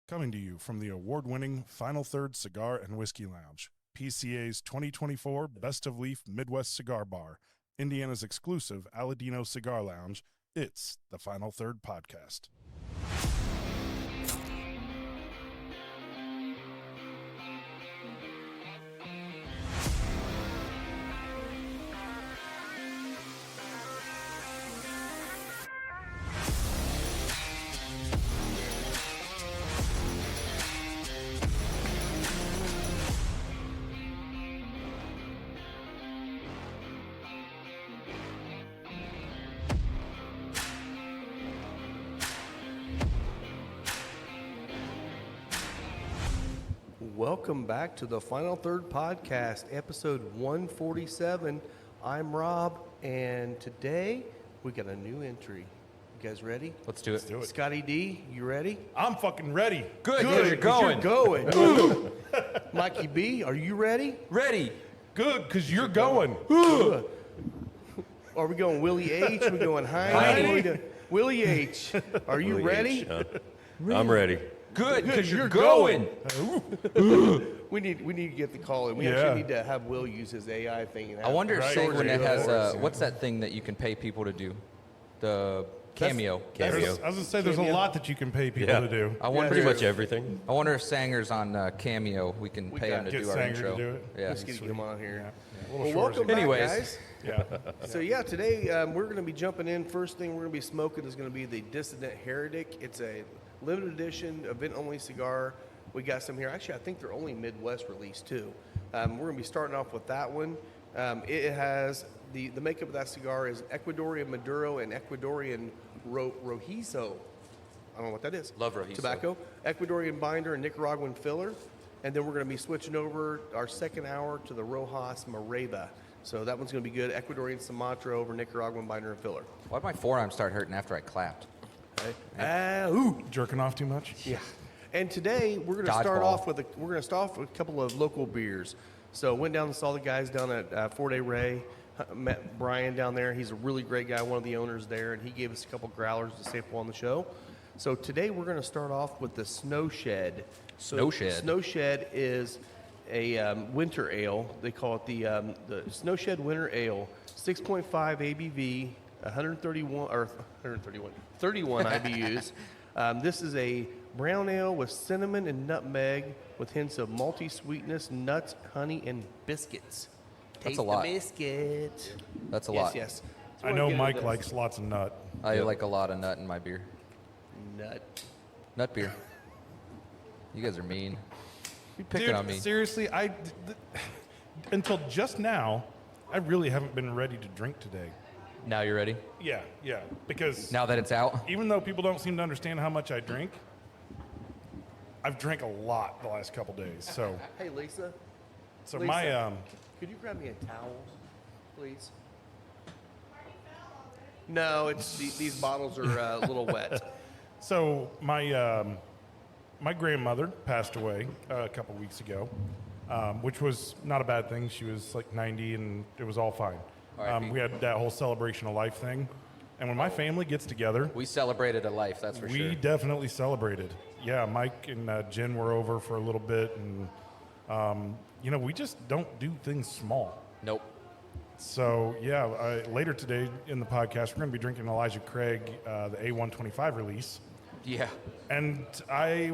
Coming to you from the award-winning Final Third Cigar and Whiskey Lounge, PCA's 2024 Best of Leaf Midwest Cigar Bar, Indiana's exclusive Aladino Cigar Lounge, it's the Final Third Podcast. Welcome back to the Final Third Podcast, episode 147. I'm Rob, and today we got a new entry. You guys ready? Let's do it. Scotty D, you ready? I'm fucking ready. Good, because you're going. You're going. Mikey B, are you ready? Ready. Good, because you're going. Are we going Willie H? Are we going Heine? Heine. What are we doing? Willie H, are you Willie ready? H, I'm ready. Good, because you're going. We need to get the call in. We Yeah. actually need to have Will use his AI thing. And I wonder if Right. Silvernet has, Yeah. what's that thing that you can pay people to do? The Cameo. Cameo. I was going to say, there's a Cameo. lot that you can pay people to do. I wonder Pretty if, much everything. I wonder if Sanger's on Cameo, we can We pay him to got- Get do our Sanger intro. to do it. Yeah. Let's get him on here. A little Well, short. welcome back, Anyways. guys. Yeah. So yeah, today we're going to be jumping in. First thing we're going to be smoking is going to be the Dissident Heretic. It's a limited edition, event-only cigar. We got some here. Actually, I think they're only Midwest release too. We're going to be starting off with that one. It has the makeup of that cigar is Ecuadorian Maduro and Ecuadorian Rojizo. I don't know what that is. Love Rojizo. Tobacco, Ecuadorian binder, and Nicaraguan filler. And then we're going to be switching over our second hour to the Rojas Mareba. So that one's going to be good. Ecuadorian Sumatra over Nicaraguan binder and filler. Why'd my forearm start hurting after I clapped? Okay. Jerking off too much? Yeah. And today we're going to start Dodgeball. off with a couple of local beers. So went down and saw the guys down at Fort A. Ray. Met Brian down there. He's a really great guy, one of the owners there, and he gave us a couple growlers to sample on the show. So today we're going to start off with the Snow Shed. Snow Shed. Snow Shed is a winter ale. They call it the Snow Shed Winter Ale. 6.5 ABV, 31 IBUs. This is a brown ale with cinnamon and nutmeg with hints of malty sweetness, nuts, honey, and biscuits. That's Taste a lot. The biscuit. That's a Yes, lot. yes. So I we're know gonna get Mike into likes lots of nut. I like a lot of nut in my beer. this. Nut. Nut beer. You guys are mean. You picking Dude, on me. seriously, until just now, I really haven't been ready to drink today. Now you're ready? Yeah, because Now that it's out? even though people don't seem to understand how much I drink, I've drank a lot the last couple days. So, Hey, Lisa. so Lisa. my Could you grab me a towel, please? No, it's these bottles are a little wet. so my my grandmother passed away a couple weeks ago, which was not a bad thing. She was like 90, and it was all fine. R.I.P. We had that whole celebration of life thing, and when my family gets together, We celebrated a life, that's for we sure. definitely celebrated. Yeah, Mike and Jen were over for a little bit, and we just don't do things small. Nope. So yeah, later today in the podcast, we're going to be drinking Elijah Craig, the A125 release, Yeah. and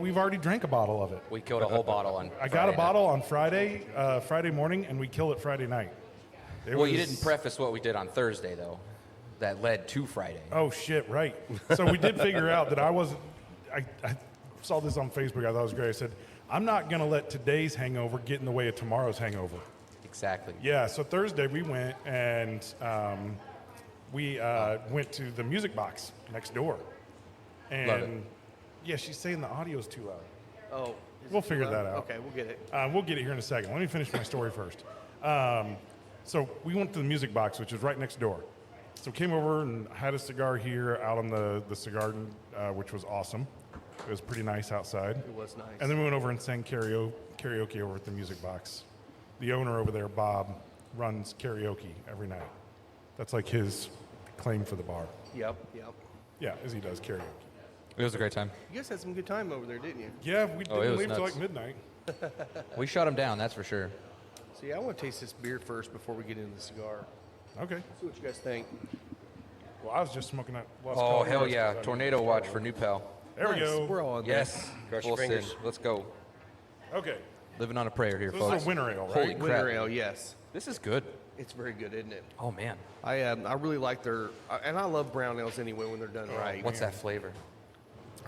we've already drank a bottle of it. We killed a whole bottle on I got Friday a night. bottle on Friday morning, and we killed it Friday night. It Well, you was- didn't preface what we did on Thursday, though. That led to Friday. Oh shit! Right. So we did figure out that I wasn't. I saw this on Facebook. I thought it was great. I said, I'm not going to let today's hangover get in the way of tomorrow's hangover. Exactly. Yeah. So Thursday we went and we went to the music box next door. And Love it. yeah, she's saying the audio's too loud. Oh. We'll figure that out. Okay, we'll get it. We'll get it here in a second. Let me finish my story first. So we went to the music box, which is right next door. So came over and had a cigar here out on the cigar, which was awesome. It was pretty nice outside. It was nice. And then we went over and sang karaoke over at the music box. The owner over there, Bob, runs karaoke every night. That's like his claim for the bar. Yep. Yeah, as he does karaoke. It was a great time. You guys had some good time over there, didn't you? Yeah, we Oh, it didn't was leave till nuts. like midnight. We shut him down, that's for sure. So yeah, I want to taste this beer first before we get into the cigar. Okay. See what you guys think. Well, I was just smoking that. Las Oh, hell Calaveras yeah. 'cause I Tornado didn't watch start for New Pal. There we Nice. go. We're all on Yes. Cross your Full send. fingers. Let's go. Okay. Living on a prayer here, So folks. this is a winter ale, right? Holy there. crap. Winter ale, yes. This is good. It's very good, isn't it? Oh, man. I really like their, and I love brown ales anyway when they're done right. What's that flavor?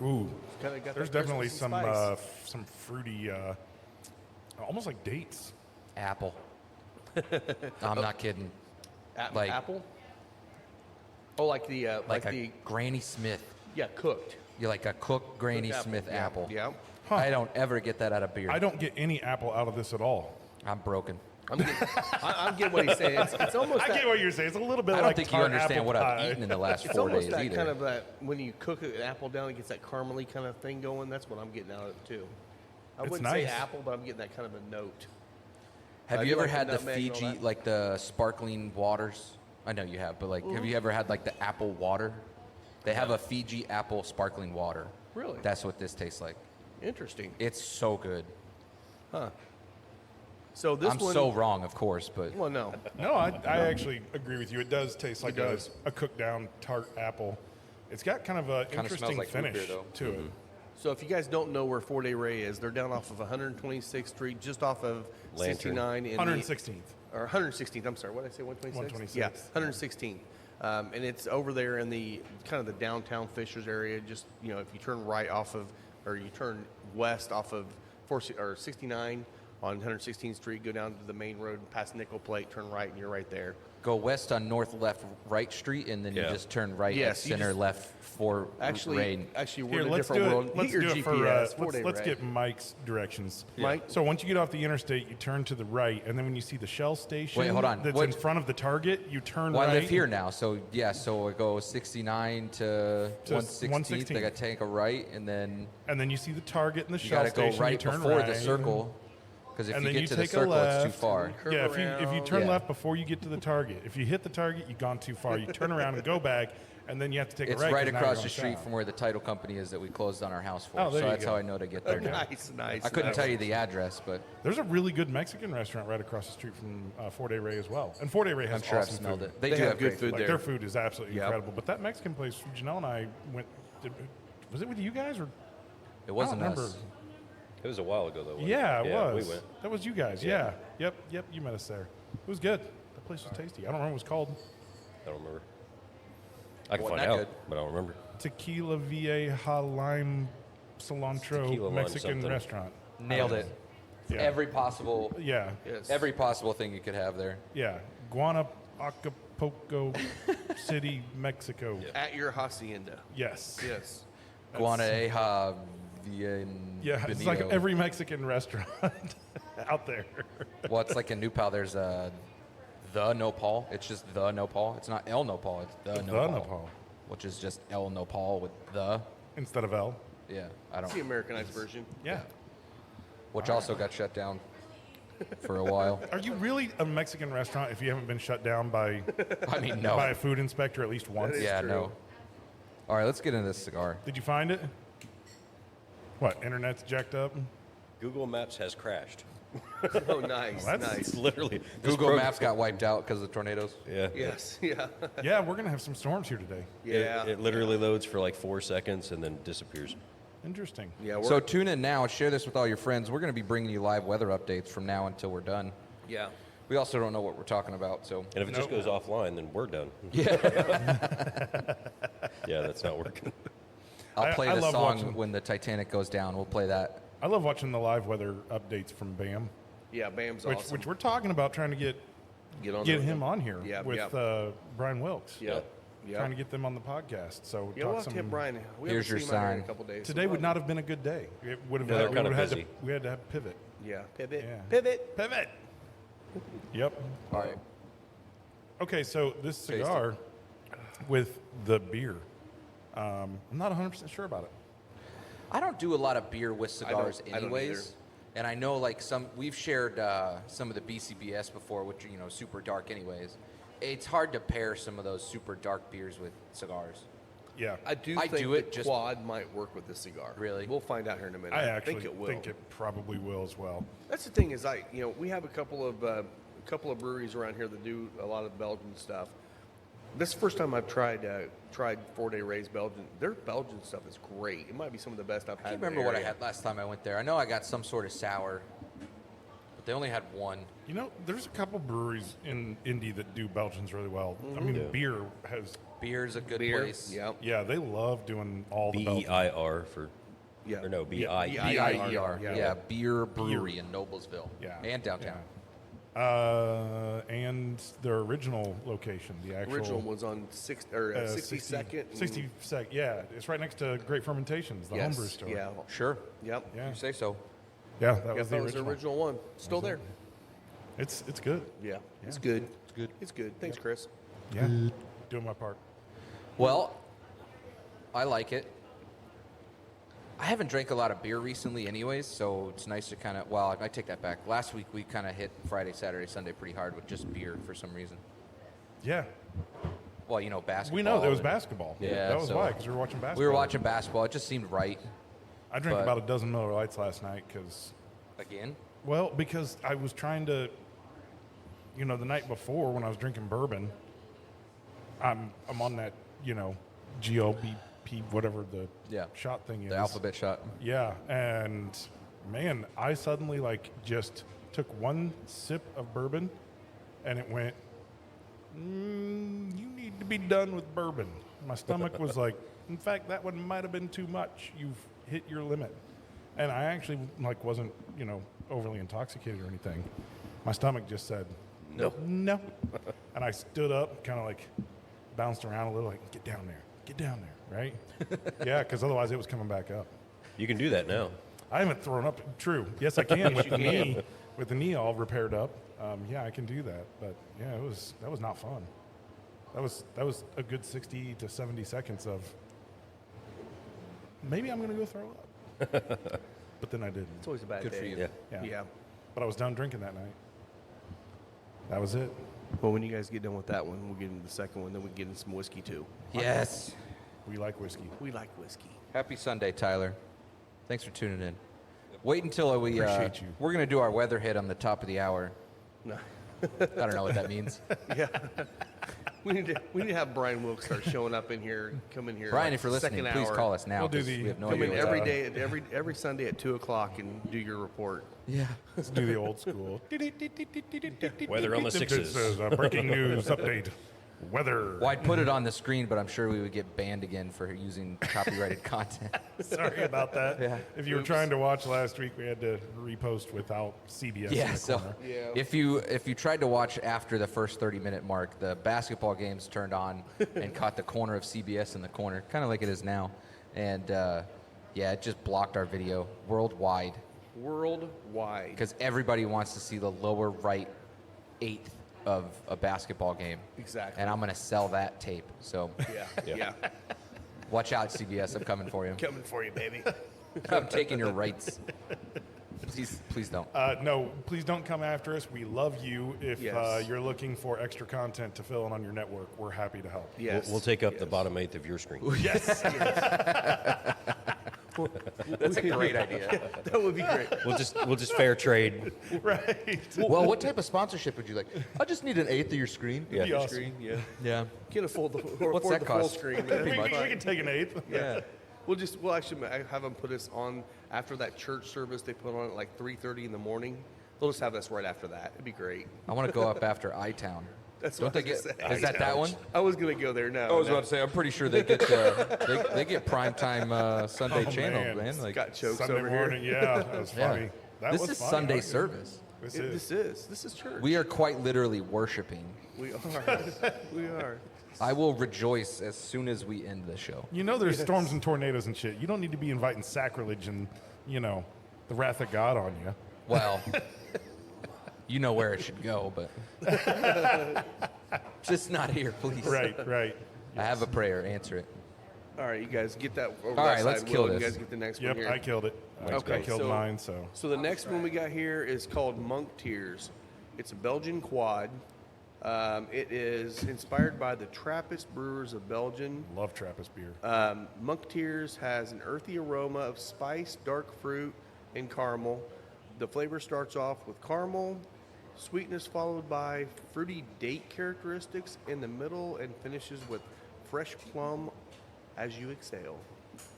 Ooh. Kinda got There's that definitely Christmassy some spice. some fruity, almost like dates. Apple. I'm not kidding. like- apple. Oh, like the Like a the Granny Smith. cooked. You're like a cooked Granny Cooked Smith yeah, apple. Yeah. Huh. I don't ever get that out of beer. I don't get any apple out of this at all. I'm broken. I'm getting what he's saying. It's almost I that, get what you're saying. It's a little bit I don't like think you tart understand apple what pie. I've eaten in the last it's 4 almost days that either. kind of that when you cook an apple down, it gets that caramely kind of thing going. That's what I'm getting out of it too. I It's wouldn't nice. say apple, but I'm getting that kind of a note. Have I you do ever like the had the nutmeg and all Fiji, that. like the sparkling waters? I know you have, but like, have you ever had like the apple water? They have a Fiji apple sparkling water. Really? That's what this tastes like. Interesting. It's so good. So this I'm one, so wrong, of course, but well, no, No, I actually agree with you. It does taste like does. a cooked down tart apple. It's got kind of a Kinda interesting smells like root finish beer, though. to it. So if you guys don't know where Fort A Ray is, they're down off of 126th Street, just off of Lantern. 69 in 116th. or 116th. I'm sorry, what did I say? 126th. 126th. Yeah, 116th. And it's over there in the kind of the downtown Fishers area. Just if you turn right off of, or you turn west off of 69 on 116th Street, go down to the main road past Nickel Plate, turn right, and you're right there. go west on North Left Right Street, and then you Yeah. just turn right Yes, at you center just- left for Actually, Rain. we're Here, in a let's different do world. it. Let's Hit your do it GPS. for. Fort A Let's Ray. get Mike's directions. Mike? So once you get off the interstate, you turn to the right, and then when you see the Shell station, Wait, hold on. that's What- in front of the Target, you turn Well, right. I live here now, so yeah, so I go 69 to 116th. 116th. I got to take a right, and then And then you see the Target and the you Shell got to go station. right you turn before right, the circle. Because if and you then get you to the take a circle, it's too left. far. Curve Yeah, if you around. turn Yeah. left before you get to the Target, if you hit the Target, you've gone too far. You turn around and go back, and then you have to take It's a right. right 'cause now across you're the street south. from where the title company is that we closed on our house for. Oh, there so you that's go. how I know to get there now. Nice. I couldn't nice. tell you the address, but There's a really good Mexican restaurant right across the street from Fort A Ray as well. And Fort A Ray has I'm sure I've awesome smelled food. it. They do have have good great food Like there. their food is absolutely Yep. incredible. But that Mexican place, Janelle and I went. Was it with you guys or? It wasn't I don't us. remember. It was a while ago, though. wasn't Yeah, it was. We went. That was you guys. Yeah. Yep. You met us there. It was good. That place was tasty. I don't remember what it was called. I don't remember. I can Wasn't find that out, good? but I don't remember. Tequila Vieja Lime Cilantro Tequila lime Mexican something. restaurant. Nailed it. Yeah. Every possible, Yeah. Yes. every possible thing you could have there. Yeah. Acapulco City, Mexico. At your hacienda. Yes. Yes. Guanaeja, Bien. Yeah, it's like every Mexican restaurant out there. Well, it's like in New Pal, there's the Nopal. It's just the Nopal. It's not El Nopal. It's the Nopal. Nopal. Which is just El Nopal with the. Instead of L. Yeah, I It's the don't. Americanized version. Yeah. Which also got shut down for a while. Are you really a Mexican restaurant if you haven't been shut down by I mean, no. by a food inspector at least once? is Yeah, true. no. All right, let's get into this cigar. Did you find it? What? Internet's jacked up? Google Maps has crashed. Oh, nice. Well, that's- nice. It's literally this Google program- Maps got wiped out because of the tornadoes. Yeah. Yes. Yeah. Yeah, we're gonna have some storms here today. Yeah. It literally loads for like 4 seconds and then disappears. Interesting. Yeah. We're, So tune in now and share this with all your friends. We're going to be bringing you live weather updates from now until we're done. yeah. We also don't know what we're talking about, so And if it just Nope. goes offline, then we're done. yeah. Yeah, that's not working. I'll play I the love song watching- when the Titanic goes down. We'll play that. I love watching the live weather updates from BAM, Yeah. Bam's which awesome. which we're talking about trying to get get him on here Yeah, with yeah. Brian Wilkes. Yep. Trying to Yep. get them on the podcast. So Yeah, talk we'll have to some- hit Brian. We Here's haven't your seen him out here in sign. a couple days. Today would not have been a good day. It would have. No, they're we kinda would have had busy. we had to have pivot. Yeah. Pivot. Yeah. Pivot. Pivot. Yep. All right. Okay, so this Taste it. cigar with the beer, I'm not 100% sure about it. I don't do a lot of beer with cigars I don't anyways. either. And I know like we've shared some of the BCBS before, which are, super dark anyways. It's hard to pair some of those super dark beers with cigars. Yeah. I do I think do it the just- quad might work with this cigar. Really? We'll find out here in a minute. I actually think it will. think it probably will as well. That's the thing is, we have a couple of breweries around here that do a lot of Belgian stuff. This is the first time I've tried 4-day raised Belgian. Their Belgian stuff is great. It might be some of the best I've had. I can't in the remember what I area. had last time I went there. I know I got some sort of sour, but they only had one. You know, there's a couple breweries in Indy that do Belgians really well. I mean, beer has, Beer's a good Beer. place. Yeah. yeah, they love doing all the Belgians. BEIR for, Yeah. or no, BI. BIER. Yeah. Yeah, Beer Brewery in Noblesville. Yeah. And downtown. And their original location, the actual Original was on 62nd. 62nd, yeah. It's right next to Great Fermentations, the homebrew store. Yeah. Sure. Yep. Yeah. You say so. Yeah, that Yeah, was that the was the original. original one. Still there. It's good. Yeah. It's good. It's good. It's good. Thanks, Chris. Yeah. Doing my part. Well, I like it. I haven't drank a lot of beer recently anyways, so it's nice to kind of, well, I take that back. Last week we kind of hit Friday, Saturday, Sunday pretty hard with just beer for some reason. Yeah. Well, basketball. We know there was and- basketball. Yeah, That was so- why, because we were watching basketball. We were watching basketball. It just seemed right. I drank but- about a dozen Miller Lights last night because, Again? well, because I was trying to, the night before when I was drinking bourbon, I'm on that, GOBP, whatever the Yeah. shot thing is. The alphabet shot. Yeah, and man, I suddenly just took one sip of bourbon, and it went. You need to be done with bourbon. My stomach was like, in fact, that one might have been too much. You've hit your limit, and I actually wasn't overly intoxicated or anything. My stomach just said no, and I stood up, kind of bounced around a little, get down there, right? Yeah, because otherwise it was coming back up. You can do that now. I haven't thrown up. True. Yes, I can with the knee. With the knee all repaired up. Yeah, I can do that. But yeah, that was not fun. That was a good 60 to 70 seconds of maybe I'm going to go throw up. But then I didn't. It's always a bad Good day. for you. Yeah. Yeah. Yeah. But I was done drinking that night. That was it. Well, when you guys get done with that one, we'll get into the second one. Then we get into some whiskey too. Yes. We like whiskey. We like whiskey. Happy Sunday, Tyler. Thanks for tuning in. Wait until we Appreciate you. we're going to do our weather hit on the top of the hour. No. I don't know what that means. Yeah. we need to have Brian Wilkes start showing up in here, come in here. Brian, if you're listening, second please hour. call us now. We'll do 'cause the- we have no Come idea in what's every happening. day, every Sunday at 2:00 and do your report. Yeah. Let's do the old school. Weather on the sixes. This is a breaking news update. Weather. Well, I'd put it on the screen, but I'm sure we would get banned again for using copyrighted content. Sorry about that. Yeah. If you were trying to watch last week, we had to repost without CBS in Yeah, the so corner. Yeah. if you tried to watch after the first 30-minute mark, the basketball games turned on and caught the corner of CBS in the corner, kind of like it is now. And, yeah, it just blocked our video worldwide Worldwide. because everybody wants to see the lower right eighth of a basketball game. Exactly. And I'm going to sell that tape. So Yeah. watch out, CBS. I'm coming for you. Coming for you, baby. I'm taking your rights. Please don't. No, please don't come after us. We love you. If Yes. you're looking for extra content to fill in on your network, we're happy to help. Yes. We'll take up the Yes. bottom eighth of your screen. Yes. That's a great idea. That would be great. We'll just fair trade. Right. Well, what type of sponsorship would you like? I just need an eighth of your screen. Yeah. Be awesome. Screen, yeah. Yeah. Can't afford the, What's afford that the full cost? screen. Pretty We, much. we can take an eighth. Yeah. We'll actually have them put us on after that church service they put on at like 3:30 in the morning. They'll just have us right after that. It'd be great. I want to go up after I-Town. That's Don't what they I was get? gonna say. Is that one? I was gonna go there now. I was about to say. I'm pretty sure they get they get primetime Sunday Oh, channel, man. man. Like Got chokes Sunday over morning. here. Yeah, that was yeah. funny. That This was is funny. I Sunday like it. service. This is. This is church. We are quite literally worshiping. We are. We are. I will rejoice as soon as we end the show. You know, there's storms and tornadoes and shit. You don't need to be inviting sacrilege and the wrath of God on you. Well, you know where it should go, but just not here, please. Right. I have a prayer. Answer it. All right, you guys get that. Over All that right, let's side, kill Will, and this. You guys get the next Yep, one here. I killed it. Okay, I killed so- mine. So So the next one we got here is called Monk Tears. It's a Belgian quad. It is inspired by the Trappist brewers of Belgium. Love Trappist beer. Munketiers has an earthy aroma of spice, dark fruit, and caramel. The flavor starts off with caramel, sweetness followed by fruity date characteristics in the middle, and finishes with fresh plum as you exhale.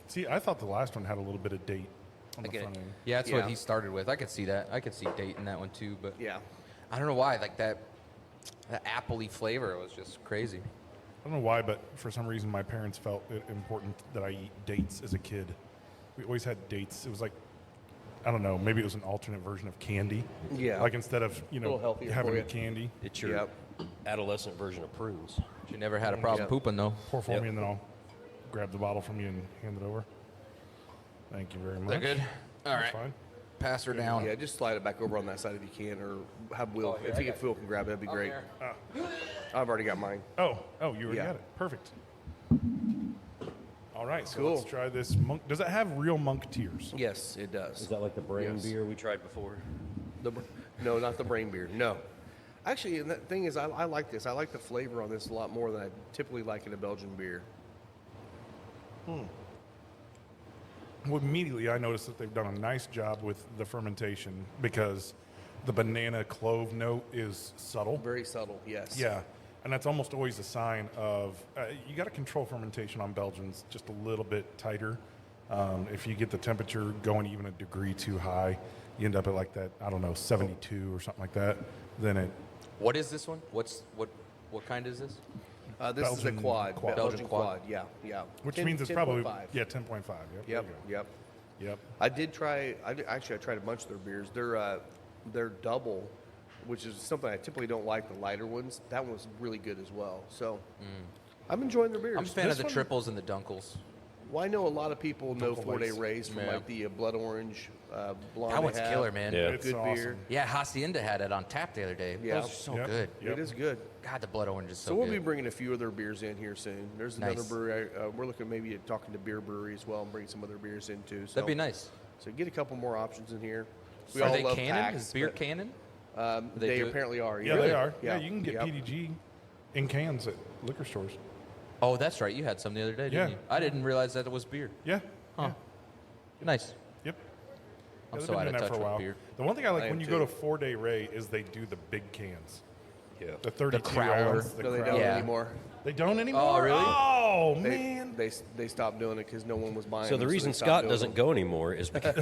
See, I thought the last one had a little bit of date on the Again, front end. yeah, that's Yeah. what he started with. I could see that. I could see date in that one too, but Yeah. I don't know why. Like that appley flavor was just crazy. I don't know why, but for some reason my parents felt it important that I eat dates as a kid. We always had dates. It was like, I don't know, maybe it was an alternate version of candy. Yeah. Like instead of, little healthier having for you. candy, It's your Yep. adolescent version of prunes. She never had a problem Yeah. pooping though. pour for Yep. me and then I'll grab the bottle from you and hand it over. Thank you very much. Is that good? All That's right. fine. Pass her down. Yeah, just slide it back over on that side if you can, or have Will. here, if I you got if Will can grab it, that'd be great. here. I've already got mine. Oh, you already Yeah. got it. Perfect. All right, so Cool. let's try this monk. Does it have real monk tears? Yes, it does. Is that like the brain Yes. beer we tried before? No, not the brain beer. No. Actually, and the thing is, I like this. I like the flavor on this a lot more than I typically like in a Belgian beer. Well, immediately I noticed that they've done a nice job with the fermentation because the banana clove note is subtle. Very subtle, yes. Yeah, and that's almost always a sign of you got to control fermentation on Belgians just a little bit tighter. If you get the temperature going even a degree too high, you end up at like that, I don't know, 72 or something like that. Then it What is this one? What kind is this? This is a Belgian quad. quad. Belgian Belgian quad. quad. Yeah, yeah. which 10 means it's 10.5. probably 10.5. Yep. Yep, there you go. yep. Yep. I did try. Actually, I tried a bunch of their beers. They're double, which is something I typically don't like. The lighter ones. That one was really good as well. So, I'm enjoying their beers. I'm a fan This of the one- triples and the dunkles. Well, I know a lot of people know Dunkel 4-Day Lace. Race from Yeah. like the blood orange blonde. That they one's have. killer, man. Yeah. It's Good awesome. beer. Yeah, Hacienda had it on tap the other day. Yeah. Those are so Yep. good. Yep. It is good. God, the blood orange is so, So we'll good. be bringing a few other beers in here soon. There's another Nice. brewery. We're looking maybe at talking to Beer Brewery as well and bring some other beers in too. So That'd be nice. So get a couple more options in here. We Are all they love canon? packs, Is beer but, canon? They do it? apparently are. Yeah, they are. Yeah, Yeah, you can get Yep. PDG in cans at liquor stores. Oh, that's right. You had some the other day, didn't Yeah. you? I didn't realize that it was beer. Yeah. Huh. Nice. Yep. I'm they've so been out doing of that touch for a with while. beer. The one thing I like I when am you go to too. 4-Day Ray is they do the big cans. Yeah. The 32 Crowler. ounce. The No, they Crowler. don't Yeah. anymore. They don't anymore? Oh, really? Oh, They, man. they stopped doing it because no one was buying So them. the reason they stopped Scott doing doesn't them. go anymore is because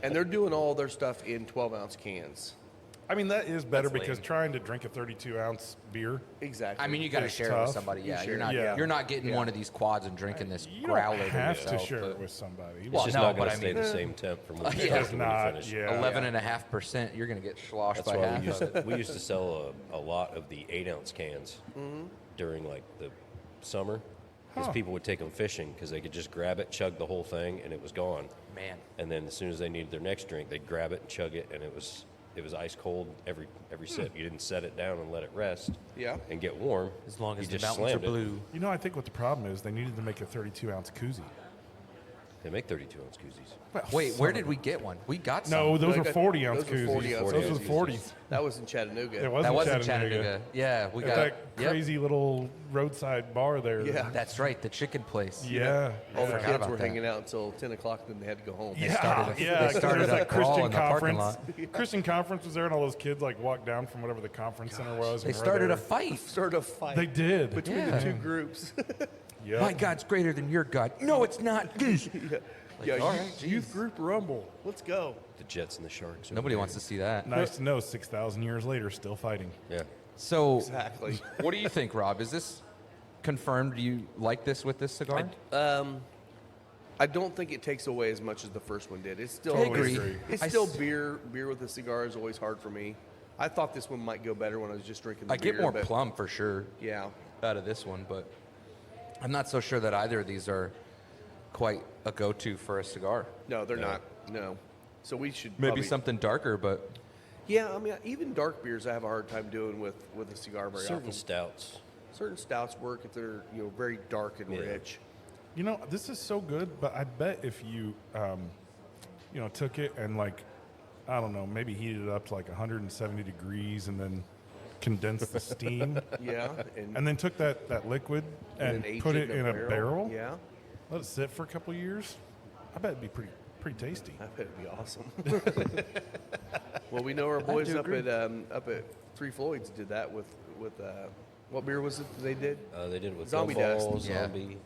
And they're doing all their stuff in 12-ounce cans. I mean, that is better That's because lame. trying to drink a 32-ounce beer, Exactly. I mean, you got to It's share it tough. with somebody. Yeah, share you're it. not. Yeah. You're not getting Yeah. one of these quads and drinking this you growler don't to have yourself, to share but it with somebody. it's Well, just no, not but going I to stay mean- the same temp from when Yeah. you It's not, finish. yeah. 11.5%. You're going to get sloshed That's by why half. we used to sell a lot of the 8-ounce cans during like the summer because Huh. people would take them fishing because they could just grab it, chug the whole thing, and it was gone. Man. And then as soon as they needed their next drink, they'd grab it and chug it, and it was ice cold every sip. You didn't set it down and let it rest. Yeah. And get warm. As long You as the just mountains are slammed it. blue. You know, I think what the problem is, they needed to make a 32-ounce koozie. They make 32-ounce koozies. Wait, where did we get one? We got some. No, those I are got- 40-ounce those were koozies. 40-ounce Those were koozies. 40s. That was in Chattanooga. It was that in wasn't Chattanooga. Chattanooga. Yeah, we At got that yep. crazy little roadside bar there. Yeah. That's right, the chicken place. Yeah. All the forgot kids about were that. hanging out until 10 o'clock, then they had to go home. Yeah, started a- yeah. they 'cause started there was a that brawl Christian in the parking conference. Christian conference was there, and all those kids like walked down from whatever the conference center was. They and were started there. a fight. Started a fight They did. between Yeah. the two groups. Yep. My God's greater than your God. No, it's not. yeah, all youth, right, youth group rumble. Let's go. The Jets and the Sharks. over Nobody there. wants to see that. Nice to know 6,000 years later, still fighting. Yeah. So, Exactly. what do you think, Rob? Is this confirmed? Do you like this with this cigar? I don't think it takes away as much as the first one did. It's still I agree. It's I still s- beer. Beer with a cigar is always hard for me. I thought this one might go better when I was just drinking the I beer. get more but plum for sure Yeah. out of this one, but I'm not so sure that either of these are quite a go-to for a cigar. No, they're not. No. So we should Maybe probably- something darker, but Yeah, I mean, even dark beers I have a hard time doing with a cigar very Certain often. stouts. Certain stouts work if they're very dark and Yeah. rich. You know, this is so good, but I bet if you, took it and like, I don't know, maybe heated it up to like 170 degrees and then condensed the steam, Yeah, and then took that liquid and then aged put it in a barrel. Yeah, Let it sit for a couple of years. I bet it'd be pretty tasty. I bet it'd be awesome. Well, we know our boys up at Three Floyds did that with what beer was it that they did? They did it with Zombie Gumball, Dust. Yeah. Zombie.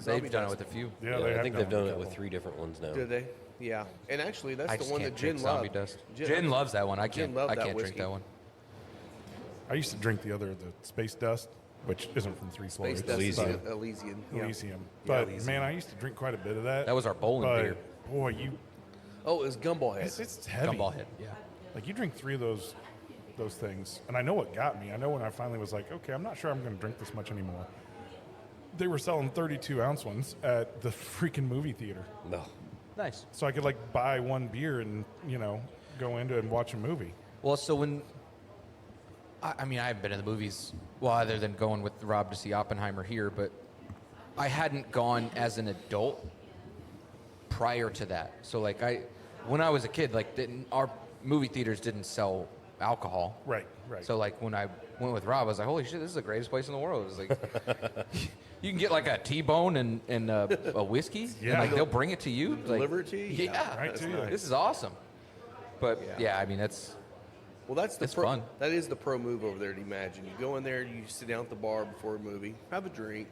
They've done it Dust. with a few. Yeah, Yeah, they I have think they've done a it with couple. 3 different ones now. Did they? Yeah, and actually that's I the just one can't that drink Jen Zombie loved. Dust. Jen loves that one. I Jen can't. loved I that can't drink whiskey. that one. I used to drink the Space Dust, which isn't from Three Space Floyds. Dust, Elysium. Elysium. Yeah. Elysium. Yeah, But Elysium. man, I used to drink quite a bit of that. That was our bowling but, beer. Boy, Oh, it was Gumball Head. it's heavy. Gumball head. Yeah. Like you drink 3 of those things, and I know what got me. I know when I finally was like, okay, I'm not sure I'm going to drink this much anymore. They were selling 32-ounce ones at the freaking movie theater, No. Nice. so I could like buy one beer and go into and watch a movie. Well, so when I mean, I haven't been in the movies, well, other than going with Rob to see Oppenheimer here, but I hadn't gone as an adult prior to that. So, like, when I was a kid, like, our movie theaters didn't sell alcohol. Right. So, like, when I went with Rob, I was like, holy shit, this is the greatest place in the world. It was like, you can get, like, a T-bone and a whiskey, and, Yeah. like, they'll bring it to you. Deliver like, it to you? Yeah. Right to you. This is awesome. But, Yeah. yeah, I mean, that's... Well, that's the It's fun. That is the pro move over there. To imagine, you go in there, you sit down at the bar before a movie, have a drink,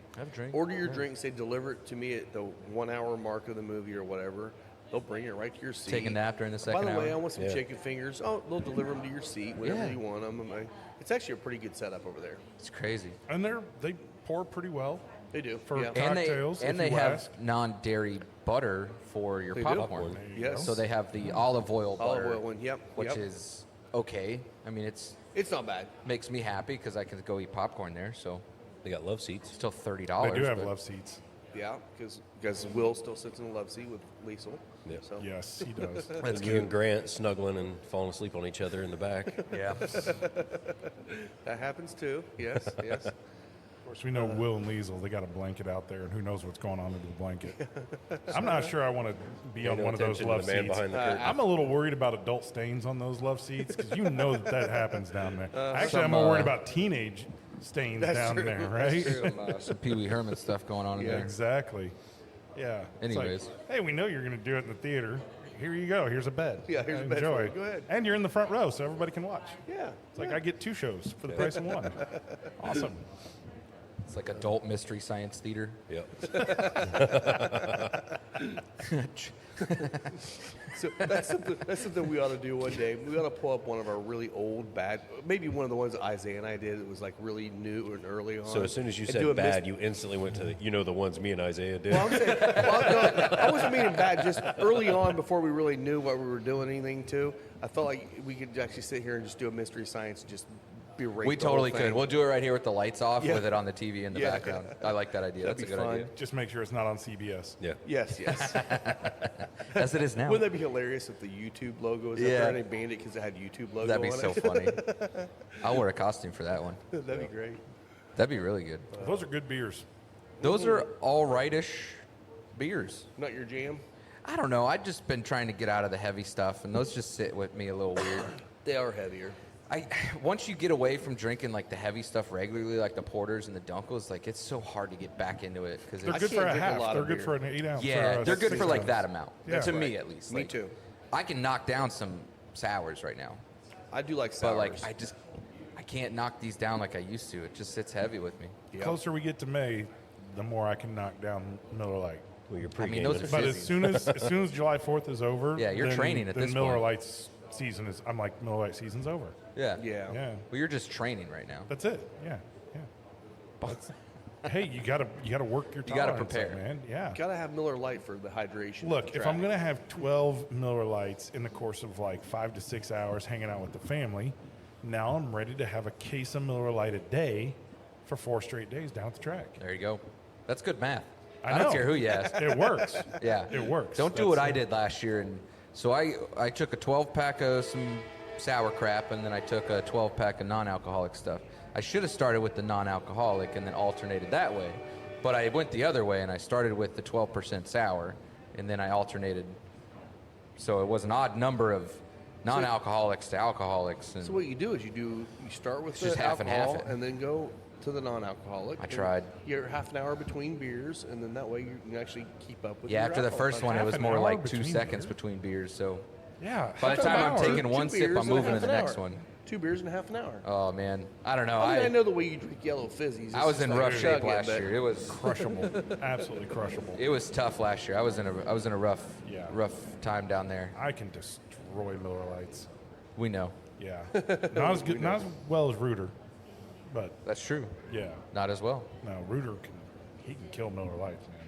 order your drink, say deliver it to me at the 1 hour mark of the movie or whatever. They'll bring it right to your seat. Take a nap during the By second the way, hour. I want some Yeah. chicken fingers. Oh, they'll deliver them to your seat whenever Yeah. you want them. It's actually a pretty good setup over there. It's crazy. And they pour pretty well. They do. For yeah. And cocktails, they if they you have ask. non-dairy butter for your They do. popcorn. There you Yes. go. So they have the olive oil butter, Olive oil one. Yep. which yep. is okay. I mean, It's not bad. makes me happy because I can go eat popcorn there. So They got love seats. still $30. They do have but love seats. Yeah, because Will still sits in the love seat with Liesel. Yeah. So Yes, he does. That's And you and Grant snuggling and falling asleep on each other in the back. Yeah. that happens too. Yes. Yes. Of course, we know Will and Liesel, they got a blanket out there, and who knows what's going on under the blanket. I'm not sure I want to be on no one of those attention to love the man seats. behind the curtain. I'm a little worried about adult stains on those love seats because you know that happens down there. Actually, I'm Some, more worried about teenage stains That's down true. there, That's right? true. Some Pee Wee Herman stuff going on in Yeah. there. Exactly. Yeah. It's like, Anyways. hey, we know you're going to do it in the theater. Here you go. Here's a bed. Yeah, here's a bed for Enjoy. you. Go ahead. And you're in the front row, so everybody can watch. Yeah. It's like I get 2 shows for the price of 1. Awesome. It's like adult mystery science theater. Yep. So that's something we ought to do one day. We ought to pull up one of our really old, bad, maybe one of the ones that Isaiah and I did. It was like really new and early on. So as soon as you And said do a bad, you instantly went to the ones me and Isaiah did. Well, I'm saying, no, I wasn't meaning bad. Just early on, before we really knew what we were doing anything to, I felt like we could actually sit here and just do a mystery science and just berate We the whole totally thing. could. We'll do it right here with the lights off Yeah. with it on the TV in the Yeah. background. I like that idea. That'd That's a be good fun. idea. Just make sure it's not on CBS. Yeah. Yes, yes. As it is now. Wouldn't that be hilarious if the YouTube logo was up Yeah. there and they banned it because it had YouTube logo That'd be on so it? funny. I'll wear a costume for that one. That'd be great. That'd be really good. Those are good beers. Those are all rightish beers. Not your jam? I don't know. I've just been trying to get out of the heavy stuff, and those just sit with me a little weird. They are heavier. Once you get away from drinking like the heavy stuff regularly, like the porters and the dunkels, like it's so hard to get back into it because They're I good can't for a drink a half. lot They're of good beer. for an 8 ounce. or yeah, a they're good 6 for like ounce. that amount. Yeah. To me, Right. at least. Me Like, too. I can knock down some sours right now, I do like but sours. like I can't knock these down like I used to. It just sits heavy with me. Yeah. Closer we get to May, the more I can knock down Miller Lite. Well, you're I pre mean, those are But fizzy. as soon as July 4th is over, Yeah, you're then, training at then this Miller point. Lite's season is. I'm like Miller Lite season's over. Yeah. Yeah. Yeah, Well, you're just training right now. that's it. Yeah, yeah. Hey, you gotta work your You gotta tolerance, prepare. man. Yeah. Gotta have Miller Lite for the hydration. Look, for if I'm track. gonna have 12 Miller Lights in the course of like 5 to 6 hours hanging out with the family, now I'm ready to have a case of Miller Lite a day for 4 straight days down at the track. There you go. That's good math. I I don't know. care who you ask. It works. Yeah. It works. Don't do what That's I did last year. And so I took a 12-pack of some sour crap, and then I took a 12-pack of non-alcoholic stuff. I should have started with the non-alcoholic and then alternated that way. But I went the other way, and I started with the 12% sour, and then I alternated. So it was an odd number of non-alcoholics to alcoholics. And So what you do is you start with It's the just half and half alcohol it. and then go to the non-alcoholic. I and tried. You're half an hour between beers, and then that way you can actually keep up with. yeah, your after the alcohol first one, it half was an more hour like 2 between seconds beers? between beers. So Yeah. by the half an time I'm hour. taking one Two sip, beers I'm and a moving to half the an next hour. one. 2 beers in a half an hour. Oh man, I don't know. I know the way you drink yellow fizzies. I was in rough shape last but year. It was Crushable. Absolutely crushable. it was tough last year. I was in a rough Yeah. rough time down there. I can destroy Miller Lights. We know Yeah. Not as good, not as well as Rooter, but that's true. yeah. Not as well. No, Rooter can kill Miller Lights, man.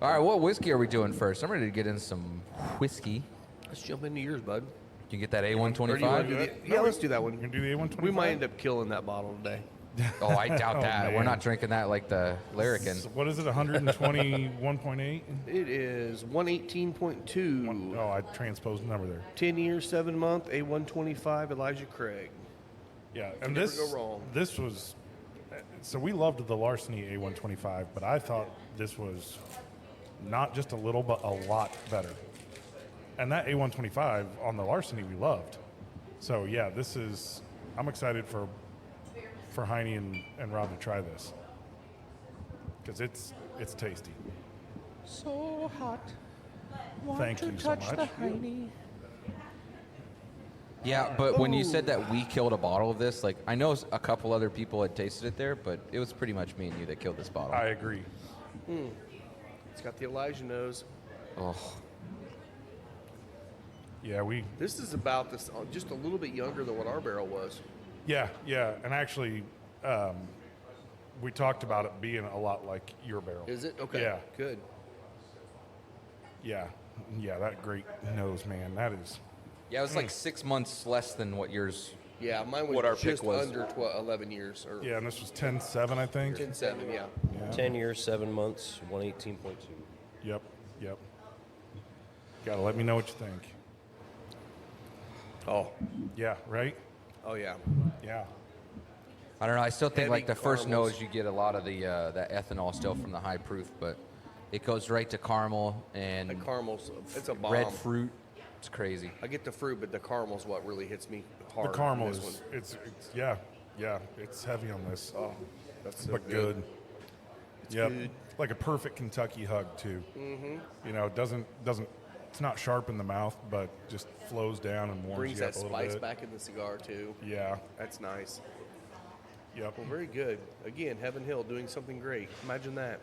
All right, what whiskey are we doing first? I'm ready to get in some whiskey. Let's jump into yours, bud. You can get that Or do you wanna do A125. the- yeah, let's do that You one. can do the A125. We might end up killing that bottle today. Oh, I doubt Oh, that. We're man. not drinking that like the Larrikin. So what is it? 121.8. It is 118.2. Oh, I transposed the number there. 10 years, 7 month, A125 Elijah Craig. Yeah, and never this go wrong. this was so we loved the Larceny A125, but I thought this was not just a little, but a lot better. And that A125 on the Larceny we loved. So yeah, this is. I'm excited for Heine and Rob to try this because it's tasty. So hot. Thank you so much. Yeah, but when you said that we killed a bottle of this, like I know a couple other people had tasted it there, but it was pretty much me and you that killed this bottle. I agree. It's got the Elijah nose. Oh, Yeah, This is about this, just a little bit younger than what our barrel was. yeah, and actually, we talked about it being a lot like your barrel. Is it? Okay. Yeah. Good. Yeah, that great nose, man. That is. yeah, it was like 6 months less than what yours. Yeah, mine was What our pick just was. under 11 years. Or Yeah, and this was 10.7, I think. 10.7, yeah. Yeah. 10 years, 7 months, 118.2. Yep. Gotta let me know what you think. Oh. Yeah, right? Oh, yeah. Yeah. I don't know. I still think Heavy like the first caramels. nose you get a lot of the that ethanol still from the high proof, but it goes right to caramel and The caramel's, it's a bomb. red fruit. It's crazy. I get the fruit, but the caramel's what really hits me hard. The caramel in this is, one. it's yeah, it's heavy on this. Oh, that's so but good. Yep. good. Like a perfect Kentucky hug, too. Mm-hmm. You know, it doesn't, it's not sharp in the mouth, but just flows down and warms Brings you up that a little spice bit. back in the cigar, too. Yeah. That's nice. Yep. Well, very good. Again, Heaven Hill doing something great. Imagine that.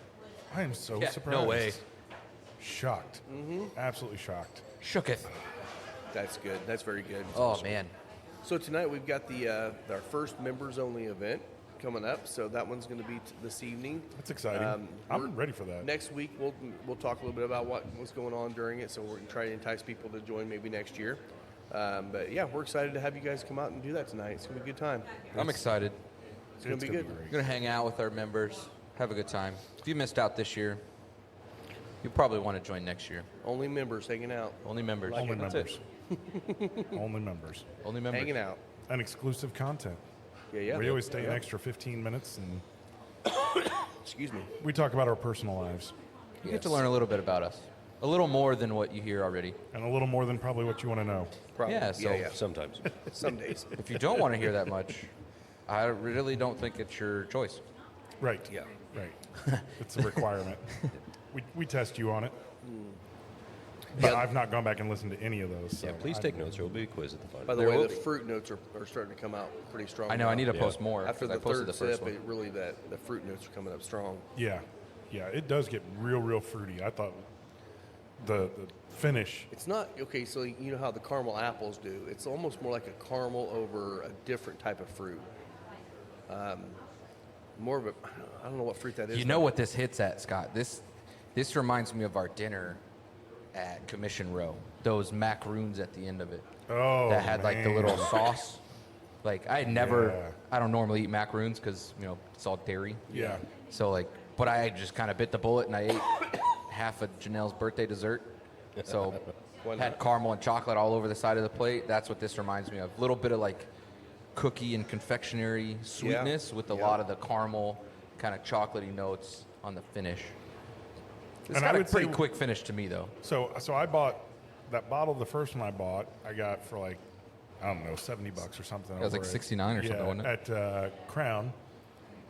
I am so Yeah, surprised. no way. Shocked. Absolutely shocked. Shooketh. That's good. That's very good. Oh man. So tonight we've got our first members only event coming up. So that one's going to be this evening. That's exciting. I'm ready for that. Next week we'll talk a little bit about what's going on during it. So we're going to try to entice people to join maybe next year. But yeah, we're excited to have you guys come out and do that tonight. It's going to be a good time. I'm excited. It's going to be good. We're gonna hang out with our members, have a good time. If you missed out this year, you probably want to join next year. Only members hanging out. Only members. Only That's members. it. Only members. Only members. Hanging out. And exclusive content. Yeah. We always stay Yeah. an extra 15 minutes and Excuse me. we talk about our personal lives You get to learn a little bit about us. A little more than what you hear already. and a little more than probably what you want to know. Probably. Yeah, so- Sometimes. Some days. If you don't want to hear that much, I really don't think it's your choice. Right. Yeah. Right. It's a requirement. We test you on it. But I've not gone back and listened to any of those. So Yeah, please I- take notes. There will be a quiz at the final. By the There way, will the be. fruit notes are starting to come out pretty strong. I know. I need to Yeah. post more. After 'cause I the posted third the first sip, one. it really the fruit notes are coming up strong. Yeah. It does get real fruity. I thought the finish. It's not okay. So you know how the caramel apples do. It's almost more like a caramel over a different type of fruit. More of a I don't know what fruit that is. You know what this hits at, Scott? This reminds me of our dinner at Commission Row. Those macaroons at the end of it. Oh, that had like the little man. sauce. Like I never, Yeah. I don't normally eat macaroons because it's all dairy. Yeah. So like, but I just kind of bit the bullet and I ate half of Janelle's birthday dessert. So Why had not? caramel and chocolate all over the side of the plate. That's what this reminds me of. A little bit of like cookie and confectionery sweetness with a Yeah. lot of the caramel kind of chocolatey notes on the finish. It's And I got a would pretty say- quick finish to me though. So I bought that bottle. The first one I bought, I got for like I don't know, $70 or something. It was like over 69 or something, wasn't it? At Crown.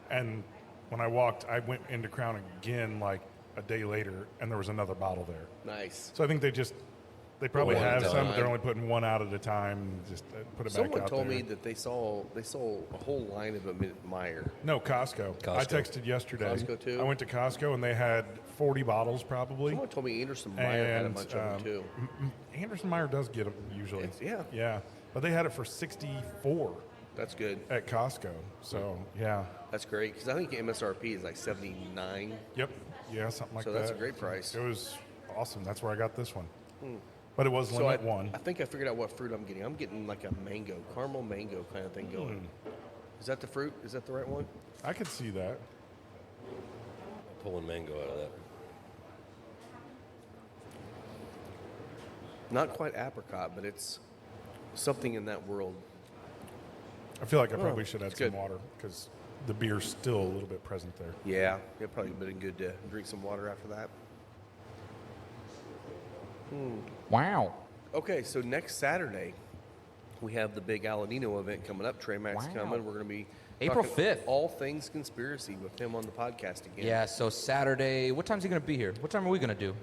And when I walked, I went into Crown again like a day later, and there was another bottle there. Nice. So I think they probably One at have a some, but they're time. only putting one out at a time. Just put it back Someone out told there. me that they sold a whole line of them at Meyer. No, Costco. I Costco. texted yesterday. Costco, too? I went to Costco, and they had 40 bottles probably. Someone told me Anderson Meyer had a And bunch of them too. Anderson Meyer does get them usually. Yeah. Yeah. But they had it for 64 That's good. at Costco. So, yeah. That's great because I think MSRP is like 79. Yep. Yeah, something like So that. that's a great price. It was awesome. That's where I got this one. But it was So limit one. I think I figured out what fruit I'm getting. I'm getting like a mango, caramel mango kind of thing going. Is that the fruit? Is that the right one? I could see that. Pulling mango out of that. Not quite apricot, but it's something in that world. I feel like I probably should add it's some good. water because the beer's still a little bit present there. Yeah, it probably been good to drink some water after that. Wow. Okay, so next Saturday, we have the big Aladino event coming up. Trey Mack's Wow. coming. We're going to be April talking 5th. all things conspiracy with him on the podcast again. Yeah, so Saturday, what time's he going to be here? What time are we going to do?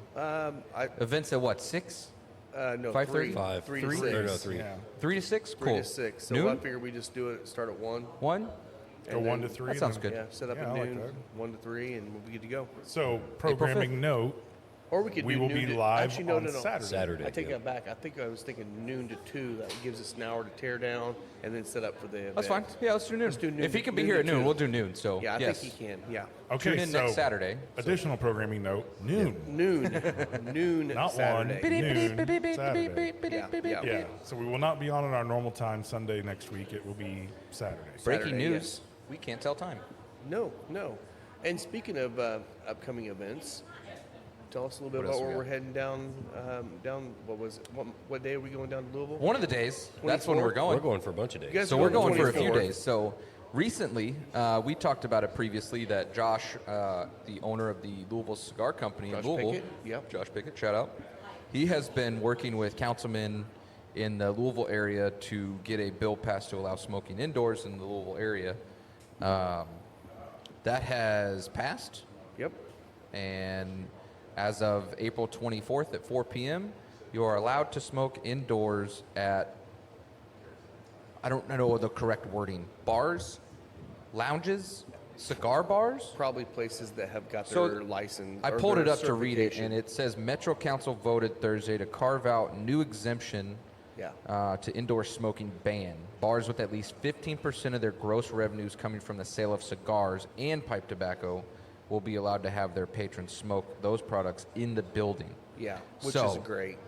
Events at what, 6? No, 5:30? 3, 5. 3 to Three? 6. Or no, 3. Yeah. 3 to 6? 3 Cool. to 6. So Noon? I figure we just do it, start at 1. 1? Go And 1 then- to 3. That sounds then- good. Yeah, set up Yeah, at I like noon, that. 1 to 3, and we'll be good to go. So, programming note, Or we could we do will noon be to, live actually, no, on no, no. Saturday. I take yeah. that back. I think I was thinking noon to 2. That gives us an hour to tear down and then set up for the event. That's fine. Yeah, let's do noon. Let's do noon If he to- can be noon here to at noon, 2. we'll do noon. So, Yeah, I yes. think he can. Yeah. Okay, Tune in so next Saturday. additional programming note, noon. Noon Not Saturday. 1, noon, Saturday. Yeah. Yeah, so we will not be on at our normal time Sunday next week. It will be Saturday. Breaking Saturday, news. yes. We can't tell time. No. And speaking of upcoming events, tell us a little bit What about else we where got? we're heading down. What was it? What day are we going down to Louisville? One of the days. That's when 24? we're going. We're going for a bunch of days. You guys So are we're going going the for a few 24th. days. So recently, we talked about it previously that Josh, the owner of the Louisville Cigar Company Josh in Louisville, Pickett, yep. Josh Pickett, shout out. He has been working with councilmen in the Louisville area to get a bill passed to allow smoking indoors in the Louisville area. That has passed, Yep. and as of April 24th at 4 p.m., you are allowed to smoke indoors at, I don't know the correct wording, bars, lounges, cigar bars. Probably places that have got So, their license. I or pulled their it up to read it, certification. and it says Metro Council voted Thursday to carve out new exemption Yeah. to indoor smoking ban. Bars with at least 15% of their gross revenues coming from the sale of cigars and pipe tobacco will be allowed to have their patrons smoke those products in the building. Yeah, which So, is great.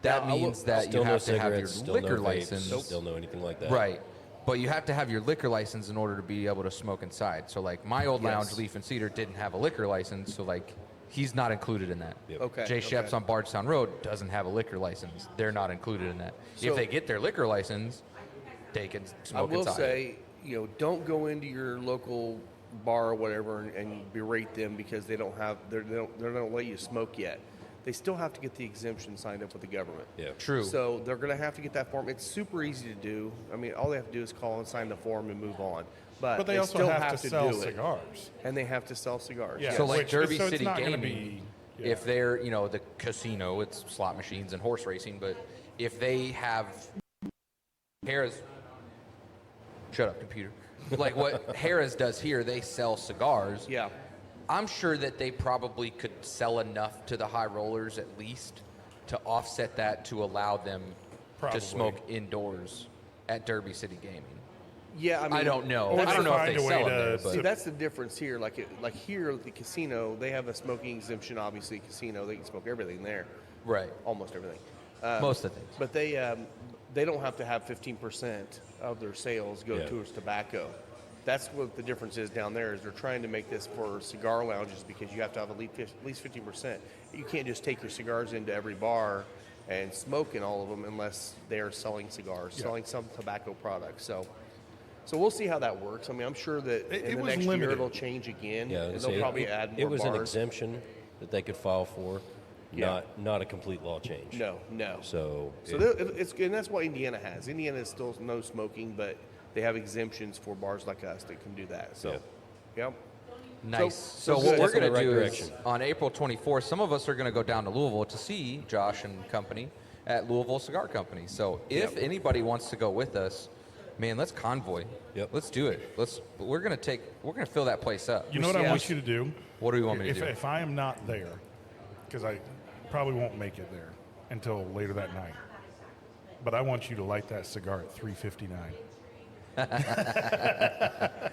That Now, I will- means that Still you no have to have your cigarettes, still liquor no vapes, license. still no anything like that. Right. But you have to have your liquor license in order to be able to smoke inside. So, like, my old lounge, Yes. Leaf and Cedar, didn't have a liquor license. So, like, he's not included in that. Yep. Okay. Jay Sheps okay. on Bardstown Road doesn't have a liquor license. They're not included in that. So- if they get their liquor license, they can I smoke will inside. say, don't go into your local bar or whatever and berate them because they don't have they don't let you smoke yet. They still have to get the exemption signed up with the government. Yeah. True. So they're going to have to get that form. It's super easy to do. I mean, all they have to do is call and sign the form and move on. But they also still have to sell do it. cigars. And they have to sell cigars. Yeah. yes. So, like Which- Derby so it's City not gonna Gaming, be- if they're, the casino, it's slot machines and horse racing, but if they have Harris, shut up, computer. Like what Harris does here, they sell cigars. Yeah. I'm sure that they probably could sell enough to the high rollers at least to offset that to allow them Probably. to smoke indoors at Derby City Gaming. Yeah, I mean, I don't know. Or I don't know if find they a way sell them to- there, See, but that's the difference here. Like here at the casino, they have a smoking exemption. Obviously, casino they can smoke everything there, right, almost everything. most of the things. But they don't have to have 15% of their sales go Yeah. towards tobacco. That's what the difference is down there. Is they're trying to make this for cigar lounges because you have to have at least 15%. You can't just take your cigars into every bar and smoke in all of them unless they're selling cigars, selling some tobacco products. So we'll see how that works. I mean, I'm sure that It in the was next limited. year it'll change again. Yeah, and so they'll probably add more it was bars. an exemption that they could file for, Yeah. not a complete law change. No. So, And that's what Indiana has. Indiana is still no smoking, but they have exemptions for bars like us that can do that. So, yep. Nice. So So, good. what we're That's in going the to right do direction. is on April 24th, some of us are going to go down to Louisville to see Josh and company at Louisville Cigar Company. So if anybody wants to go with us, man, let's convoy. Yep. Let's do it. We're going to fill that place up. You know what I want you to do? What do you want me to if, do? If I am not there, because I probably won't make it there until later that night, but I want you to light that cigar at 3:59.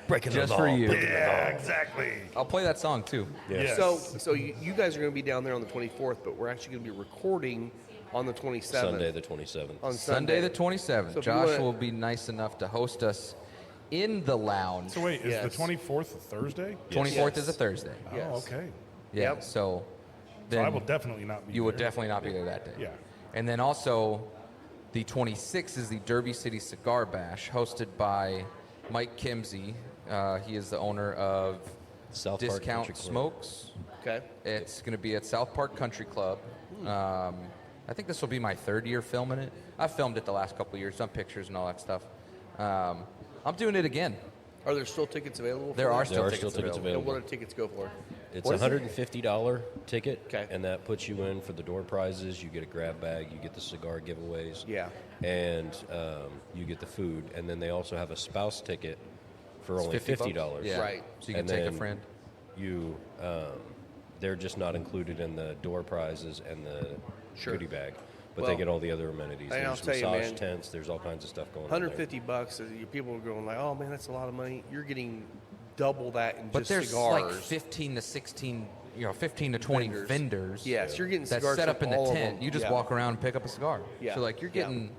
breaking Just the law. for you. Yeah, exactly. I'll play that song too. Yes. So you guys are going to be down there on the 24th, but we're actually going to be recording on the 27th. Sunday the 27th. On Sunday the 27th. So if you Josh wanna- will be nice enough to host us in the lounge. So wait, is Yes. the 24th a Thursday? 24th Yes. is a Thursday. Yes. Oh, okay. Yeah. Yep. So So then I will definitely not be you would there. definitely not be there that day. Yeah. And then also, the 26th is the Derby City Cigar Bash, hosted by Mike Kimsey. He is the owner of South Park Discount Country Club. Smokes. Okay. It's going to be at South Park Country Club. I think this will be my third year filming it. I've filmed it the last couple of years, some pictures and all that stuff. I'm doing it again. Are there still tickets available? There for are that? still There are tickets still tickets available. And what do tickets go for? It's What a is it? $150 ticket, Okay. and that puts you in for the door prizes. You get a grab bag, you get the cigar giveaways, Yeah. and you get the food. And then they also have a spouse ticket for It's only $50. $50. Yeah. Right. So you can And take a then friend. You, they're just not included in the door prizes and the Sure. goodie bag, but Well, they get all the other amenities. and I'll There's tell you, massage man, tents. There's all kinds of stuff going on. there. $150. People are going like, "Oh man, that's a lot of money." You're getting double that in But just there's cigars. like 15 to 16, 15 to 20 vendors. Yes, you're getting that cigars set up from in the all of tent. them. You just Yeah. walk around and pick up a cigar. Yeah. So like you're Yeah. getting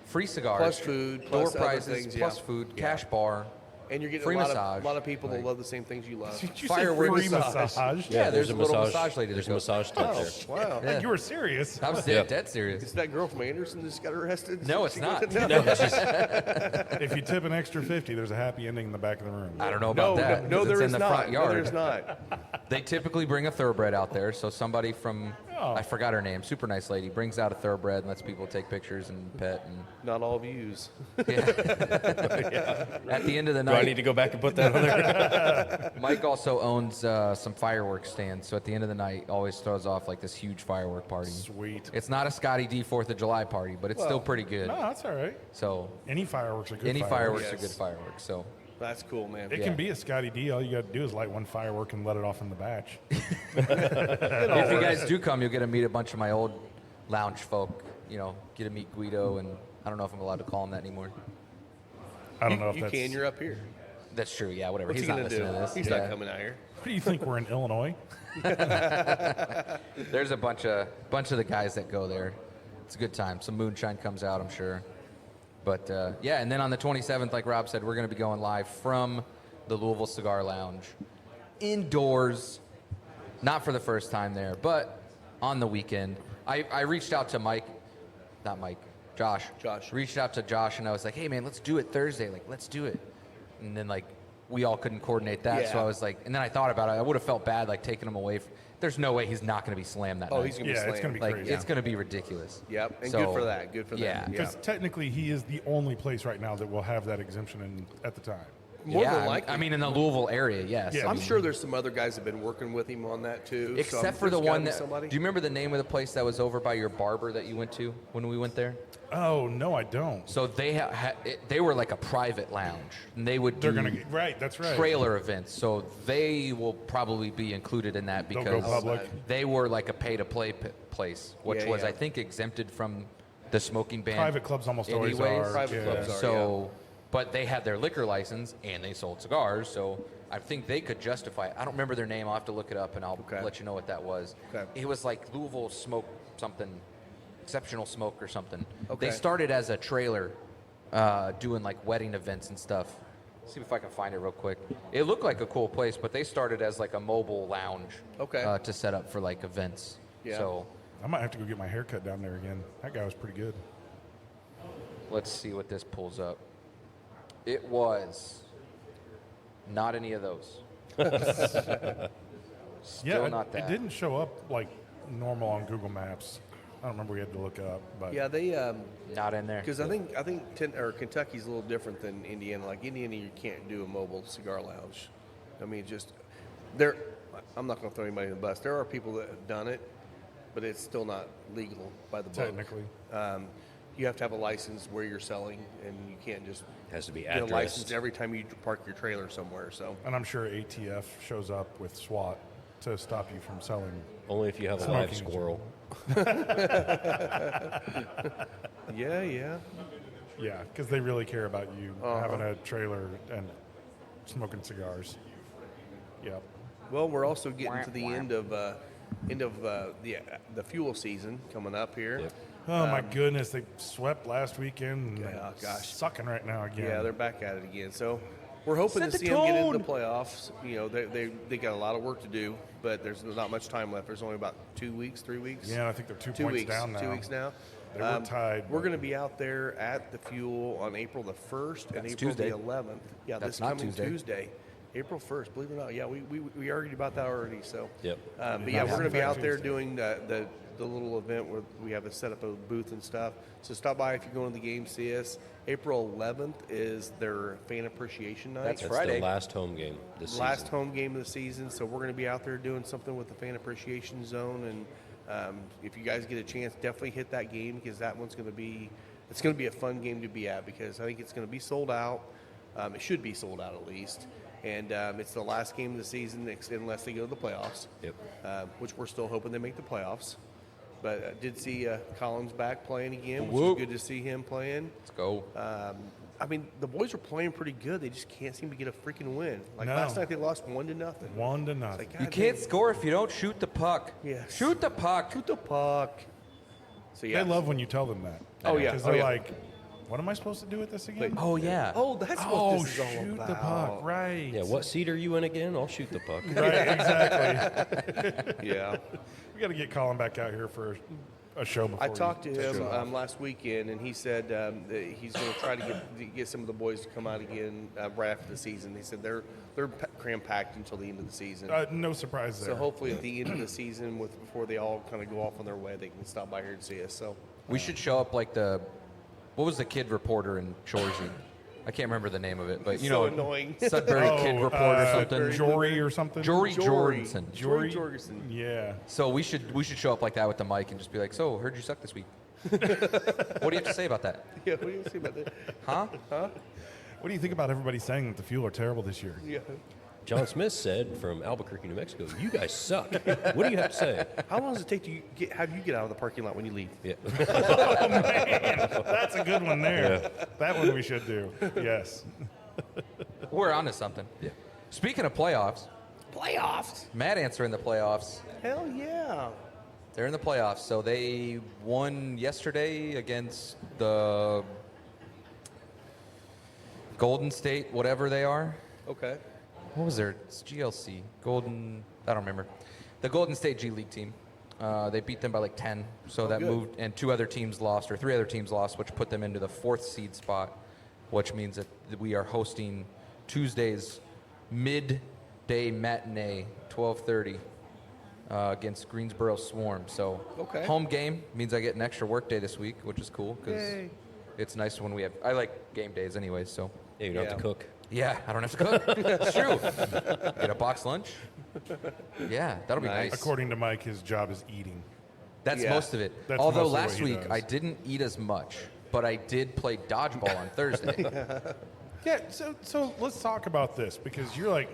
free cigars, Plus food, door plus other prizes, things, plus yeah. food, Yeah. cash bar. and you're getting free a lot massage. of people that love the same things you love. Did you Fireworks. say free massage? Yeah, there's a little massage lady that There's a goes- massage tent Oh, there. wow. Yeah. You were serious. I was Yeah. dead serious. Is that girl from Anderson that just got arrested? No, it's She not. goes- No, If you tip an extra 50, there's a happy ending in the back of the room. I don't know No, about that. no, 'cause there it's is in the not. front No, yard. there's not. They typically bring a thoroughbred out there, so somebody from Oh. I forgot her name, super nice lady, brings out a thoroughbred and lets people take pictures and pet. And Not all views. at the end of the Do I night, need to go back and put that on there? Mike also owns some fireworks stands. So at the end of the night, always throws off like this huge firework party. Sweet. It's not a Scotty D 4th of July party, but it's still pretty good. No, that's all right. So Any fireworks are good. any fireworks Yes. are good fireworks. So That's cool, man. It Yeah. can be a Scotty D. All you got to do is light one firework and let it off in the batch. if you guys do come, you'll get to meet a bunch of my old lounge folk. You know, get to meet Guido, and I don't know if I'm allowed to call him that anymore. I don't know if You that's. can. You're up here. That's true. Yeah, whatever. What's He's he not gonna do? listening to this. He's Yeah. not coming out here. What do you think? We're in Illinois? There's a bunch of the guys that go there. It's a good time. Some moonshine comes out, I'm sure. But yeah, and then on the 27th, like Rob said, we're going to be going live from the Louisville Cigar Lounge, indoors. Not for the first time there, but on the weekend. I reached out to Josh. Reached out to Josh, and I was like, hey man, let's do it Thursday. Like, let's do it. And then like we all couldn't coordinate that, so Yeah. I was like, and then I thought about it. I would have felt bad like taking him away. There's no way he's not going to be slammed that Oh, night. he's gonna be Yeah, slammed. it's gonna be like crazy. it's going to be ridiculous. Yep, and So, good for that. Good for yeah. that. Because technically, he is the only place right now that will have that exemption at the time. More yeah, than likely. I mean, in the Louisville area, yes. Yeah, I I'm mean, sure there's some other guys that have been working with him on that too. so except for the there's gotta one be that. somebody. Do you remember the name of the place that was over by your barber that you went to when we went there? Oh no, I don't. So they were like a private lounge, and they would do They're gonna get right. That's right. trailer events. So they will probably be included in that They'll because go public. they were like a pay-to-play place, which Yeah, was yeah. I think exempted from the smoking ban. Private clubs almost always anyways. are. Private clubs are. So, but they had their liquor license and they sold cigars, so I think they could justify it. I don't remember their name. I'll have to look it up and I'll Okay. let you know what that was. Okay. It was like Louisville Smoke something, Exceptional Smoke or something. Okay. They started as a trailer doing like wedding events and stuff. See if I can find it real quick. It looked like a cool place, but they started as like a mobile lounge Okay. to set up for like events. Yeah. So I might have to go get my hair cut down there again. That guy was pretty good. let's see what this pulls up. It was not any of those. Still Yeah, not that. it didn't show up like normal on Google Maps. I don't remember, we had to look up, but Yeah, they Not in there. because I think Kentucky's a little different than Indiana. Like Indiana, you can't do a mobile cigar lounge. I mean, just there. I'm not going to throw anybody in the bus. There are people that have done it, but it's still not legal by the book. technically. You have to have a license where you're selling, and you can't just Has to be get a addressed. license every time you park your trailer somewhere. So And I'm sure ATF shows up with SWAT to stop you from selling. Only if you have a live Smoking. squirrel. yeah. Yeah, because they really care about you Uh-huh. having a trailer and smoking cigars. Yep. Well, we're also getting to the end of the fuel season coming up here. Yep. Oh my goodness, they swept last weekend. And Yeah, gosh. sucking right now again. Yeah, they're back at it again. So we're hoping Set to the see them get into tone. the playoffs. You know, they got a lot of work to do, but there's not much time left. There's only about 2 weeks, 3 weeks. Yeah, I think they're 2 2 points weeks. down now. 2 weeks now. They were tied, We're but- going to be out there at the Fuel on April the 1st and That's April Tuesday. the 11th. Yeah, That's this not coming Tuesday. Tuesday. April 1st, believe it or not. Yeah, we argued about that already. So, Yep. but yeah, we're going to be out there Tuesday. doing the little event where we have to set up a booth and stuff. So stop by if you're going to the game, see us. April 11th is their fan appreciation night. That's That's Friday. the last home game this Last season. home game of the season, so we're going to be out there doing something with the fan appreciation zone. And if you guys get a chance, definitely hit that game because that one's going to be a fun game to be at because I think it's going to be sold out. It should be sold out at least, and it's the last game of the season unless they go to the playoffs. Yep. Which we're still hoping they make the playoffs. But I did see Collins back playing again, which Whoop. is good to see him playing. Let's go. I mean, the boys are playing pretty good. They just can't seem to get a freaking win. Like No. last night, they lost 1-0. 1-0. Like, You God can't dang. score if you don't shoot the puck. Yes. Shoot the puck. Shoot the puck. So yeah. They love when you tell them that. Oh, yeah. Because Oh, they're yeah. like, what am I supposed to do with this again? Oh yeah. Oh, that's Oh, what this is all shoot about. the puck, right. Yeah, what seat are you in again? I'll shoot the puck. Right, exactly. Yeah. We got to get Colin back out here for a show before I talked to he takes him off. last weekend, and he said that he's going to try to get some of the boys to come out again right after the season. He said they're cram packed until the end of the season. No surprise there. So hopefully at the end of the season, before they all kind of go off on their way, they can stop by here and see us. So We should show up like what was the kid reporter in Shorzy? I can't remember the name of it, but you So know, annoying. Sudbury Kid Report or something. Jory or something. Jory Jory. Jorgensen. Jory Jorgensen. Yeah. So we should show up like that with the mic and just be like, "So, heard you suck this week. What do you have to say about that? Yeah, what do you say about that? Huh? What do you think about everybody saying that the Fuel are terrible this year? Yeah. John Smith said from Albuquerque, New Mexico, "You guys suck." What do you have to say? How long does it take to have you get out of the parking lot when you leave? Yeah. That's a good one there. That one we should do. Yes. We're onto something. Yeah. Speaking of playoffs, Playoffs. Mad Ants are in the playoffs. Hell yeah. They're in the playoffs. So they won yesterday against the Golden State, whatever they are. Okay. What was their it's GLC? Golden, I don't remember. The Golden State G League team. They beat them by like 10. So that good. moved, and 2 other teams lost, or 3 other teams lost, which put them into the 4th seed spot, which means that we are hosting Tuesday's midday matinee, 12:30, against Greensboro Swarm. So Okay. home game means I get an extra work day this week, which is cool because Yay. it's nice when we have. I like game days anyways, so. Yeah, you don't have Yeah. to cook. Yeah, I don't have to cook. It's true. Get a box lunch. Yeah, that'll be Nice. nice. According to Mike, his job is eating. That's Yeah. most of it. That's Although mostly what last he week does. I didn't eat as much, but I did play dodgeball on Thursday. Yeah, so let's talk about this because you're like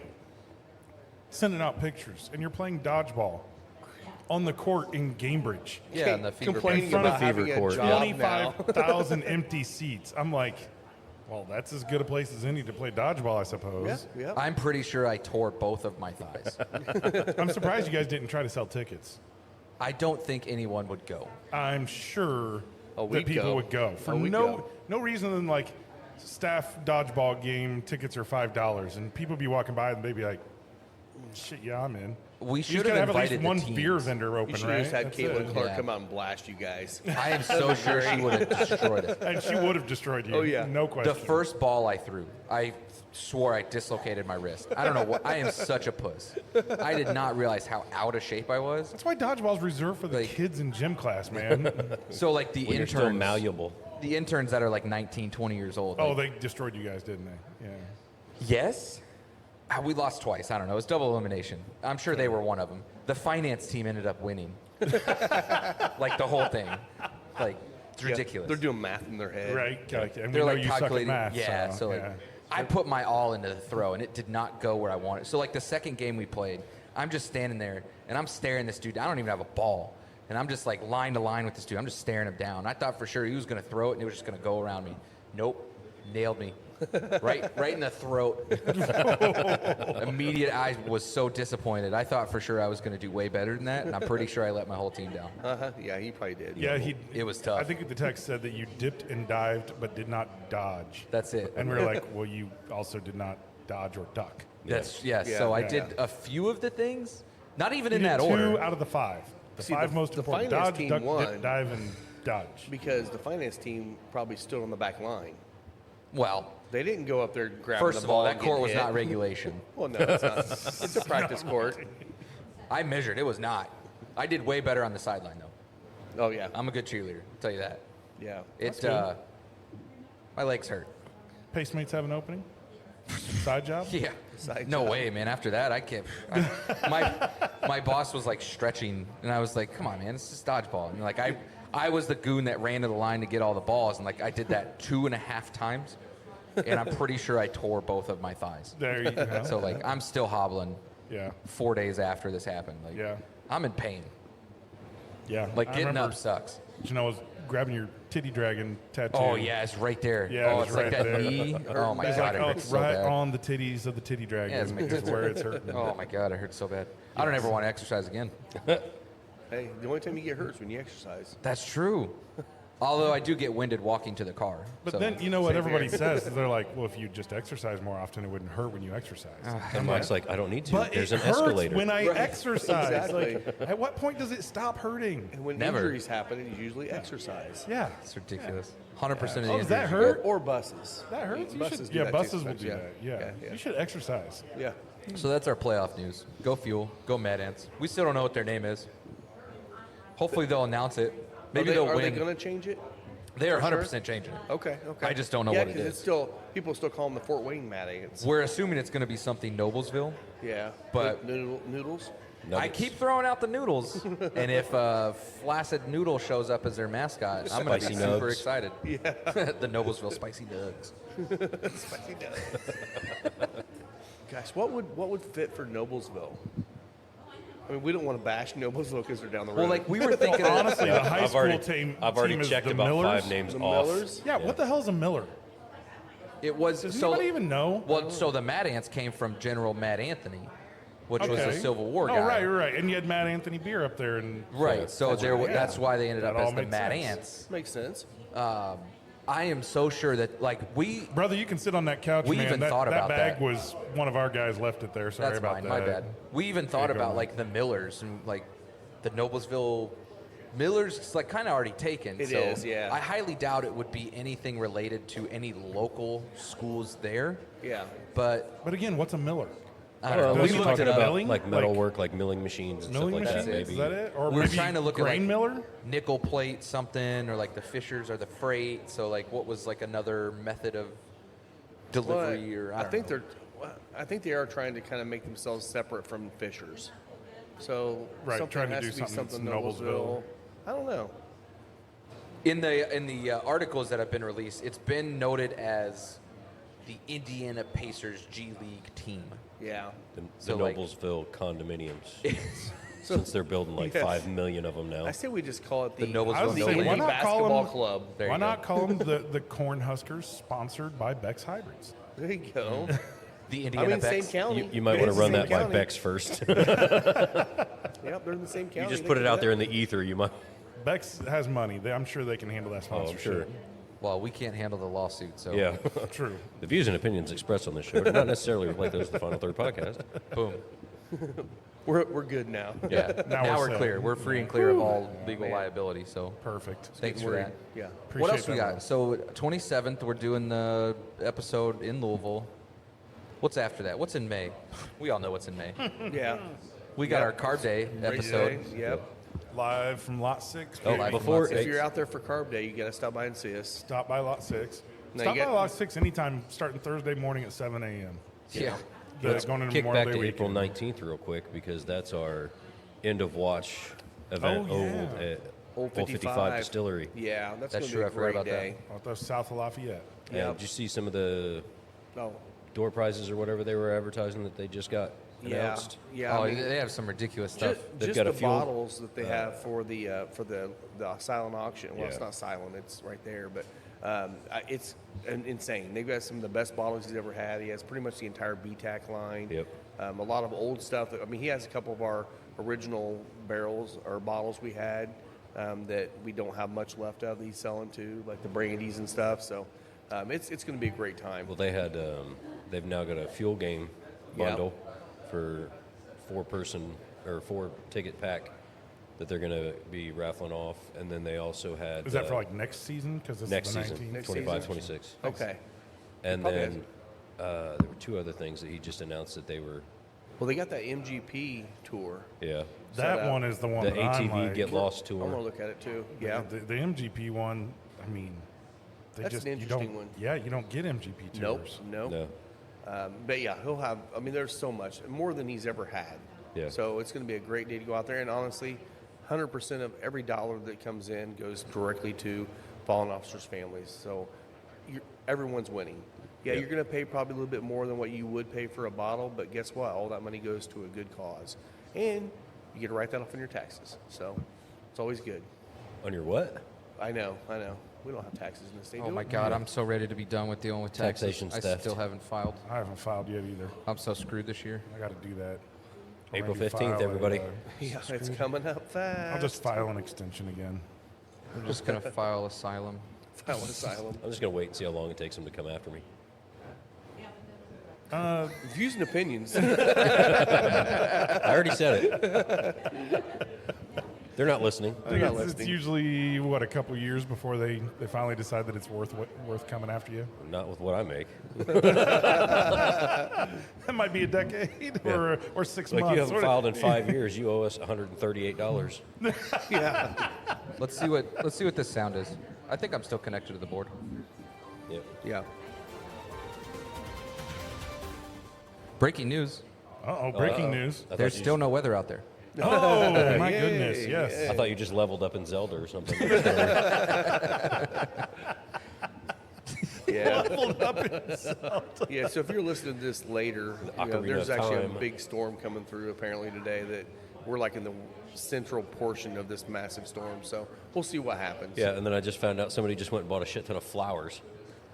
sending out pictures and you're playing dodgeball on the court in Cambridge. Yeah, on the fever complaining pitch. front of about having Fever a Court, job now. 25,000 empty seats. I'm like, well, that's as good a place as any to play dodgeball, I Yeah. suppose. Yeah. I'm pretty sure I tore both of my thighs. I'm surprised you guys didn't try to sell tickets. I don't think anyone would go. I'm sure Oh, that we'd people go. would go for Oh, we'd no go. no reason than like staff dodgeball game tickets are $5 and people be walking by and they'd be like, shit, yeah, I'm in. We You should just gotta have have at least invited one the teams. beer vendor open, You should right? have just had That's Caitlin it. Clark Yeah. come out and blast you guys. I am so sure she would have destroyed it. And she would have destroyed you. Oh, yeah. No question. The first ball I threw, I swore I dislocated my wrist. I don't know what. I am such a puss. I did not realize how out of shape I was. That's why dodgeball's reserved for the Like- kids in gym class, man. So like the When you're still interns, malleable. the interns that are like 19, 20 years old. Oh, like, they destroyed you guys, didn't they? Yeah. yes. We lost twice. I don't know. It was double elimination. I'm sure they were one of them. The finance team ended up winning. Like the whole thing. Like it's Yeah, ridiculous. they're doing math in their head. Right. And They're we know like you suck at calculating. math. Yeah. So like, yeah. I put my all into the throw, and it did not go where I wanted. So like the second game we played, I'm just standing there, and I'm staring this dude. I don't even have a ball, and I'm just like line to line with this dude. I'm just staring him down. I thought for sure he was going to throw it, and it was just going to go around me. Nope, nailed me. right in the throat. Immediate. I was so disappointed. I thought for sure I was going to do way better than that, and I'm pretty sure I let my whole team down. Yeah, he probably did. Yeah, It was tough. I think the text said that you dipped and dived, but did not dodge. That's it. And we were like, well, you also did not dodge or duck. That's yes. Yeah, so I yeah, did a few of the things, not even You in did that 2 order. out of the 5. The See, 5 the- most the important: finance dodge, team duck, won. dip, dive, and dodge. Because the finance team probably stood on the back line. Well, They didn't go up there grabbing first the of all, ball that and court getting was hit. not regulation. Well, no, it's not. It's a practice court. I measured. It was not. I did way better on the sideline though. Oh, yeah. I'm a good cheerleader. I'll tell you that. Yeah. It. good. My legs hurt. Pacemates have an opening. Side job. Yeah. Side No job. way, man. After that, I can't. My boss was like stretching, and I was like, "Come on, man. It's just dodgeball." And like I was the goon that ran to the line to get all the balls, and like I did that 2.5 times, and I'm pretty sure I tore both of my thighs. There you go. So like I'm still hobbling Yeah. 4 days after this happened. Like Yeah. I'm in pain. Yeah. Like I getting remember, up sucks. You know, I was grabbing your titty dragon tattoo. Oh yeah, it's right there. Yeah, oh, it's it's like right that there. knee. Oh my It's god, like, it oh, hurts it's so right bad. on the titties of the titty dragon. Yeah, it's making is where it's hurting. Oh my god, it hurts so bad. I don't ever want to exercise again. Hey, the only time you get hurt is when you exercise. That's true. Although I do get winded walking to the car. But so- then you know what Same everybody here. says is they're like, well, if you just exercise more often, it wouldn't hurt when you exercise. And Mike's like, I don't need to. But There's it an hurts escalator. when I Right. exercise. Exactly. Like, at what point does it stop hurting? And when Never. injuries happen, it's usually exercise. Yeah. It's ridiculous. 100% of the Oh, does that injuries you hurt? Or buses. That hurts. You Buses should, do yeah, that buses too will do sometimes, that. Yeah. yeah. You should exercise. Yeah. get. So that's our playoff news. Go Fuel. Go Mad Ants. We still don't know what their name is. Hopefully they'll announce it. Maybe they'll are win. they going to change it? They are for sure? 100% changing it. Okay. Okay. I just don't know yeah, what it 'cause is. It's still people still call them the Fort Wayne Mad Ants. We're assuming it's going to be something Noblesville. Yeah. But- noodles. I Nuggets. keep throwing out the noodles, and if Flaccid Noodle shows up as their mascot, I'm going to be Spicy super nugs. excited. Yeah. The Noblesville Spicy Nugs. Spicy nuts. Gosh, what would fit for Noblesville? I mean, we don't want to bash Noblesville because they're down the road. Well, like we were thinking, Honestly, the high I've school already, team. I've already team is checked the about Millers. 5 names the off. Millers. Yeah, what the hell's a Miller? it was Does so. anybody even know? Well, so the Mad Ants came from General Mad Anthony, which was a Civil War oh, guy. right. And you had Matt Anthony Beer up there, and Right. So there, right, yeah. that's why they ended That up all as the makes Mad sense. Ants. Makes sense. I am so sure that like we. brother, you can sit on that couch, We man. even that, thought about that bag that. was one of our guys left it there. Sorry That's about mine. that. My bad. We even thought go about on. like the Millers and like the Noblesville. Millers is like kind of already taken. It so is, yeah. I highly doubt it would be anything related to any local schools there. Yeah. But But again, what's a Miller? I Well, don't know. Does We he looked talk it about up. milling? like metal Like- work, like milling machines and Milling stuff like machines? that. Maybe. Is that it? Or We're maybe trying to look at, grain like- miller? Nickel plate something, or like the Fishers or the freight. So like, what was like another method of delivery? Or I don't know. I think they are trying to kind of make themselves separate from Fishers. So Right, something trying to has do to be something something that's Noblesville. I don't know. In the articles that have been released, it's been noted as the Indiana Pacers G League team. Yeah. The So, like- Noblesville condominiums. Since they're building like Yes. 5 million of them now. I say we just call it the, The Noblesville I was the gonna say, Noblesville. why Indy not call Basketball them? Club. There you Why go. not call them the Cornhuskers, sponsored by Beck's Hybrids? There you go. The I Indiana mean, same Becks. county. You might It want is to run the that same by county. Beck's first. Yep, they're in the same county. You just They put can it do out there that. in the ether. You might. Beck's has money. I'm sure they can handle that Oh, I'm sponsorship. sure. Well, we can't handle the lawsuit, so Yeah. True. The views and opinions expressed on this show do not necessarily reflect those of the Final Third podcast. boom. We're good now. Yeah. Now now we're we're set. clear. We're free and clear of all legal Man. liability. So Perfect. thanks for that. Yeah. What Appreciate else we that, got? Will. So 27th, we're doing the episode in Louisville. What's after that? What's in May? We all know what's in May. Yeah. We got Yep. our Carb Day Race episode. day, Yep. Live from Lot 6. Oh, Live from before Lot If you're out there for Carb Day, you got to stop by and see us. Stop by Lot 6. Now Stop you by got- Lot 6 anytime starting Thursday morning at 7 a.m. Yeah. That's going into kick Memorial back Day to April weekend. 19th real quick because that's our end of watch event Oh, yeah. at Old Old 55 55 Distillery. Yeah, that's That's going to true, be I a forgot great about that. day. Out there south of Lafayette. Yeah, Yep. did you see some of the Oh, door prizes or whatever they were advertising that they just got yeah. announced? Yeah. Oh, I mean, they have some ridiculous stuff. They've just got a the fuel- bottles that they have for the silent auction. Well, it's Yeah. not silent; it's right there. But it's insane. They've got some of the best bottles he's ever had. He has pretty much the entire BTAC line. Yep. A lot of old stuff. I mean, he has a couple of our original barrels or bottles we had that we don't have much left of. That he's selling too, like the brandies and stuff. So it's going to be a great time. Well, they had they've now got a fuel game Yep. bundle for 4-person or 4-ticket pack that they're going to be raffling off, and then they also had Is that for like next season? Because this next is the season, 19th. Next 25, season? 26. Okay. And Probably then there were 2 other things that he just announced that they were, Well, they got that MGP tour. yeah, That set up. one is the one the that I'm ATV like, Get Lost I want to tour. look at it too. Yeah. The MGP one, I mean, they That's just an you interesting don't. one. Yeah, you don't get MGP tours. Nope. No, But yeah, he'll have. I mean, there's so much more than he's ever had. Yeah. So it's going to be a great day to go out there. And honestly, 100% of every dollar that comes in goes directly to fallen officers' families. So everyone's winning. Yeah, Yeah. you're going to pay probably a little bit more than what you would pay for a bottle, but guess what? All that money goes to a good cause, and you get to write that off on your taxes. So it's always good. on your what? I know. We don't have taxes in the state. Oh do my we? God, I'm so ready to be done with dealing with taxes. Taxation's I theft. still haven't filed. I haven't filed yet either. I'm so screwed this year. I got to do that. April Randy 15th, filed a, everybody. Yeah, it's coming up fast. I'll just file an extension again. I'm just gonna file asylum. file an asylum. I'm just going to wait and see how long it takes them to come after me. Views and opinions. I already said it. They're not listening. I think not it's listening. usually what, a couple years before they finally decide that it's worth coming after you. Not with what I make. That might be a decade or 6 Like months. you haven't Sort of- filed in 5 years, you owe us $138. Yeah. Let's see what this sound is. I think I'm still connected to the board. Yep. Yeah. Breaking news. Uh-oh, breaking news. I thought There's you still no weather out there. Oh, my Yay, goodness, yes. I thought you just leveled up in Zelda or something. Yeah. Yeah, so if you're listening to this later, Ocarina there's of actually a Time. big storm coming through apparently today that we're like in the central portion of this massive storm. So we'll see what happens. Yeah, and then I just found out somebody just went and bought a shit ton of flowers.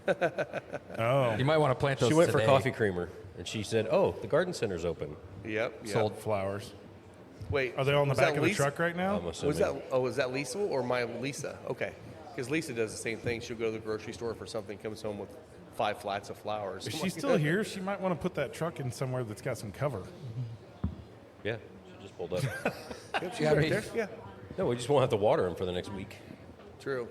Oh, You might want to plant those She went today. for coffee creamer, and she said, "Oh, the garden center's open." Yep. sold flowers. Wait. Are they all in the was that back of the Lisa? truck right now? I'm assuming. Was that Lisa or my Lisa? Okay. Because Lisa does the same thing. She'll go to the grocery store for something, comes home with 5 flats of flowers. If I'm she's like, still here, she might want to put that truck in somewhere that's got some cover. Yeah, she just pulled up. Yep, she's Yeah, I right mean- there. Yeah. No, we just won't have to water them for the next week. True.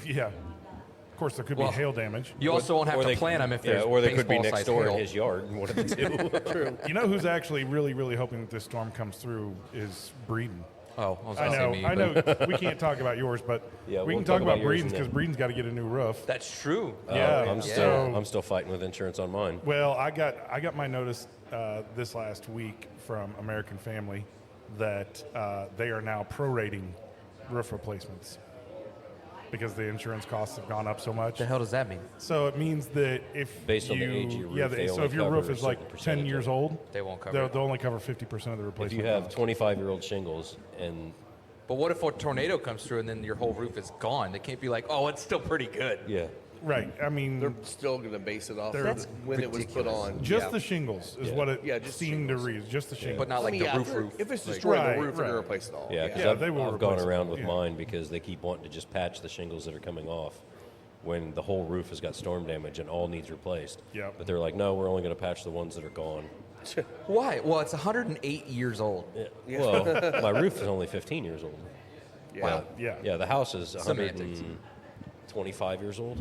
Yeah. Of course, there could Well, be hail damage. You also won't have Or to they- plant them if yeah, there's or they could be next baseball-sized door in hail. his yard. One of the two. True. You know who's actually really, really hoping that this storm comes through is Breeden. Oh, I was I gonna know, say me, I but- know. We can't talk about yours, but Yeah, we we'll can talk about yours Breeden's and because then- Breeden's got to get a new roof. That's true. Yeah, I'm so- still fighting with insurance on mine. Well, I got my notice this last week from American Family that they are now prorating roof replacements because the insurance costs have gone up so much. the hell does that mean? So it means that if Based you, on the age of your yeah, roof, they so only if your roof cover is a like certain 10 percentage years of it. old, They won't cover they'll, it. they'll only cover 50% of the replacement. If you have cost. 25-year-old shingles and But what if a tornado comes through and then your whole roof is gone? They can't be like, oh, it's still pretty good. yeah, Right. I mean, They're still going to base it off That's when it was put on. just Yeah. the shingles is Yeah. what it Yeah, just seemed to shingles. read. Just the shingles. But not like I mean, the yeah, roof. If it's Like- destroying Right, the roof, they're right. going to replace it all. yeah. Because Yeah, they will I've replace gone it, around with yeah. mine because they keep wanting to just patch the shingles that are coming off when the whole roof has got storm damage and all needs replaced. Yep. But they're like, no, we're only going to patch the ones that are gone. Why? Well, it's 108 years old. Yeah. Well, my roof is only 15 years old. Yeah. Wow. Yeah. Yeah, the house is Semantics. 125 years old.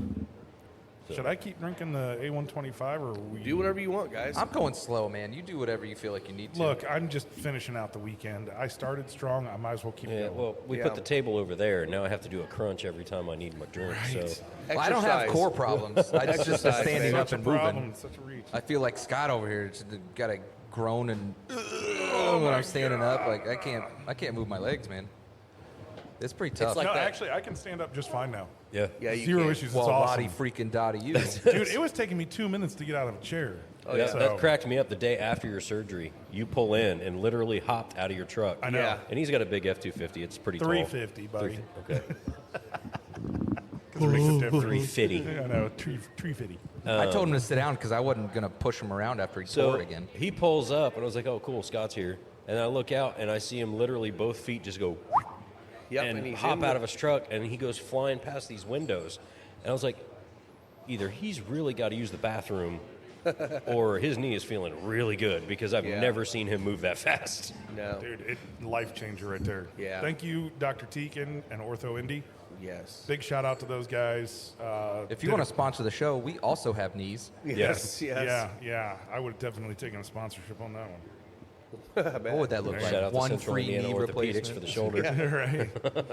Should I keep drinking the A125 or we Do whatever you want, guys. I'm going slow, man. You do whatever you feel like you need to. Look, I'm just finishing out the weekend. I started strong. I might as well keep Yeah, going. well, we Yeah. put the table over there, and now I have to do a crunch every time I need my drink. Right. So Well, I don't have Exercise. core problems. I just Exercise, standing man. up such a and problem. moving. Such a reach. I feel like Scott over here. Got to groan and when I'm standing up. Like I can't move my legs, man. It's pretty tough. like no, that. actually, I can stand up just fine now. yeah, Yeah, you Zero can. issues. well, it's awesome. lottie freaking dotty you. Dude, it was taking me 2 minutes to get out of a chair. Oh, yeah, yeah. So- that cracked me up the day after your surgery. You pull in and literally hopped out of your truck. I know. Yeah. And he's got a big F-250. It's pretty tall. 350, buddy. Okay. 'Cause it makes a difference. 350. I know, 350. I told him to sit down because I wasn't gonna push him around after he tore So it again. he pulls up, and I was like, "Oh, cool, Scott's here." And I look out, and I see him literally both feet just go Yep, and he's hop in out the- of his truck, and he goes flying past these windows. And I was like, either he's really got to use the bathroom, or his knee is feeling really good because I've Yeah. never seen him move that fast. No. Dude, life changer right there. Yeah. Thank you, Dr. Teakin and Ortho Indy. Yes. Big shout out to those guys. If you want to sponsor the show, we also have knees. Yes. Yes. Yeah. I would have definitely taken a sponsorship on that one. What would that look like? Shout out to One Central free Indiana knee Orthopedics replacement for the shoulder.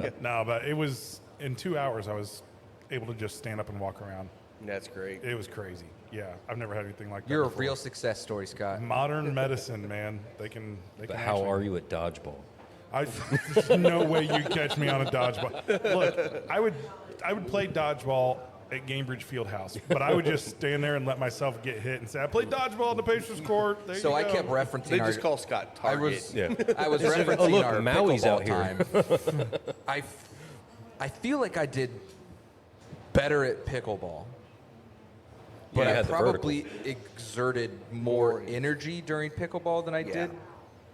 Right. No, but it was in 2 hours. I was able to just stand up and walk around. That's great. It was crazy. Yeah, I've never had anything like that. You're a before. real success story, Scott. modern medicine, man. They can. But how are you at dodgeball? There's no way you'd catch me on a dodgeball. Look, I would play dodgeball at Gamebridge Fieldhouse, but I would just stand there and let myself get hit and say, "I played dodgeball in the Pacers court." There So you I go. kept referencing They our. just call Scott I Target. was Yeah. I was It's like, referencing oh, look, our Maui's pickleball out here. time. I feel like I did better at pickleball, but Yeah, you I had the probably exerted more energy during pickleball than I did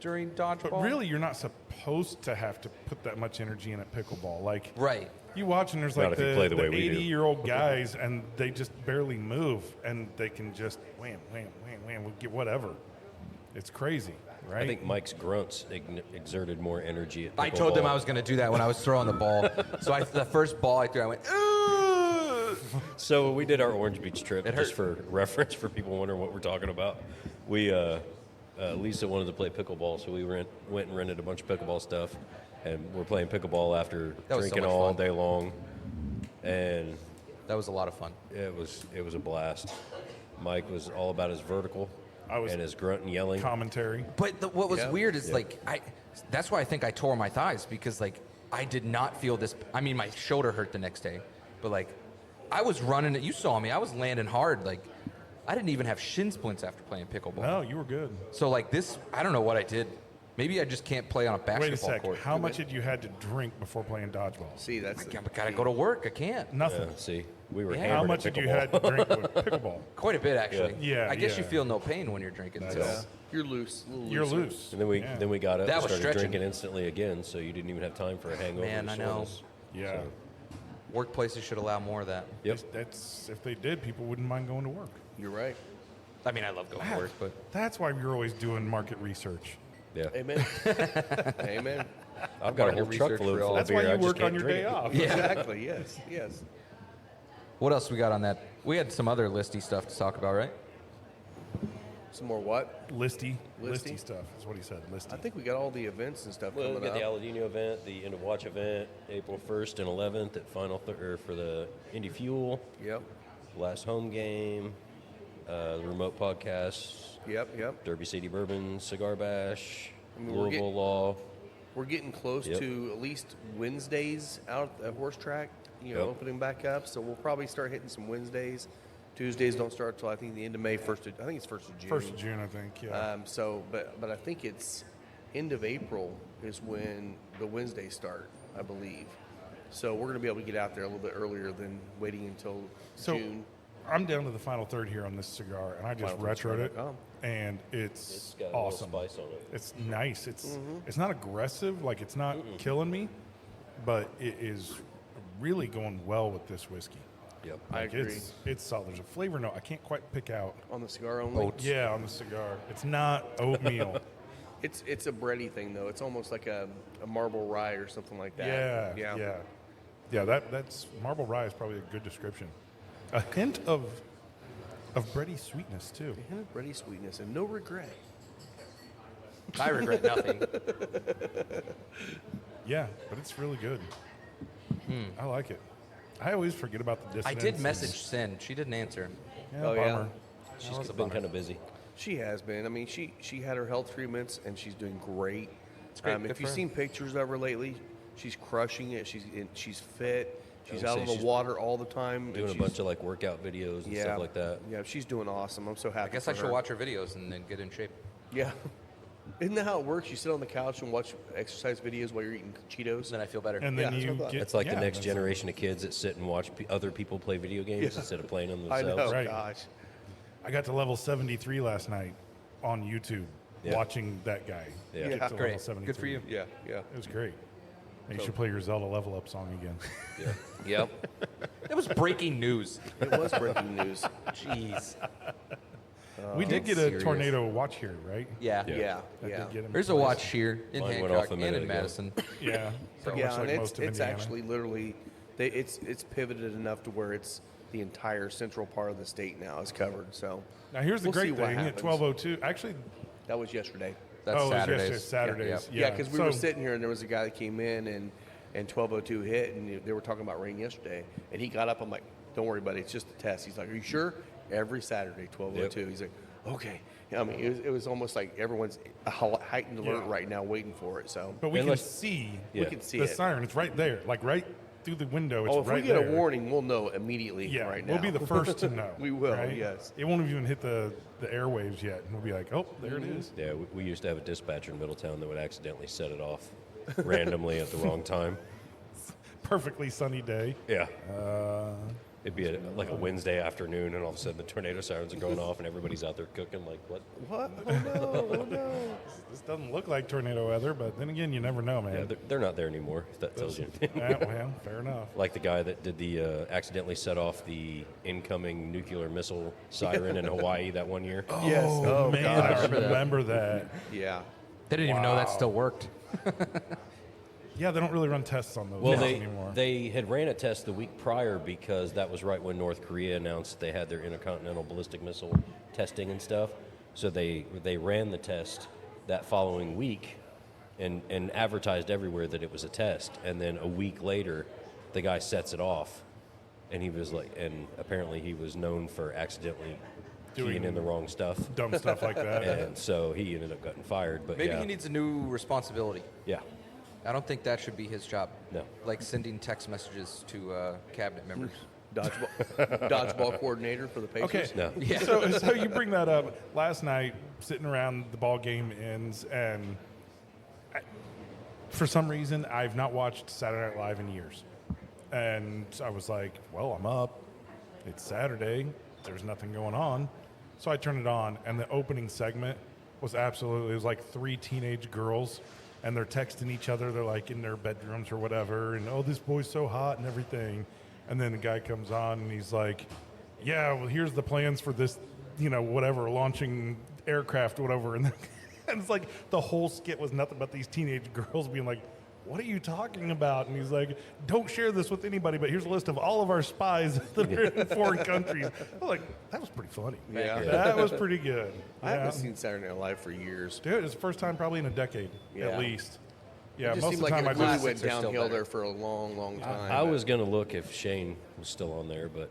during dodgeball. But really, you're not supposed to have to put that much energy in at pickleball. Like, right? you watch and there's Not like if you play the way the we do. 80-year-old guys, and they just barely move, and they can just wham, wham, wham, wham, we'll get whatever. It's crazy, right? I think Mike's grunts exerted more energy at pickleball. I told them I was going to do that when I was throwing the ball. So the first ball I threw, I went, "Ugh." So we did our Orange Beach trip, It just hurt. for reference for people wondering what we're talking about. We Lisa wanted to play pickleball, so we went and rented a bunch of pickleball stuff, and we're playing pickleball after That was so drinking much all fun. day long, and That was a lot of fun. it was a blast. Mike was all about his vertical I was and his grunt and yelling. commentary. But what was Yeah. weird is Yeah. like that's why I think I tore my thighs because like I did not feel this. I mean, my shoulder hurt the next day, but like I was running it. You saw me. I was landing hard. Like I didn't even have shin splints after playing pickleball. No, you were good. So like this, I don't know what I did. Maybe I just can't play on a basketball Wait a sec. court. How much had you had to drink before playing dodgeball? See, that's I gotta go to work. I can't. Nothing. See, we were Yeah. hammered How at much had you pickleball. had to drink with pickleball? Quite a bit actually. Yeah. Yeah, I guess yeah. you feel no pain when you're drinking. So. That's- You're loose. A little You're looser. loose. And then we Yeah. got up That and was started stretching. drinking instantly again, so you didn't even have time for a hangover. Man, or I know. soreness. Yeah. So, Workplaces should allow more of that. yep. That's if they did, people wouldn't mind going to work. You're right. I mean, I love going to work, but That's why you're always doing market research. Yeah. Amen. Amen. I've got a whole Market truck research full for all. of That's beer. why I you just work can't on your drink day it. off. yeah. Exactly. Yes. Yes. What else we got on that? We had some other listy stuff to talk about, right? Some more what? Listy Listy? stuff is what he said. Listy. I think we got all the events and stuff Well, we coming got the up. Aladino event, the End of Watch event, April 1st and 11th at for the Indy Fuel, Yep. last home game, the remote podcast, Yep. Derby City Bourbon, Cigar Bash, I mean, we're Louisville getting- Law. We're getting close Yep. to at least Wednesdays out at horse track, Yep. opening back up. So we'll probably start hitting some Wednesdays. Tuesdays don't start till I think the end of May, I think it's 1st of June. 1st of June, I think. Yeah. But I think it's end of April is when the Wednesdays start, I believe. So we're going to be able to get out there a little bit earlier than waiting until So June. I'm down to the final third here on this cigar, and I just retroed it, FinalThirdCigar.com. and It's it's got a awesome. little spice on it. It's nice. It's not aggressive, like it's not killing me, but it is really going well with this whiskey. Yep. I Like, agree. It's solid. There's a flavor note I can't quite pick out. On the cigar only. Yeah, on the cigar. It's not oatmeal. It's a bready thing though. It's almost like a marble rye or something like that. Yeah. That's marble rye is probably a good description. A hint of bready sweetness too. A hint of bready sweetness and no regret. I regret nothing. Yeah, but it's really good. I like it. I always forget about the I dissonance. did message Sin. She didn't answer. Yeah, Oh, yeah? bummer. She's been kind of busy. She has been. I mean, she had her health treatments and she's doing great. It's great. Good If for you've her. seen pictures of her lately, she's crushing it. She's fit. She's would out say on the she's water all the time. Doing a bunch of like workout videos and stuff like that. Yeah, she's doing awesome. I'm so I happy. guess for I should her. watch her videos and then get in shape. Yeah. Isn't that how it works? You sit on the couch and watch exercise videos while you're eating Cheetos. Then I feel better. And then Yeah, that's you what I thought. get. It's like yeah, the next that's- generation of kids that sit and watch other people play video games instead of playing them I themselves. know. Right. Gosh. I got to level 73 last night on YouTube Yeah. watching that guy. Yeah. get to Great. level 73. Good for you. Yeah. Yeah. It was great. You should play your Zelda level up song again. Yeah. Yep. It was breaking news. It was breaking news. Jeez. We did get a serious. tornado watch here, right? Yeah. Yeah. Yeah. That Yeah. did get him There's a twice. watch here in Mine went Hancock off a and minute in ago. Madison. Yeah, pretty Yeah, much like and most of it's Indiana. actually literally, it's pivoted enough to where it's the entire central part of the state now is covered. So Now here's the we'll see great what thing. At happens. 12:02, actually, that was yesterday. That's oh, it was Saturdays. yesterday, Saturdays. Yeah, because we were So- sitting here and there was a guy that came in and 12:02 hit and they were talking about rain yesterday and he got up. I'm like, don't worry, buddy, it's just a test. He's like, are you sure? Every Saturday, 12:02. He's like, okay. I mean, it was almost like everyone's a heightened alert Yeah. right now, waiting for it. So But we And can let's- see Yeah. we can see the it. siren. It's right there, like right through the window. It's Oh, if right we get there. a warning, we'll know immediately. Yeah, right now. we'll be the first to know. We will, right? yes. It won't even hit the airwaves yet, and we'll be like, oh, there it is. Yeah, we used to have a dispatcher in Middletown that would accidentally set it off randomly at the wrong time. Perfectly sunny day. Yeah. It'd be like a Wednesday afternoon, and all of a sudden the tornado sirens are going off, and everybody's out there cooking. Like, what? What? Oh no! Oh no! This doesn't look like tornado weather, but then again, you never know, man. Yeah, they're not there anymore. If that tells you. Yeah, well, fair enough. Like the guy that did the accidentally set off the incoming nuclear missile siren in Hawaii that one year. Yes. Oh man, gosh. I remember that. Yeah. They didn't even know that Wow. still worked. Yeah, they don't really run tests on those Well, anymore. they had ran a test the week prior because that was right when North Korea announced they had their intercontinental ballistic missile testing and stuff. So they ran the test that following week and advertised everywhere that it was a test. And then a week later, the guy sets it off, and he was like, and apparently he was known for accidentally keying Doing in the wrong stuff. Dumb stuff like that. And so he ended up getting fired. But Maybe yeah, he needs a new responsibility. yeah, I don't think that should be his job. No. Like sending text messages to cabinet members. Dodgeball coordinator for the Pacers. Okay. no, Yeah. So you bring that up. Last night, sitting around, the ball game ends, and for some reason, I've not watched Saturday Night Live in years. And I was like, well, I'm up. It's Saturday. There's nothing going on. So I turned it on, and the opening segment was absolutely, it was like three teenage girls, and they're texting each other. They're like in their bedrooms or whatever, and oh, this boy's so hot and everything. And then the guy comes on, and he's like, yeah, well, here's the plans for this, whatever, launching aircraft or whatever. And, and it's like the whole skit was nothing but these teenage girls being like, what are you talking about? And he's like, don't share this with anybody, but here's a list of all of our spies that are in foreign countries. I was like, that was pretty funny. Yeah. That was pretty good. I Yeah. haven't seen Saturday Night Live for years. Dude, it's the first time probably in a decade, Yeah. at least. Yeah, It just most seemed of the like time I it really just... went Classics are still downhill better. there for a long, long time. I was gonna look if Shane was still on there, but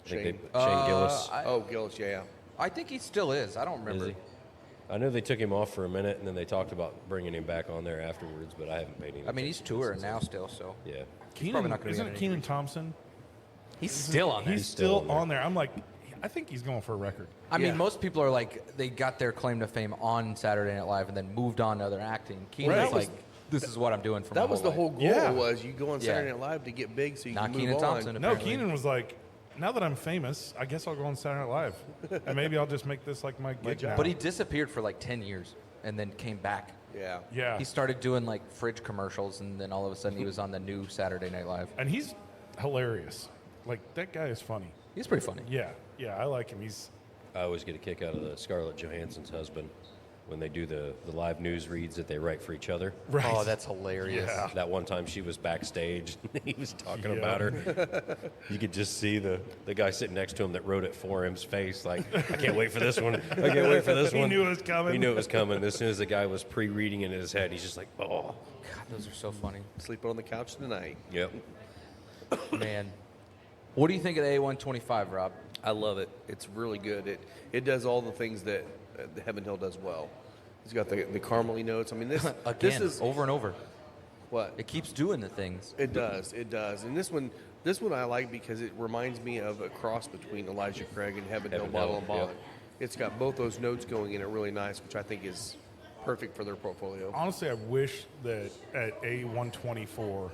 I think Shane? Shane Gillis. Oh, Gillis, yeah. I think he still is. I don't Is remember. he? I know they took him off for a minute, and then they talked about bringing him back on there afterwards, but I haven't paid any I mean, he's attention touring since now then. still, so Yeah. Keenan, not gonna be isn't on it any Keenan Thompson? he's still on there. He's still still on on there. I'm like, I think he's going for a record. I mean, Yeah. most people are like, they got their claim to fame on Saturday Night Live and then moved on to other acting. Keenan's That was- like, this is what I'm doing for my That was the whole life. goal. Yeah. Was you go on Yeah. Saturday Night Live to get big, so you Not can move Keenan on. Thompson. No, Apparently. Keenan was like, now that I'm famous, I guess I'll go on Saturday Night Live. And maybe I'll just make this like my gig job. now. But he disappeared for like 10 years and then came back. Yeah. Yeah. He started doing like fridge commercials, and then all of a sudden he was on the new Saturday Night Live. And he's hilarious. Like, that guy is funny. He's pretty funny. Yeah, I like him. I always get a kick out of the Scarlett Johansson's husband when they do the live news reads that they write for each other. Right. Oh, that's hilarious. Yeah. That one time she was backstage, he was talking Yeah. about her. You could just see the guy sitting next to him that wrote it for him's face, like, I can't wait for this one. I can't wait for this He one. knew it was coming. He knew it was coming. As soon as the guy was pre-reading it in his head, he's just like, oh. God, those are so funny. Sleeping on the couch tonight. Yep. Man. What do you think of the A125, Rob? I love it. It's really good. It does all the things that the Heaven Hill does well. It's got the caramely notes. I mean, this Again, this is over and over. what It keeps doing the things. it does. It does. And this one I like because it reminds me of a cross between Elijah Craig and Heaven Hill Heaven Bottle Hill, and Bond. yep. It's got both those notes going in it really nice, which I think is perfect for their portfolio. Honestly, I wish that at A124,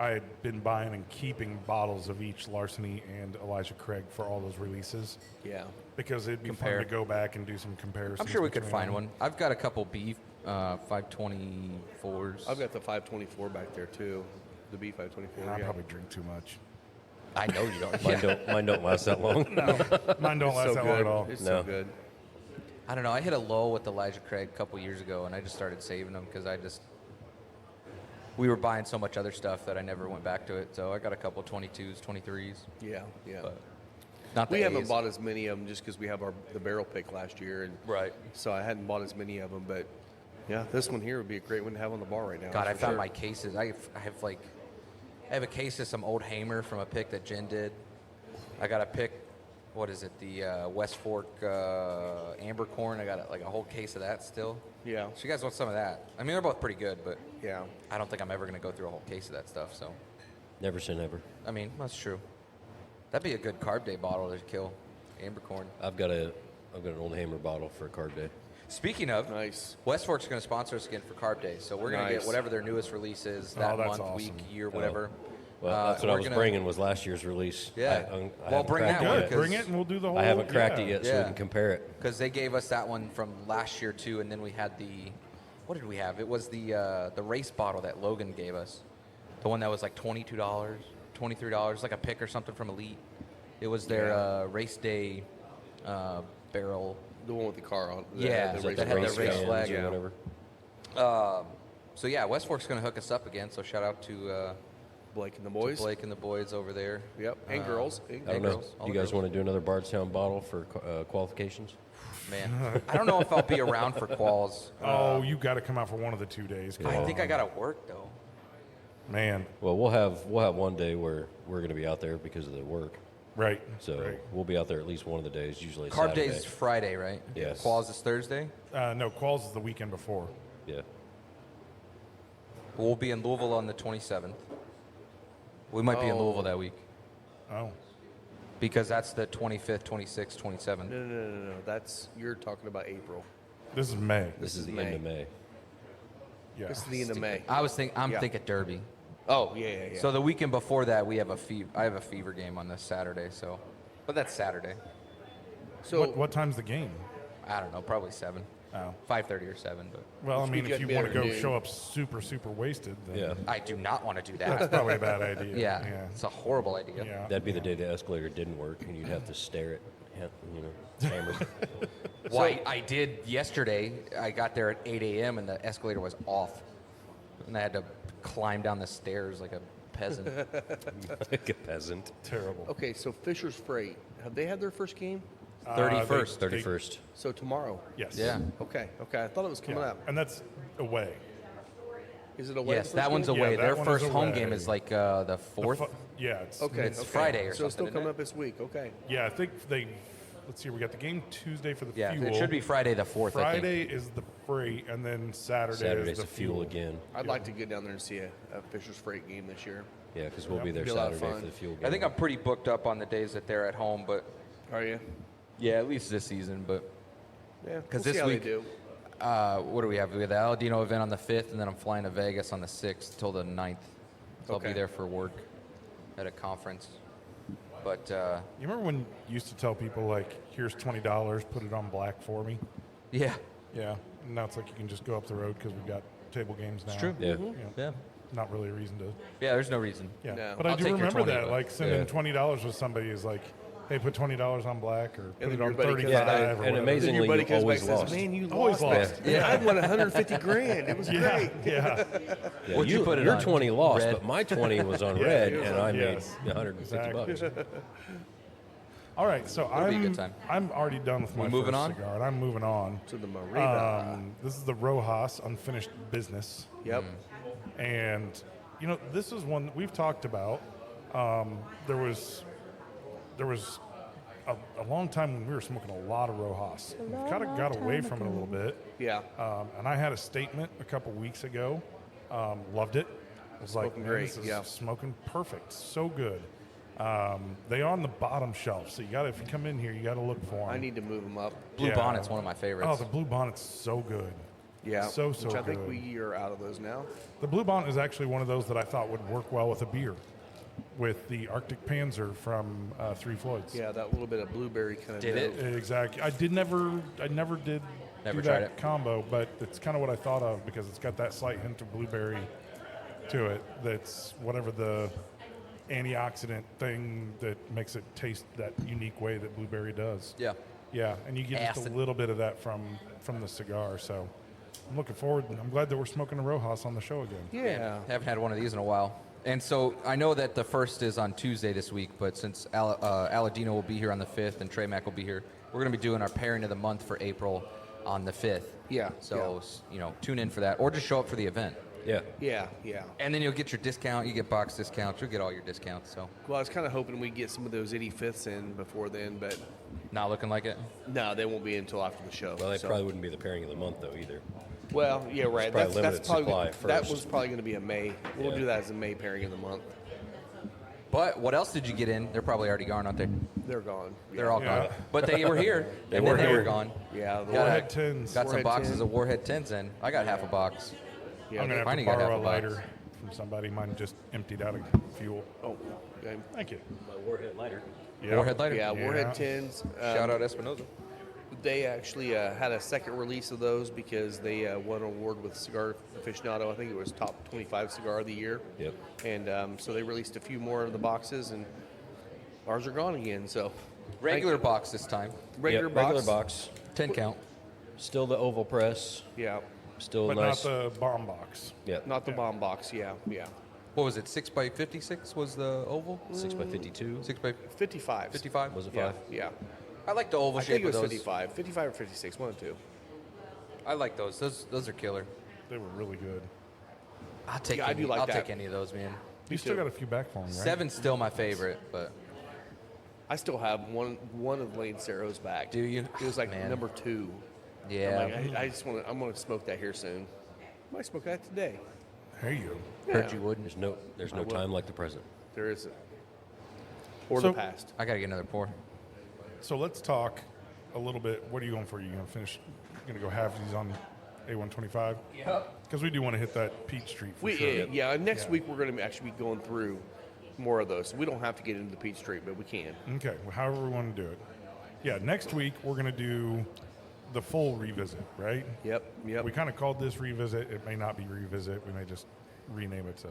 I had been buying and keeping bottles of each Larceny and Elijah Craig for all those releases, Yeah. because it'd be Compare. fun to go back and do some comparisons. I'm sure we could between find them. one. I've got a couple B 524s. I've got the 524 back there too. The B524. And I yeah. probably drink too much. I know you don't. Mine don't last that long. Mine don't last so that good. long at all. It's No. so good. I don't know. I hit a low with Elijah Craig a couple years ago, and I just started saving them because we were buying so much other stuff that I never went back to it. So I got a couple 22s, 23s. Yeah, yeah. But not the We haven't A's. bought as many of them just because we have the barrel pick last year, and Right. so I hadn't bought as many of them. But yeah, this one here would be a great one to have on the bar right now. God, I for found sure. my cases. I have a case of some old Hamer from a pick that Jen did. I got a pick. What is it? The West Fork Amber Corn. I got a whole case of that still. Yeah, So you guys want some of that? I mean, they're both pretty good, but yeah. I don't think I'm ever going to go through a whole case of that stuff. So, Never say never. I mean, that's true. That'd be a good carb day bottle to kill Amber Corn. I've got an old Hammer bottle for a carb day. Speaking of, Nice. West Fork's going to sponsor us again for Carb Day, so we're going to Nice. get whatever their newest release is that Oh, that's month, awesome. week, year, whatever. Well, that's what I we're was gonna- bringing was last year's release. Yeah. I Well, haven't bring cracked that it one, yet. because- Bring it and we'll do the whole. I haven't cracked yeah. it yet, so Yeah. we can compare it. Because they gave us that one from last year too, and then we had what did we have? It was the race bottle that Logan gave us, the one that was like $22, $23, like a pick or something from Elite. It was their race day barrel. The one with the car on. Yeah, the so race that had the flag. race fans flag. or Yeah. whatever. So yeah, West Fork's going to hook us up again. So shout out to Blake and the boys. Blake and the boys over there. Yep, and girls. And I don't know. girls, all You the guys girls. want to do another Bardstown bottle for qualifications? Man, I don't know if I'll be around for quals. Oh, you got to come out for one of the 2 days. Come I think I on. got to work though. Man, Well, we'll have one day where we're going to be out there because of the work. right. So right. we'll be out there at least one of the days, usually Carb Saturday. Day's Friday, right? Yes. Quals is Thursday. No, Qualls is the weekend before. Yeah. We'll be in Louisville on the 27th. We might be in Oh. Louisville that week Oh, because that's the 25th, 26th, 27th. No. That's you're talking about April. this is May. This is is the May. end of May. Yeah. This is the end of May. I'm Yeah. thinking Derby. Oh yeah. So the weekend before that, we have I have a fever game on this Saturday. So, but that's Saturday. so What time's the game? I don't know, probably 7, Oh. 5:30 or 7. But Well, I Which mean, we if got you want to go dinner at show up super wasted, then Yeah. I do not want to do that's that. probably a bad idea. yeah, Yeah. it's a horrible idea. Yeah. That'd be the day the escalator didn't work, and you'd have to stare at, hammered. Well, I did yesterday. I got there at 8 a.m. and the escalator was off, and I had to climb down the stairs like a peasant. like a peasant. Terrible. okay, so Fisher's Freight, have they had their first game? 31st. 31st. So tomorrow. Yes. Yeah. Okay. I thought it was coming Yeah. up. And that's away. Is it away? Yes, the that first one's game? Yeah, away. that Their one first is home away. game is like the The 4th. yeah, it's Okay. It's okay. Friday or so it's still something, coming isn't up this week. Okay. yeah. I think they. Let's see. We got the game Tuesday for the Yeah, fuel. it should be Friday the 4th. I think. Friday is the freight, and then Saturday Saturday's is the the fuel again. I'd like to get down there and see a Fisher's Freight game this year. Yeah, because we'll be there Be a lot of Saturday fun. for the fuel game. I think I'm pretty booked up on the days that they're at home, but Are you? yeah, at least this season. But Yeah. 'Cause we'll this see how week- they do. what do we have? We have the Aladino event on the 5th, and then I'm flying to Vegas on the 6th till the 9th. So I'll Okay. be there for work at a conference. But You remember when you used to tell people like, "Here's $20, put it on black for me." yeah, Yeah. Now it's like you can just go up the road because we've got table games now. true. Yeah. Yeah. yeah. not really a reason to. Yeah, there's no reason. Yeah, No. but I I'll do take your remember 20, that, but- like sending Yeah. $20 with somebody is like, hey, put $20 on black or put then it your on buddy comes 35 back- or and whatever. amazing- Then your buddy you comes back always and says, lost. "Man, you Always lost. lost. Man, I won 150 grand. It was Yeah, great." yeah, Yeah, What'd you put it your on? 20 lost, Red? but my 20 was on Yeah, red, it was and on- I made yes. 150 Exactly. bucks. All right, so It'll be a good time. I'm already done with my moving first on? cigar, and I'm moving on. To the marina. This is the Rojas Unfinished Business. Yep. And, you know, this is one that we've talked about. There was a long time when we were smoking a lot of Rojas. We kind of got away from it a little bit. Yeah. And I had a statement a couple weeks ago. Loved it. It was like, Smoking man, great, this is yeah. smoking perfect. So good. They are on the bottom shelf, so you got to, if you come in here, you got to look for them. I need to move them up. Blue Yeah. Bonnet's one of my favorites. Oh, the Blue Bonnet's so good. Yeah. So Which I think good. we are out of those now. The Blue Bonnet is actually one of those that I thought would work well with a beer, with the Arctic Panzer from Three Floyds. Yeah, that little bit of blueberry kind of. Did it? note. Exactly. I never did Never do tried that it. combo, but it's kind of what I thought of because it's got that slight hint of blueberry to it. That's whatever the antioxidant thing that makes it taste that unique way that blueberry does. yeah. Yeah, and you get just Acid. a little bit of that from the cigar. So I'm looking forward. I'm glad that we're smoking a Rojas on the show again. Yeah. Haven't had one of these in a while. And so I know that the first is on Tuesday this week, but since Aladino will be here on the 5th and Trey Mac will be here, we're going to be doing our pairing of the month for April on the 5th. Yeah, So, tune in for that or just show up for the event. Yeah. Yeah. Yeah. And then you'll get your discount. You get box discounts. You'll get all your discounts. So, Well, I was kind of hoping we'd get some of those 85ths in before then, but not looking like it. no, they won't be until after the show. Well, they so. probably wouldn't be the pairing of the month, though, either. Well, yeah, right. probably That's limited probably supply that first. was probably going to be a May. We'll Yeah. do that as a May pairing of the month. But what else did you get in? They're probably already gone, aren't they? They're gone. They're all Yeah. gone. But they were here. They and were then they were here. gone. Yeah. The Got Warhead a- tins. Got some Warhead boxes 10. of Warhead 10s in. I got half a box. yeah, I'm gonna have Finally to got borrow half a a box. lighter from somebody. Mine just emptied out of fuel. Oh, okay. Thank you. My warhead lighter. Yeah. Warhead lighter. Yeah, Yeah. Warhead 10s. Shout out Espinoza. They actually had a second release of those because they won an award with Cigar Aficionado. I think it was top 25 cigar of the year. Yep. And so they released a few more of the boxes, and ours are gone again. So Regular box this time. regular Yep, box. regular box. 10 count. Still the oval press. Yeah, Still But nice. not the bomb box. Yeah. not the bomb box. Yeah, yeah. What was it? 6x56 was the oval? 6x52. 55. 6x55? Was it Yeah, 5? yeah. I like the oval I shape think it was of those. 55. 55 or 56, one of two. I like those. Those are killer. They were really good. I'll take. Yeah, I any, do like I'll that. take any of those, man. You still too. got a few back for me, right? 7's still my favorite, but I still have one of Lane Cero's back. Do you? It was like Man. number 2. yeah. I'm like, I just want to. I'm going to smoke that here soon. Might smoke that today. There you go. Heard you wouldn't. There's no will. time like the present. There isn't. Or So- the past. I gotta get another pour. So let's talk a little bit. What are you going for? You going to finish? Going to go half these on A125? Yeah. Because we do want to hit that Peachtree for We sure. yeah. Next week we're going to actually be going through more of those. So we don't have to get into the Peach Street, but we can. Okay. Well, however we want to do it. Yeah. Next week we're going to do the full revisit, right? Yep. Yep. We kind of called this revisit. It may not be revisit. We may just rename it to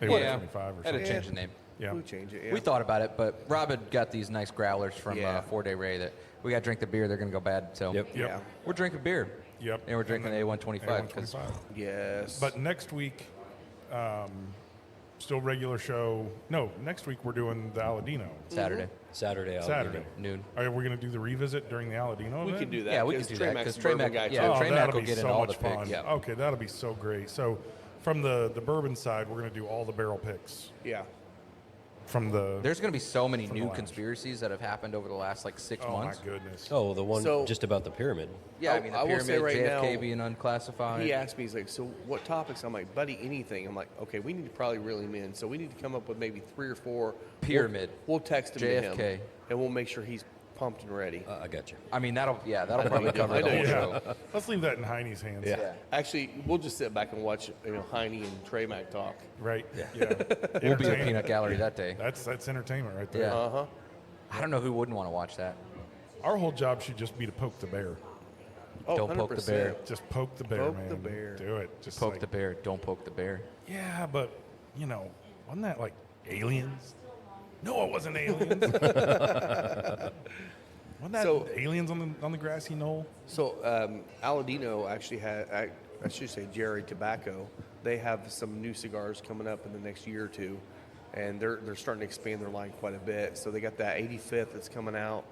A125 Yeah. or Had to something. change the name. Yeah. We'll change it. Yeah. We thought about it, but Rob had got these nice growlers from Yeah. 4-Day Ray that we got to drink the beer. They're going to go bad. So Yep. Yep. Yeah. we're drinking beer. Yep. And we're drinking then A125 'cause- A125. Yes. But next week, still regular show. No, next week we're doing the Aladino. Saturday, Saturday. Aladino. Saturday. noon. Are we going to do the revisit during the Aladino? we event? can do that. Yeah, we can do that, Mac's 'cause a Trey bourbon Mac- guy, yeah, too. Oh, Trey Mac that'll will be get in so all much the picks. fun. Yeah. Okay, that'll be so great. So from the bourbon side, we're going to do all the barrel picks Yeah. from the. There's going to be so many From the new lounge. conspiracies that have happened over the last like 6 oh months. my goodness. Oh, the one So- just about the pyramid. Yeah, I mean the I will pyramid, say right JFK now, being unclassified. He asked me, he's like, so what topics? I'm like, buddy, anything. I'm like, okay, we need to probably reel him in. So we need to come up with maybe 3 or 4. Pyramid. We'll text him to JFK. him, and we'll make sure he's pumped and ready. I got you. I mean that'll probably know cover you the do. whole Yeah. show. Let's leave that in Heine's hands. Yeah. Actually, we'll just sit back and watch, Heine and Trey Mac talk. Right. Yeah. We'll be the Entertainment. peanut gallery that day. That's entertainment right there. Yeah. Uh huh. I don't know who wouldn't want to watch that. Our whole job should just be to poke the bear. Oh, Don't poke the 100%. bear. Just poke the bear, Poke man. the bear. Do it. Just Poke like, the bear. Don't poke the bear. Yeah, but wasn't that like aliens? No, it wasn't aliens. Wasn't that So- aliens on the grassy knoll? So Aladino actually had, I should say Jerry Tobacco. They have some new cigars coming up in the next year or two, and they're starting to expand their line quite a bit. So they got that 85th that's coming out,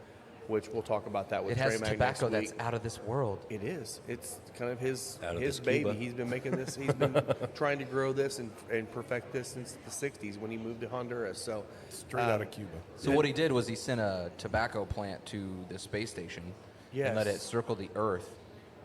which we'll talk about that with It Trey has Mag tobacco next that's week. out of this world. It is. It's kind of his Out of his this baby. Cuba. He's been making this. He's been trying to grow this and perfect this since the '60s when he moved to Honduras. So Straight out of Cuba. So what he did was he sent a tobacco plant to the space station and let Yes. it circle the Earth,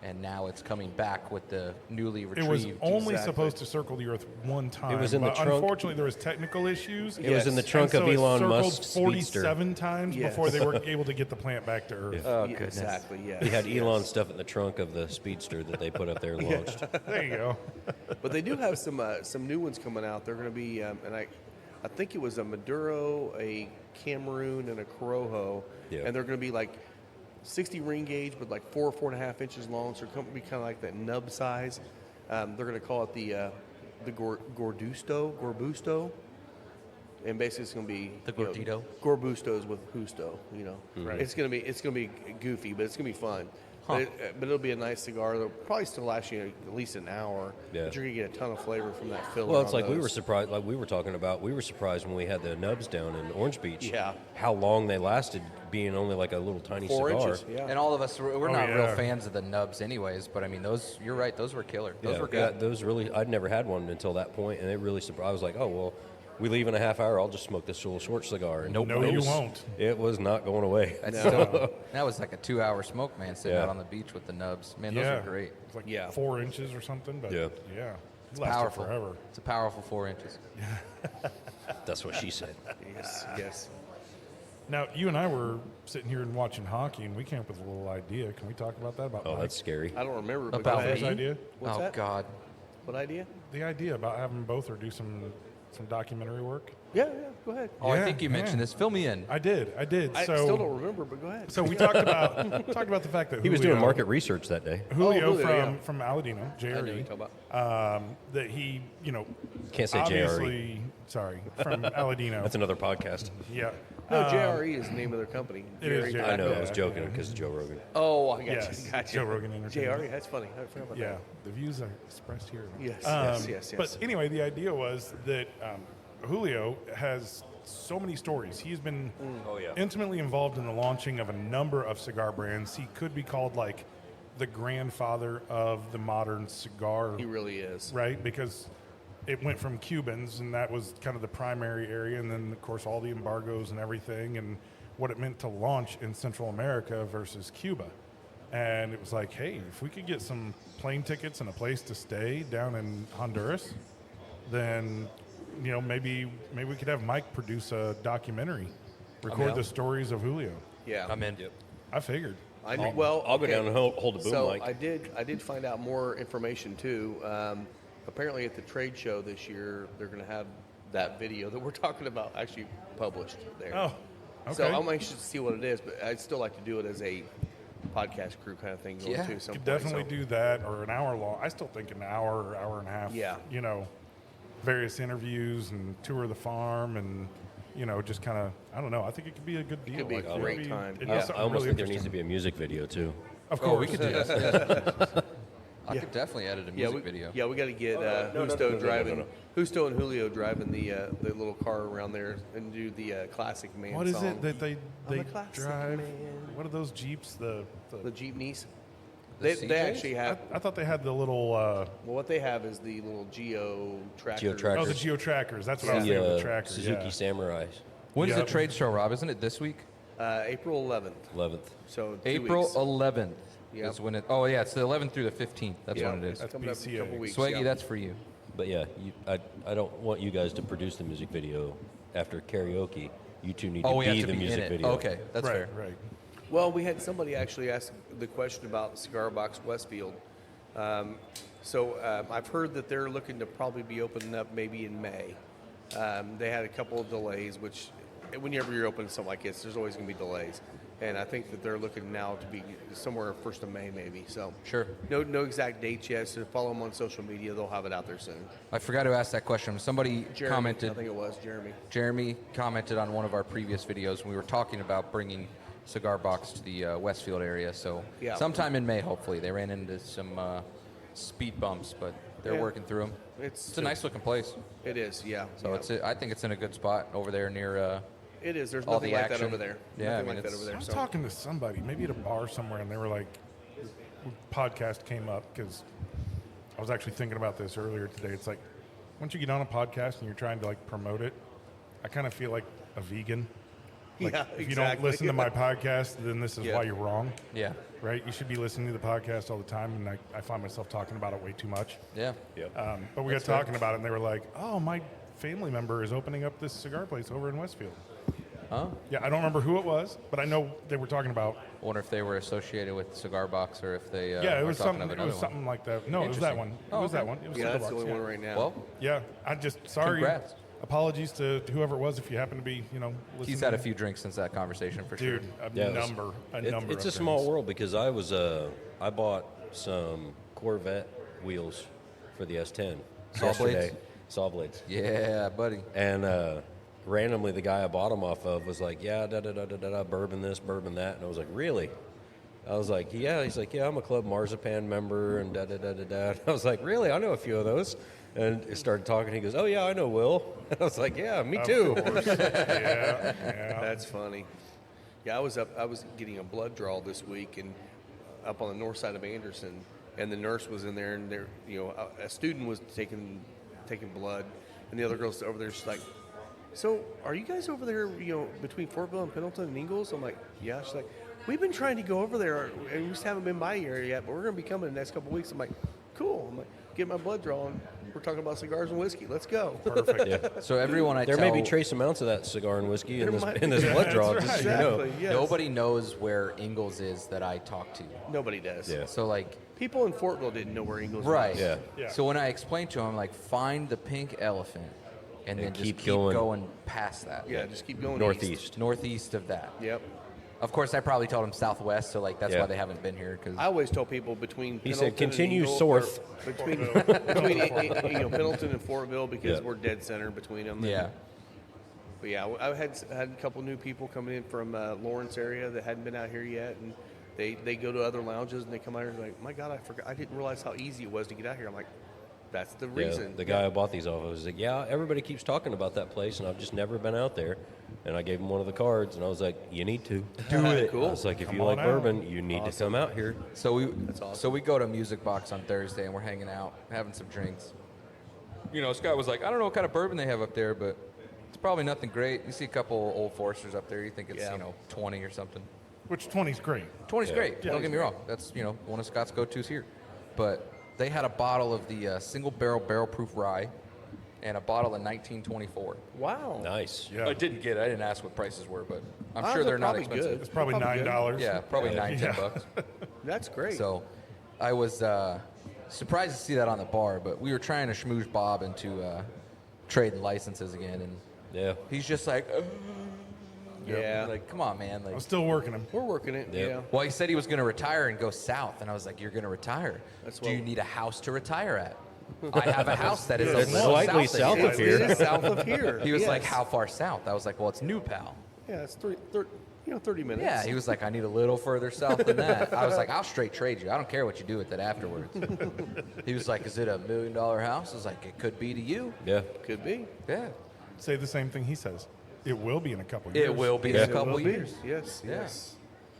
and now it's coming back with the newly It retrieved. was only Exactly. supposed to circle the Earth one time. It was in the but trunk. Unfortunately, there was technical issues. It was in the Yes. trunk And of so it Elon circled Musk's speedster. 47 times Yes. before they were able to get the plant back to Earth. Oh, yeah, goodness. exactly. Yeah. He had Elon stuff in the trunk of the speedster that they put up there and launched. There you go. But they do have some new ones coming out. They're going to be, and I think it was a Maduro, a Cameroon, and a Corojo, Yeah. and they're going to be like 60 ring gauge, but like 4.5 inches long. So it's going to be kind of like that nub size. They're going to call it the Gorbusto, and basically it's going to be The you know, Gordito? Gorbustos with Justo. Right. It's going to be goofy, but it's going to be fun. Huh. But it'll be a nice cigar. They'll probably still last you at least an hour. Yeah. But you're gonna get a ton of flavor from that filler. Well, it's on like we were those. surprised, like we were talking about, we were surprised when we had the nubs down in Orange Beach. Yeah. How long they lasted being only like a little tiny 4 cigar. inches. Yeah. And all of us, we're Oh, not real yeah. fans of the nubs, anyways. But I mean, those. You're right; those were killer. Those Yeah, were good. those really, I'd never had one until that point, and it really surprised. I was like, oh, well, we leave in a half hour, I'll just smoke this little short cigar. And Nope. No, it you was- won't. It was not going away. That's No. still, that was like a 2-hour smoke, man, sitting Yeah. out on the beach with the nubs. Man, those Yeah. are great. It's like Yeah. 4 inches or something. But Yeah. yeah. It's lasted powerful. forever. It's a powerful 4 inches. That's what she said. Yes. Yes. Now, you and I were sitting here and watching hockey, and we came up with a little idea. Can we talk about that? About Oh, Mike? that's scary. I don't remember. But About go ahead. His idea? What's oh that? God. What idea? The idea about having both or do some documentary work. Yeah. Go ahead. Oh, I Yeah, think you mentioned yeah. this. Fill me in. I did. I so, still don't remember, but go ahead. So we talked about the fact that He was doing Julio- market research that day. Julio, Julio, yeah. from Aladino, I know what you're JRE, talking about. that he, Can't say JRE. obviously, sorry, from Aladino. That's another podcast. Yeah. No, JRE is the name of their company. It is Jerry JRE. I know, I was Yeah. joking because Joe Rogan. Oh, I got Yes, you. Got you. Joe Rogan Entertainment. JRE. That's funny. I forgot about Yeah, that. the views are expressed here. Yes, yes. But anyway, the idea was that Julio has so many stories. He's been Oh, yeah. intimately involved in the launching of a number of cigar brands. He could be called like the grandfather of the modern cigar, He really is. right? Because it went from Cubans, and that was kind of the primary area, and then of course all the embargoes and everything, and what it meant to launch in Central America versus Cuba. And it was like, hey, if we could get some plane tickets and a place to stay down in Honduras, then maybe we could have Mike produce a documentary, record down. the stories of Julio. Yeah. I'm in. I figured. I knew, well, I'll go okay. down and hold a boom So mic. I did find out more information too. Apparently, at the trade show this year, they're going to have that video that we're talking about actually published there. Oh, So okay. I'm anxious to see what it is, but I'd still like to do it as a podcast crew kind of thing going Yeah. too. Could Some point, definitely so. do that, or an hour long. I still think an hour or hour and a half. Yeah. Various interviews and tour the farm and just kind of, I don't know. I think it could be a good deal. could be a it'd great be- time. it'd be Yeah. something I almost really think there needs to be interesting. a music video too. Of Oh, course. we could do that. I Yeah. could definitely edit a Yeah, music video. we got to get no, Justo no, driving, no. Justo and Julio driving the little car around there and do the classic man What is song. it that they a classic drive? man. What are those Jeeps? The jeepneys. The They CJs? actually have. I thought they had the little. Well, what they have is the little Geo tracker. Geo tracker. Oh, the Geo Trackers. That's what I was The thinking. The tracker. Suzuki yeah. Samurais, When's Yep. the trade show, Rob? Isn't it this week? April 11th. 11th. So 2 April weeks. 11th Yep. is when it. Oh yeah, it's the 11th through the 15th. That's Yeah, when it is. That's coming up in a BCA. couple weeks. Swaggy, yeah. that's for you. But yeah, I don't want you guys to produce the music video after karaoke. You two need to Oh, we be have to the be in music it. video. Okay, that's right, fair. right. Well, we had somebody actually ask the question about Cigar Box Westfield. I've heard that they're looking to probably be opening up maybe in May. They had a couple of delays, which whenever you're opening something like this, there's always going to be delays. And I think that they're looking now to be somewhere 1st of May, maybe. So Sure. no exact dates yet. So follow them on social media. They'll have it out there soon. I forgot to ask that question. Somebody Jeremy, commented. I think it was Jeremy. Jeremy commented on one of our previous videos when we were talking about bringing Cigar Box to the Westfield area. So Yeah. sometime in May, hopefully. They ran into some speed bumps, but they're Yeah. working through them. It's a nice looking place. It is, yeah. So yeah. I think it's in a good spot over there near. It is. There's all nothing the like that action. over there. Yeah, nothing I mean, like that over it's- I there. was So talking to somebody, maybe at a bar somewhere, and they were like, podcast came up because I was actually thinking about this earlier today. It's like, once you get on a podcast and you're trying to like promote it, I kind of feel like a vegan. Like, yeah, if you exactly. don't listen to my podcast, then this is Yeah. why you're wrong, Yeah. right? You should be listening to the podcast all the time, and I find myself talking about it way too much. Yeah. But we got talking about it, and they were like, "Oh, my family member is opening up this cigar place over in Westfield." Huh? Yeah, I don't remember who it was, but I know they were talking about. I wonder if they were associated with Cigar Box or if they. Yeah, it were was talking something. of It another was one. something like that. No, it was that Interesting. one. It Oh, was that okay. one. It was Yeah, Cigar that's the Box, only yeah. one right now. Well, Yeah, I just sorry. Congrats. Apologies to whoever it was if you happen to be, listening. he's had a few drinks since that conversation for Dude, sure. a Yeah, it was- number. It's of a small drinks. world because I bought some Corvette wheels for the S10 Saw yesterday. blades? Saw blades. Yeah, buddy. And randomly, the guy I bought them off of was like, "Yeah, bourbon this, bourbon that," and I was like, "Really?" I was like, "Yeah." He's like, "Yeah, I'm a Club Marzipan member," and And I was like, "Really? I know a few of those." And he started talking. He goes, "Oh yeah, I know Will." And I was like, "Yeah, me too." Yeah. That's funny. Yeah, I was getting a blood draw this week and up on the north side of Anderson, and the nurse was in there, and there, a student was taking blood, and the other girl's over there. She's like, "So, are you guys over there, between Fortville and Pendleton and Ingalls?" I'm like, "Yeah." She's like, "We've been trying to go over there, and we just haven't been by here yet, but we're going to be coming in the next couple of weeks." I'm like, "Cool." I'm like, "Get my blood drawn. We're talking about cigars and whiskey. Let's go." Perfect. Yeah. So everyone I There tell, may be trace amounts of that cigar and whiskey in There this, might in this be. blood draw, That's just so right. you know. Exactly. Yes. nobody knows where Ingalls is that I talk to. Nobody does. Yeah. So like, People in Fortville didn't know where Ingalls right. was. Yeah. Yeah. So when I explained to him, like, find the pink elephant, and then just keep keep going. going past that. Yeah, just keep going Northeast. Northeast of that. East. Yep. Of course, I probably told him southwest, so like that's Yeah. why they haven't been here. Because I always tell people between He Pendleton said, "Continue and Ingalls, south." or between Pendleton and Fortville because Yeah. we're dead center between them. yeah, But yeah, I had a couple new people coming in from Lawrence area that hadn't been out here yet, and they go to other lounges and they come out here and they're like, "My God, I didn't realize how easy it was to get out here." I'm like, "That's the Yeah, reason." the guy I bought these off of was like, "Yeah, everybody keeps talking about that place, and I've just never been out there." And I gave him one of the cards, and I was like, "You need to do it." Cool. I was like, "If Come you like on out. bourbon, you need to come out here." so we awesome. so we go to Music Box on Thursday and we're hanging out, having some drinks. Scott was like, I don't know what kind of bourbon they have up there, but it's probably nothing great. You see a couple Old Foresters up there, you think it's Yeah. 20 or something. Which 20 is great. 20's Yeah. great. Don't get me wrong. That's one of Scott's go-tos here. But they had a bottle of the single barrel proof rye, and a bottle of 1924. Wow. Nice. Yeah. I didn't get it. I didn't ask what prices were, but I'm Oh, sure they're they're not probably expensive. good. It's probably Probably good. $9. Yeah, probably Yeah. 9, 10 bucks. That's great. So I was surprised to see that on the bar, but we were trying to schmooze Bob into trading licenses again, and Yeah. he's just like, Yeah. like, come on, man. Like, I'm still working them. we're working it. Yep. Yeah. well, he said he was going to retire and go south, and I was like, you're going to retire? That's Do you what- need a house to retire at? I have a house that is a It's little slightly south south of of here. here. It is south of here. He was like, Yes. how far south? I was like, well, it's New Pal. Yeah, it's 30 minutes. Yeah, he was like, I need a little further south than that. I was like, I'll straight trade you. I don't care what you do with it afterwards. He was like, is it $1 million house? I was like, it could be to you. Yeah. Could be. Yeah. Say the same thing he says. It will be in a couple years. It will be Yeah. in a It couple will be. years. Yes. Yeah. Yes.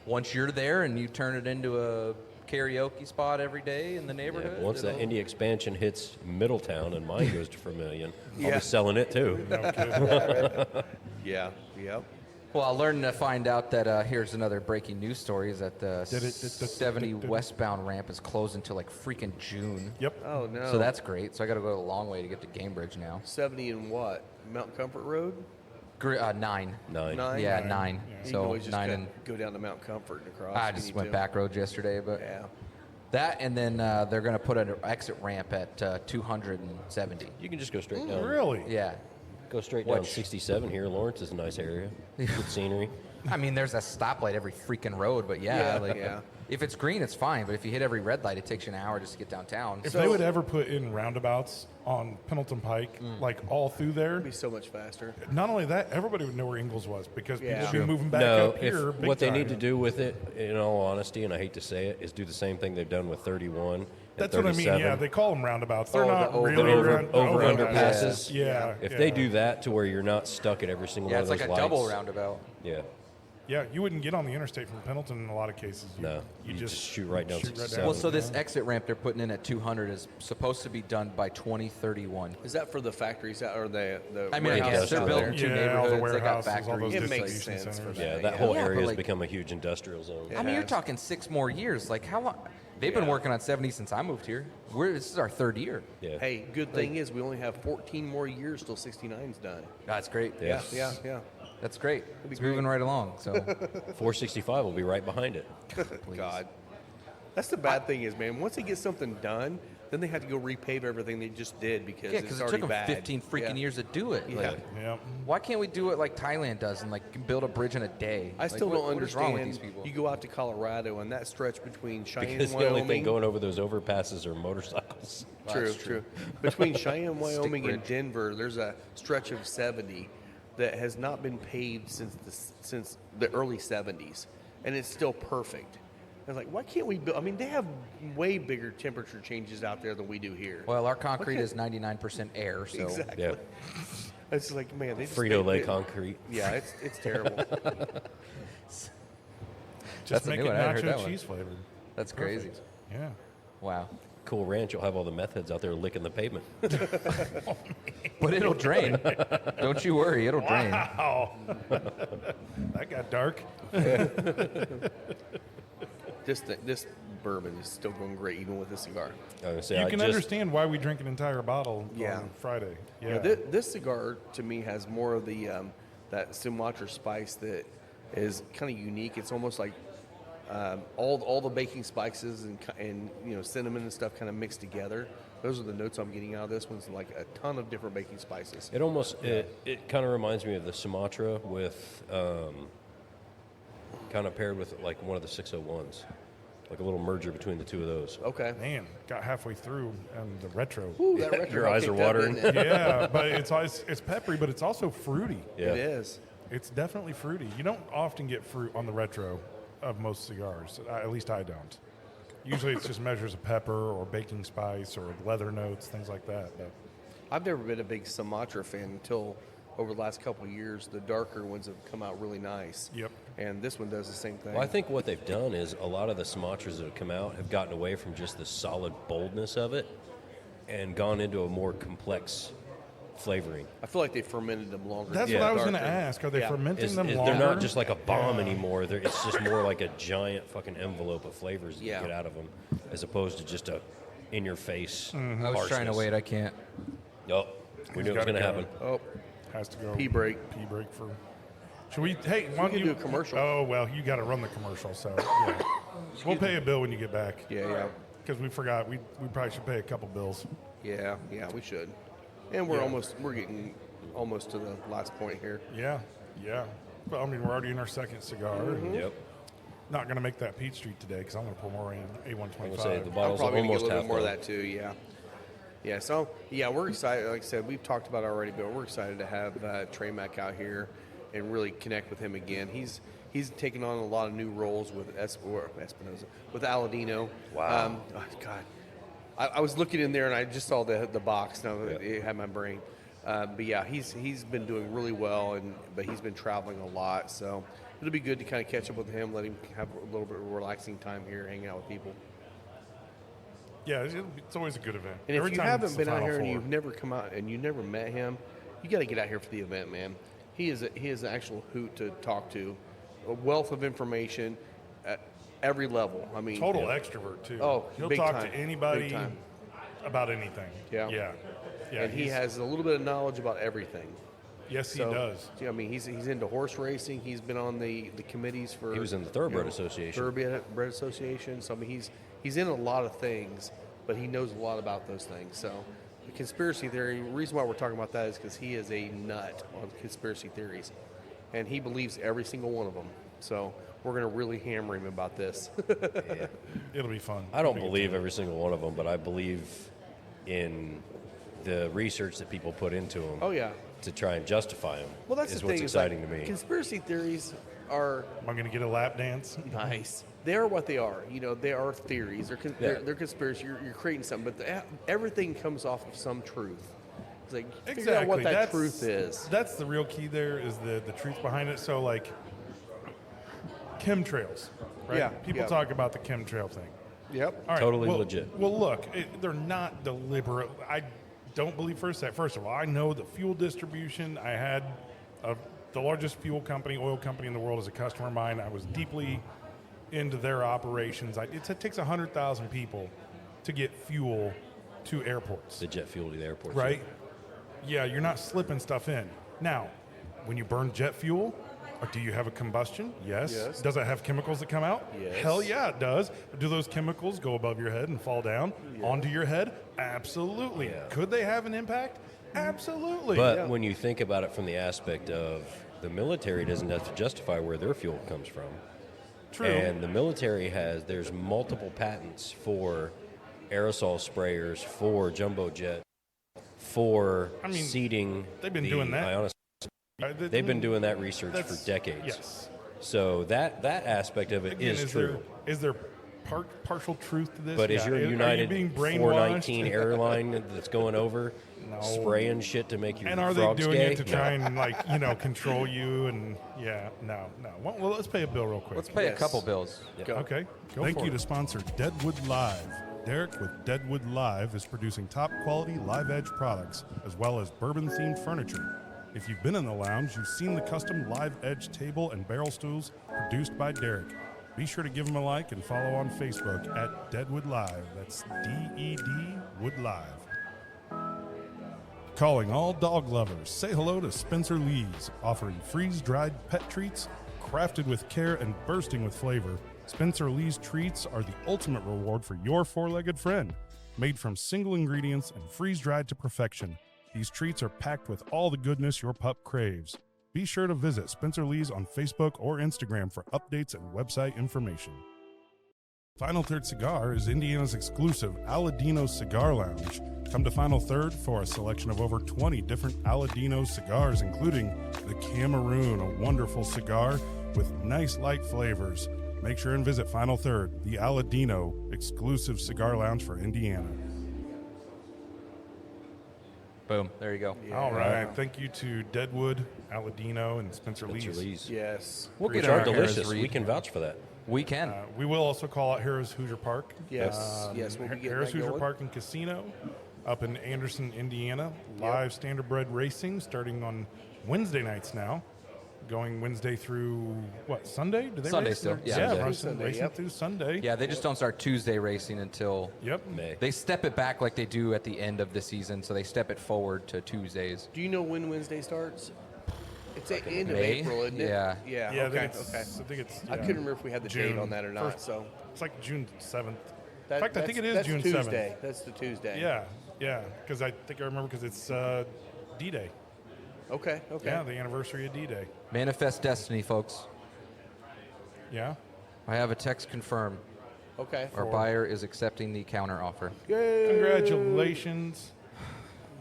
Once you're there and you turn it into a karaoke spot every day in the Yeah, neighborhood. once that it'll- indie expansion hits Middletown and mine goes to Vermilion, I'll Yeah. be selling it too. No kidding. Yeah. Yep. Well, I learned to find out that here's another breaking news story is that the 70 westbound ramp is closed until like freaking June. Yep. Oh no. So that's great. So I got to go a long way to get to Gamebridge now. 70 and what? Mount Comfort Road? 9. 9. Nine? Yeah, Nine. 9. Yeah. You can So always just 9 go- and go down to Mount Comfort and across. I if you just need went to. back roads yesterday, but Yeah. that and then they're going to put an exit ramp at 270. You can just go straight down. Really? Yeah. Go straight down Which- 67 here. Lawrence is a nice area. Good scenery. I mean, there's a stoplight every freaking road, but yeah, Yeah. if it's green, it's fine. But if you hit every red light, it takes you an hour just to get downtown. If they would ever put in roundabouts on Pendleton Pike, like all through there, It'd be so much faster. not only that, everybody would know where Ingalls was because Yeah. people would be moving back No, up here. if big what they time. need to do with it, in all honesty, and I hate to say it, is do the same thing they've done with 31 and That's what I mean. 37. Yeah, they call them roundabouts. They're Oh, not the over- really over- round- over overpasses. underpasses. Yeah. If yeah. they do that to where you're not stuck at every single Yeah, one it's of like those a lights, double roundabout. Yeah, Yeah, you wouldn't get on the interstate from Pendleton in a lot of cases. No, you you just just shoot right down 67. Well, so this exit ramp they're putting in at 200 is supposed to be done by 2031. Is that for the factories or the? I mean, I warehouse guess they're out building there? two Yeah, all the neighborhoods. They got warehouses, all those factories. It makes distribution sense for centers. that. yeah, that whole Yeah, but area has like- become a huge industrial zone. Yeah. I mean, you're has. talking 6 more years. Like, how long? They've been Yeah. working on 70 since I moved here. This is our 3rd year. Yeah, Hey, good thing is we only have 14 more years till 69's done. That's great. Yeah. Yeah. That's great. be It's great. moving right along. So 465 will be right behind it. God. That's the bad thing is, man, once they get something done, then they have to go repave everything they just did because yeah, it's because it already took them bad. 15 freaking Yeah. years to do it. Yeah. Like, Yeah. why can't we do it like Thailand does and like build a bridge in a day? I Like, still what- don't what is wrong understand. with these people? You go out to Colorado and that stretch between Cheyenne, Because the Wyoming. only thing going over those overpasses are motorcycles. True, That's true. true. Between Cheyenne, Wyoming, and bridge. Denver, there's a stretch of 70 that has not been paved since the early 70s, and it's still perfect. I was like, why can't we build? I mean, they have way bigger temperature changes out there than we do here. Well, our concrete Okay. is 99% air, so exactly. Yeah, It's like, man, they just Frito-Lay they- concrete. Yeah, it's terrible. Just That's a make new it one. I hadn't heard nacho that one. cheese flavored. that's crazy. Perfect. Yeah. Wow. Cool Ranch will have all the meth heads out there licking the pavement. But it'll drain. Don't you worry, it'll drain. Wow. That got dark. This bourbon is still going great, even with the cigar. I was gonna say, You I can just- understand why we drink an entire bottle Yeah. on Friday. You Yeah. know, this cigar to me has more of the that Sumatra spice that is kind of unique. It's almost like all the baking spices and cinnamon and stuff kind of mixed together. Those are the notes I'm getting out of this one's like a ton of different baking spices. It almost it kind of reminds me of the Sumatra with kind of paired with like one of the 601s, like a little merger between the two of those. Okay. Man, got halfway through and the retro. Ooh, that retro Your eyes kicked are up, watering. didn't it? Yeah, but it's peppery, but it's also fruity. Yeah. It is. It's definitely fruity. You don't often get fruit on the retro of most cigars. At least I don't. Usually it's just measures of pepper or baking spice or leather notes, things like that. But I've never been a big Sumatra fan until over the last couple of years. The darker ones have come out really nice. Yep. And this one does the same thing. Well, I think what they've done is a lot of the Sumatras that have come out have gotten away from just the solid boldness of it and gone into a more complex flavoring. I feel like they fermented them longer. that's to what get I was going to darker. ask. Are they Yeah. fermenting them longer? They're not just like a bomb anymore. It's just more like a giant fucking envelope of flavors that Yeah. you get out of them, as opposed to just a in-your-face I was trying to wait, I can't. Oh, we knew it was gotta going to go. happen. Oh, Has to go. pee break. Pee break for. Should we? Hey, why don't can you do a commercial. Oh well, you got to run the commercial. So yeah, we'll pay a bill when you get back. Yeah. Because we forgot. We probably should pay a couple bills. Yeah, we should. And we're Yeah. we're getting almost to the last point here. Yeah. But I mean, we're already in our second cigar. and Yep. Not going to make that Peach Street today because I'm going to pour more in A125. I will say the I'm bottle's probably gonna get a almost little half bit more of done. that too. Yeah. Yeah. So we're excited. Like I said, we've talked about it already, but we're excited to have Trey Mack out here and really connect with him again. He's taken on a lot of new roles with Espinosa, with Aladino. Wow. Oh, God. I was looking in there and I just saw the box. Now it had my brain. But yeah, he's been doing really well, but he's been traveling a lot. So it'll be good to kind of catch up with him, let him have a little bit of relaxing time here, hanging out with people. Yeah, it's always a good event. And Every if you time haven't it's the been out Final here and Four. you've never come out and you never met him, you got to get out here for the event, man. He is an actual hoot to talk to, a wealth of information at every level. I mean, Total extrovert too. Oh, he'll big talk time. to anybody Big time. about anything. Yeah. and he he's- has a little bit of knowledge about everything. Yes, he So, does. I mean, he's into horse racing. He's been on the committees for. He was in the Thoroughbred Association. Thoroughbred Association. So I mean, he's in a lot of things, but he knows a lot about those things. So the conspiracy theory. The reason why we're talking about that is because he is a nut on conspiracy theories. and he believes every single one of them. So we're going to really hammer him about this. It'll be fun. I don't believe every single one of them, but I believe in the research that people put into them. Oh, yeah. To try and justify them. Well, that's is the what's thing. exciting is, to me. Conspiracy theories are Am I going to get a lap dance? nice. They are what they are. You know, they are theories. They're conspiracy. You're creating something, but everything comes off of some truth. It's like figure out what that truth is. That's the real key. There is the truth behind it. So like chemtrails, right? Yeah, People yeah. talk about the chemtrail thing. Yep. All right, Totally well- legit. Well, look, they're not deliberate. I don't believe for a sec. First of all, I know the fuel distribution. I had the largest fuel company, oil company in the world as a customer of mine. I was deeply into their operations. It takes 100,000 people to get fuel to airports, The jet fuel to the airport. right? Yeah, you're not slipping stuff in. Now, when you burn jet fuel, do you have a combustion? Yes. Yes. Does it have chemicals that come out? Yes. Hell yeah, it does. Do those chemicals go above your head and fall down onto your head? Absolutely. Yeah. Could they have an impact? Absolutely. But when you think about it from the aspect of the military doesn't have to justify where their fuel comes from. True. And the military there's multiple patents for aerosol sprayers, for jumbo jet, for seeding. they've been doing that. They've been doing that research for That's- decades. Yes. So that aspect of it Again, is true. Is there partial truth to this? But is Yeah. your Are you United being brainwashed? 419 airline that's going over spraying shit to make your And are they frogs doing gay? it to try and control you? And no. Well, let's pay a bill real quick. Let's pay a Yes. couple bills. Okay. Thank you to sponsor Deadwood Live. Derek with Deadwood Live is producing top quality live edge products as well as bourbon themed furniture. If you've been in the lounge, you've seen the custom live edge table and barrel stools produced by Derek. Be sure to give him a like and follow on Facebook at Deadwood Live. That's DED Wood Live. Calling all dog lovers, say hello to Spencer Lee's, offering freeze-dried pet treats crafted with care and bursting with flavor. Spencer Lee's treats are the ultimate reward for your four-legged friend. Made from single ingredients and freeze-dried to perfection, these treats are packed with all the goodness your pup craves. Be sure to visit Spencer Lee's on Facebook or Instagram for updates and website information. Final Third Cigar is Indiana's exclusive Aladino Cigar Lounge. Come to Final Third for a selection of over 20 different Aladino cigars, including the Cameroon, a wonderful cigar with nice light flavors. Make sure and visit Final Third, the Aladino exclusive cigar lounge for Indiana. Boom. There you go. All right. Thank you to Deadwood, Aladino, and Spencer Spencer Lee's. Lee's. Yes. We'll Which get are our delicious. Harris We read. can vouch for that. We can. We will also call out Harris Hoosier Park. Yes. Yes. We'll be getting Harris that Hoosier going. Park and Casino up in Anderson, Indiana. Live standardbred racing starting on Wednesday nights now. Going Wednesday through, Sunday? Do they Sunday race? still, yeah. Yeah, Sunday, racing yep. through Sunday. Yeah, they just don't start Tuesday racing until Yep. May. they step it back like they do at the end of the season. So they step it forward to Tuesdays. Do you know when Wednesday starts? It's the end of May? April, isn't it? Yeah. Yeah. Yeah, Okay. I think Okay. it's I couldn't remember if we had the date on that or not. So It's like June 7th. that, In fact, I think it is that's June Tuesday. 7th. That's the Tuesday. Yeah, because I think I remember because it's D-Day. Okay. Okay. Yeah, the anniversary of D-Day. Manifest destiny, folks. Yeah. I have a text confirmed. Okay. Our buyer is accepting the counter offer. Yay. Congratulations.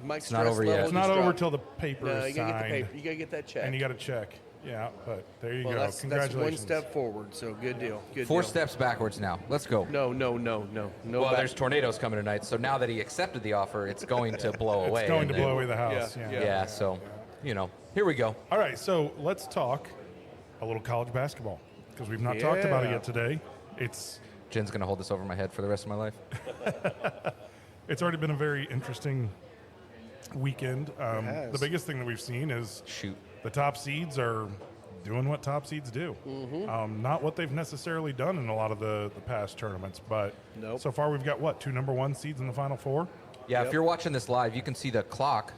Mike's not stress over yet. level It's just not over dropped. till the paper No, is you gotta get the signed. paper. You gotta get that check. And you got to check. Yeah, but there you well, go. that's one Congratulations. step forward. So good deal. Good Four deal. steps backwards now. Let's go. No. Well, back- there's tornadoes coming tonight, so now that he accepted the offer, it's going to blow away. It's going and to then- blow away the house. Yeah, Yeah. Yeah, so, here we go. All right, so let's talk a little college basketball because we've not talked about it Yeah. yet today. It's Jen's going to hold this over my head for the rest of my life. already been a very interesting weekend. has. The biggest thing that we've seen is Shoot. the top seeds are doing what top seeds do. Not what they've necessarily done in a lot of the past tournaments, but Nope. so far we've got, 2 number 1 seeds in the Final Four? Yeah, Yep. if you're watching this live, you can see the clock.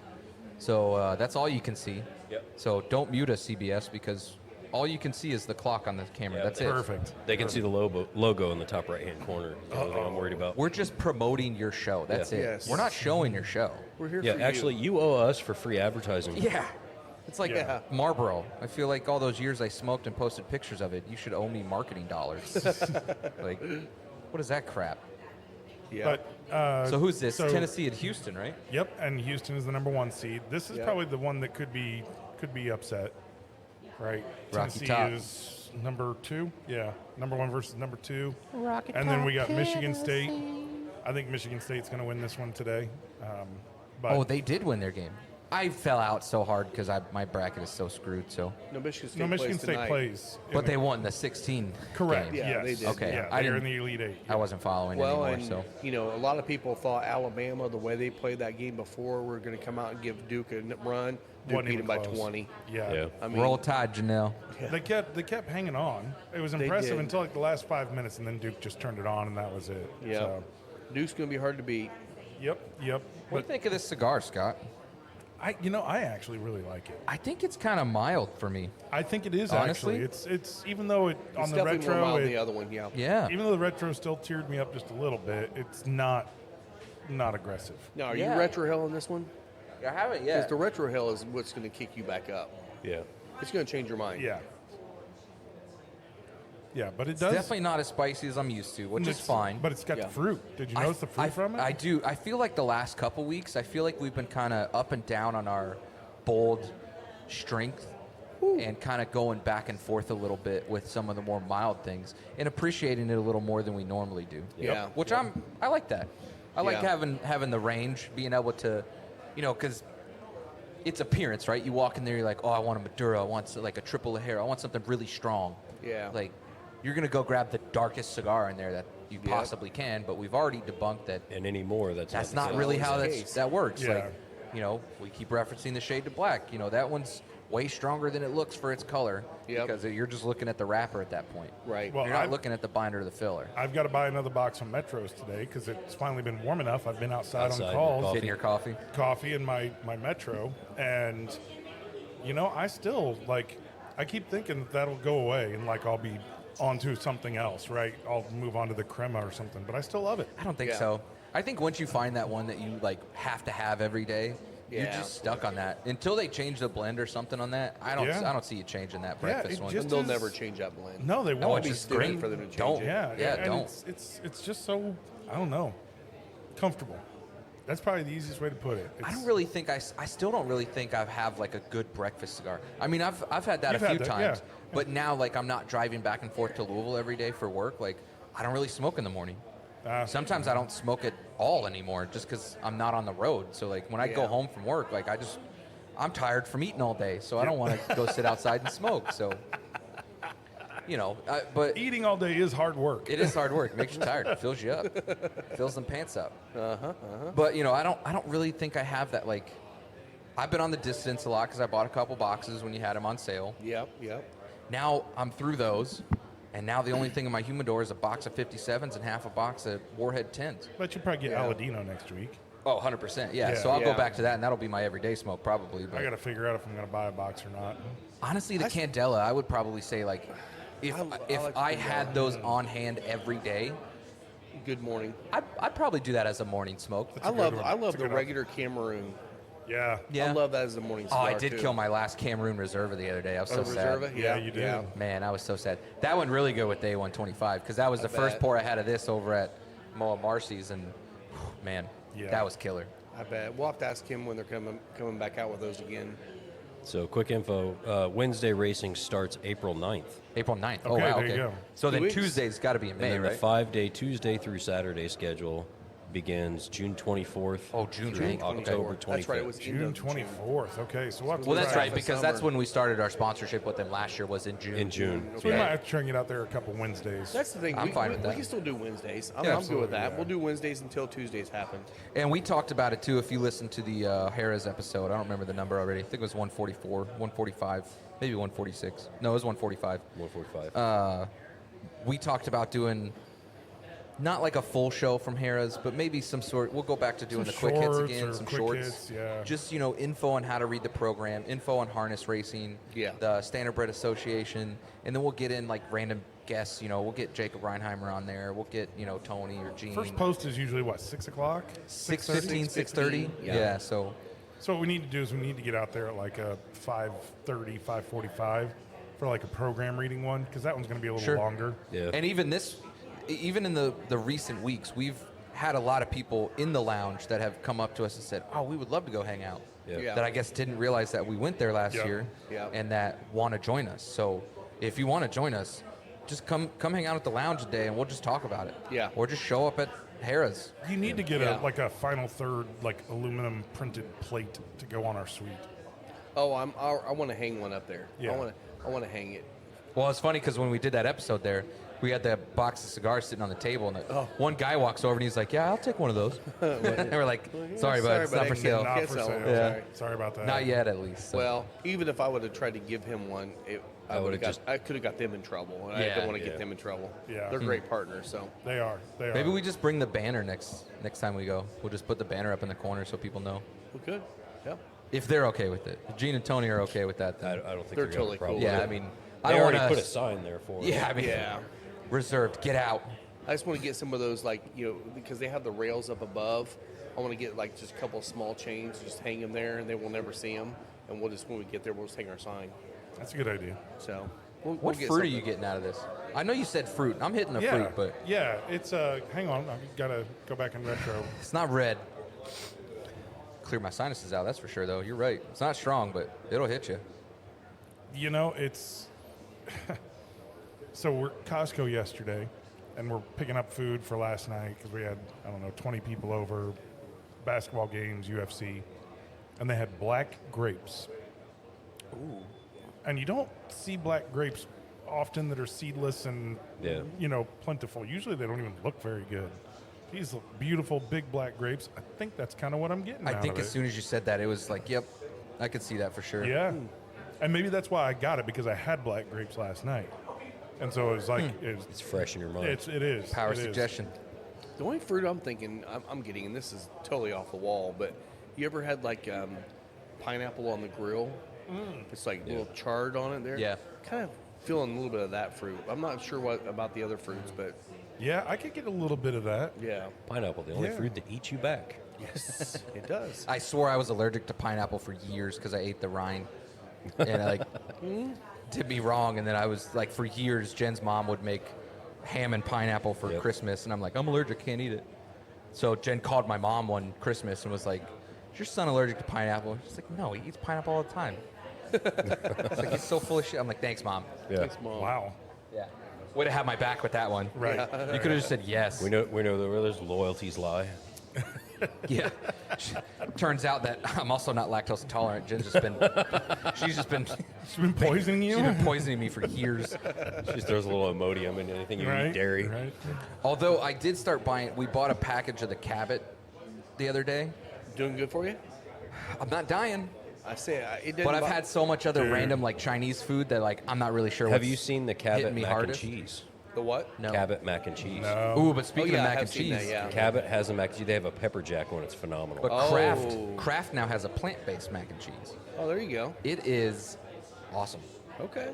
So that's all you can see. Yep. So don't mute us, CBS, because all you can see is the clock on the camera. Yeah, That's it. Perfect. They can see the logo in the top right-hand corner. The only thing I'm worried about. We're just promoting your show. That's it. Yes. We're not showing your show. We're here Yeah, for actually, you owe us for free advertising. Yeah. It's like Yeah. Marlboro. I feel like all those years I smoked and posted pictures of it, you should owe me marketing dollars. Like, what is that crap? Yeah. But So who's this? so- Tennessee and Houston, right? Yep, and Houston is the number 1 seed. This is Yep. probably the one that could be upset, right? Rocky Tennessee Top. is number 2. Yeah, number 1 versus number 2. Rocky And then we got Michigan State. I think Michigan State's going to win this one today. But Oh, they did win their game. I fell out so hard because my bracket is so screwed. So, No, Michigan State no, Michigan plays State tonight. plays. in but the- they won the 16. correct. game. Yeah, yes. they did. Okay. Yeah, I they're didn't- in the Elite 8. I wasn't following Well, anymore. and So you know, a lot of people thought Alabama, the way they played that game before, were going to come out and give Duke a run. Duke Wasn't beat even them by close. 20. Yeah. Yeah. I mean, roll tide, Janelle. They kept hanging on. It was They impressive did. until like the last 5 minutes, and then Duke just turned it on, and that was it. Yeah. So, Duke's going to be hard to beat. yep. What do you But think of this cigar, Scott? I actually really like it. I think it's kind of mild for me. I think it is Honestly? actually. It's even though it It's on the definitely more retro, mild than it, the other one. Yeah. Yeah. even though the retro still teared me up just a little bit, it's not aggressive. Now, are Yeah. you retro hell in this one? I haven't Because the retro hell is what's going to kick you back up. Yeah. It's going to change your mind. Yeah. Yeah, but it It's does. definitely not as spicy as I'm used to, which is it's- fine. But it's got Yeah. the fruit. Did you notice the fruit from it? I do. I feel like the last couple weeks, I feel like we've been kind of up and down on our bold strength and kind of going back and forth a little bit with some of the more mild things and appreciating it a little more than we normally do. Yeah. Which I like that. I like Yeah. having the range, being able to, because it's appearance, right? You walk in there, you're like, oh, I want a Maduro, I want like a triple Lajero, I want something really strong. Yeah. Like, you're gonna go grab the darkest cigar in there that you Yeah. possibly can, but we've already debunked that. And anymore, that's Not the really case. how always the case. that works. Yeah. Like, we keep referencing the shade to black. That one's way stronger than it looks for its color Yep. because you're just looking at the wrapper at that point. Right. Well, You're not I've- looking at the binder or the filler. I've got to buy another box from Metros today because it's finally been warm enough. I've been outside Outside, on calls, coffee. Getting your coffee. coffee in my Metro, and I still I keep thinking that'll go away and I'll be onto something else, right? I'll move on to the crema or something, but I still love it. I don't think Yeah. so. I think once you find that one that you have to have every day, you're Yeah. just stuck on that until they change the blend or something on that. I don't. Yeah. I don't see you changing that Yeah, breakfast it one. just- And they'll is- never change that blend. No, they No, won't. it's be just stupid great for them to change Don't. it. Yeah, Yeah, and don't. It's just so, I don't know, comfortable. That's probably the easiest way to put it. I It's- don't really think I still don't really think I have a good breakfast cigar. I mean, I've had that You've a had few that, times, yeah. but now I'm not driving back and forth to Louisville every day for work. I don't really smoke in the morning. Sometimes I don't smoke at all anymore just because I'm not on the road. So when I go Yeah. home from work, I'm tired from eating all day, so I don't want to go sit outside and smoke. So but Eating all day is hard work. it is hard work. It makes you tired. It fills you up. Fills them pants up. But I don't really think I have that. I've been on the distance a lot because I bought a couple boxes when you had them on sale. Yep. Yep. Now I'm through those, and now the only thing in my humidor is a box of 57s and half a box of Warhead 10s. But you probably get Yeah. Aladino next week. Oh, 100%. Yeah. Yeah. So I'll go Yeah. back to that, and that'll be my everyday smoke probably. I But got to figure out if I'm going to buy a box or not. honestly, the Candela, I would probably say if I like the I Candela. had those on hand every day, Good morning. I'd probably do that as a morning smoke. I good love one. I love That's a the good one. regular Cameroon. Yeah. Yeah. I love that as a morning Oh, cigar. I did too. kill my last Cameroon Reserva the other day. I was so sad. Reserva? Yeah, you do. Man, I was so sad. That went really good with the A125 because that was the first bet. pour I had of this over at Moa Marcy's, and man, Yeah. that was killer. I bet. We'll have to ask him when they're coming back out with those again. So, quick info Wednesday racing starts April 9th. April 9th. Oh, Okay, wow. there Okay. you go. So 2 then weeks. Tuesday's got to be in And May, then right? the 5-day Tuesday through Saturday schedule begins June 24th Oh, June through 24th. October 25th. That's right. It was June 24th. Okay, so we'll have to Well, that's try- right, because that's when we started our sponsorship with them last year was in June. In June. So we Yeah. might have to try and get out there a couple Wednesdays. That's the thing. I'm we, fine we, with we that. can still do Wednesdays. I'm, Yeah, I'm good with that. absolutely, yeah. We'll do Wednesdays until Tuesdays happen. And we talked about it too. If you listen to the Harrah's episode, I don't remember the number already. I think it was 144, 145, maybe 146. No, it was 145. 145. We talked about doing not like a full show from Harrah's, but maybe some sort. We'll go back to doing Some the quick hits shorts again, or some quick shorts. hits, yeah. Just info on how to read the program, info on harness racing, Yeah. the Standardbred Association, and then we'll get in random guests. We'll get Jacob Reinheimer on there. We'll get Tony or Gene. First post is usually what, 6 o'clock? 6:15, 6:30? 6:30. Yeah. Yeah. So So what we need to do is we need to get out there at like a 5:30, 5:45 for like a program reading one, because that one's going to be a little Sure. longer. Yeah. And even in the recent weeks, we've had a lot of people in the lounge that have come up to us and said, "Oh, we would love to go hang out." Yeah. Yeah. That I guess didn't realize that we went there last Yeah. year, Yeah. and that want to join us. So if you want to join us, just come hang out at the lounge today, and we'll just talk about it. Yeah. Or just show up at Harrah's. You need to get Yeah. a final third like aluminum printed plate to go on our suite. Oh, I want to hang one up there. Yeah. I want to hang it. Well, it's funny because when we did that episode there, we had that box of cigars sitting on the table, and one guy walks over and he's like, "Yeah, I'll take one of those." And we're like, "Sorry, bud, it's not for buddy. sale." Not Can't for sell sale. them. Yeah. Sorry about that. Not yet, at least. So. Well, even if I would have tried to give him one, I would've could have got them in trouble, and I Yeah. didn't want to Yeah. get them in trouble. Yeah. They're great partners, so. They are. They are. Maybe we just bring the banner next time we go. We'll just put the banner up in the corner so people know. Well, good. Yeah. If they're okay with it. If Gene and Tony are okay with that, I then don't think They're they're totally going to cool yeah, with I it. mean, They I don't already want put a to. sign there for us. Yeah, I mean, Yeah. reserved. Get out. I just want to get some of those, like, because they have the rails up above. I want to get, like, just a couple of small chains, just hang them there, and they will never see them. And we'll just, when we get there, we'll just hang our sign. That's a good idea. So, we'll What get fruit are something. you getting out of this? I know you said fruit. I'm hitting the fruit, but yeah, it's hang on, I've got to go back in retro. it's not red. Clear my sinuses out, that's for sure, though. You're right. It's not strong, but it'll hit you. You know, it's so we're at Costco yesterday, and we're picking up food for last night because we had 20 people over, basketball games, UFC, and they had black grapes. Ooh. And you don't see black grapes often that are seedless and Yeah. plentiful. Usually they don't even look very good. These look beautiful, big black grapes. I think that's kind of what I'm getting. I out think of as it. soon as you said that, it was like, yep, I could see that for sure. Yeah. And maybe that's why I got it, because I had black grapes last night. And so it was like, It's fresh in your mind. it is. Power it is. suggestion. The only fruit I'm thinking I'm getting, and this is totally off the wall, but you ever had, like, pineapple on the grill? It's like a little charred on it there. Yeah. Kind of feeling a little bit of that fruit. I'm not sure what about the other fruits, but Yeah, I could get a little bit of that. yeah. Pineapple, the only Yeah. fruit that eats you back. Yes, it does. I swore I was allergic to pineapple for years because I ate the rind. And I, did me wrong. And then I was like, for years, Jen's mom would make ham and pineapple for Yep. Christmas. And I'm like, I'm allergic, can't eat it. So Jen called my mom one Christmas and was like, is your son allergic to pineapple? She's like, no, he eats pineapple all the time. It's like, he's so full of shit. I'm like, thanks, Mom. Yeah. Thanks, Mom. Wow. Yeah. Way to have my back with that one. Right. You could have just said yes. We know that where there's loyalties lie. Yeah. Turns out that I'm also not lactose intolerant. Jen's she's She's been poisoning you? been poisoning me for years. She just throws a little Imodium in anything you right. eat dairy. Right. Although I did start buying, we bought a package of the Cabot the other day. Doing good for you? I'm not dying, I say it didn't. but I've had so much other random like Chinese food that like I'm not really sure. Have what's you seen the hitting Cabot me mac hardest. and cheese? the what? No. Cabot mac and cheese. No. Ooh, but speaking yeah, of I mac have and seen cheese, that, yeah. Cabot has a mac and cheese. They have a pepper jack one. It's phenomenal. but Oh. Kraft now has a plant-based mac and cheese. Oh, there you go. It is awesome. Okay.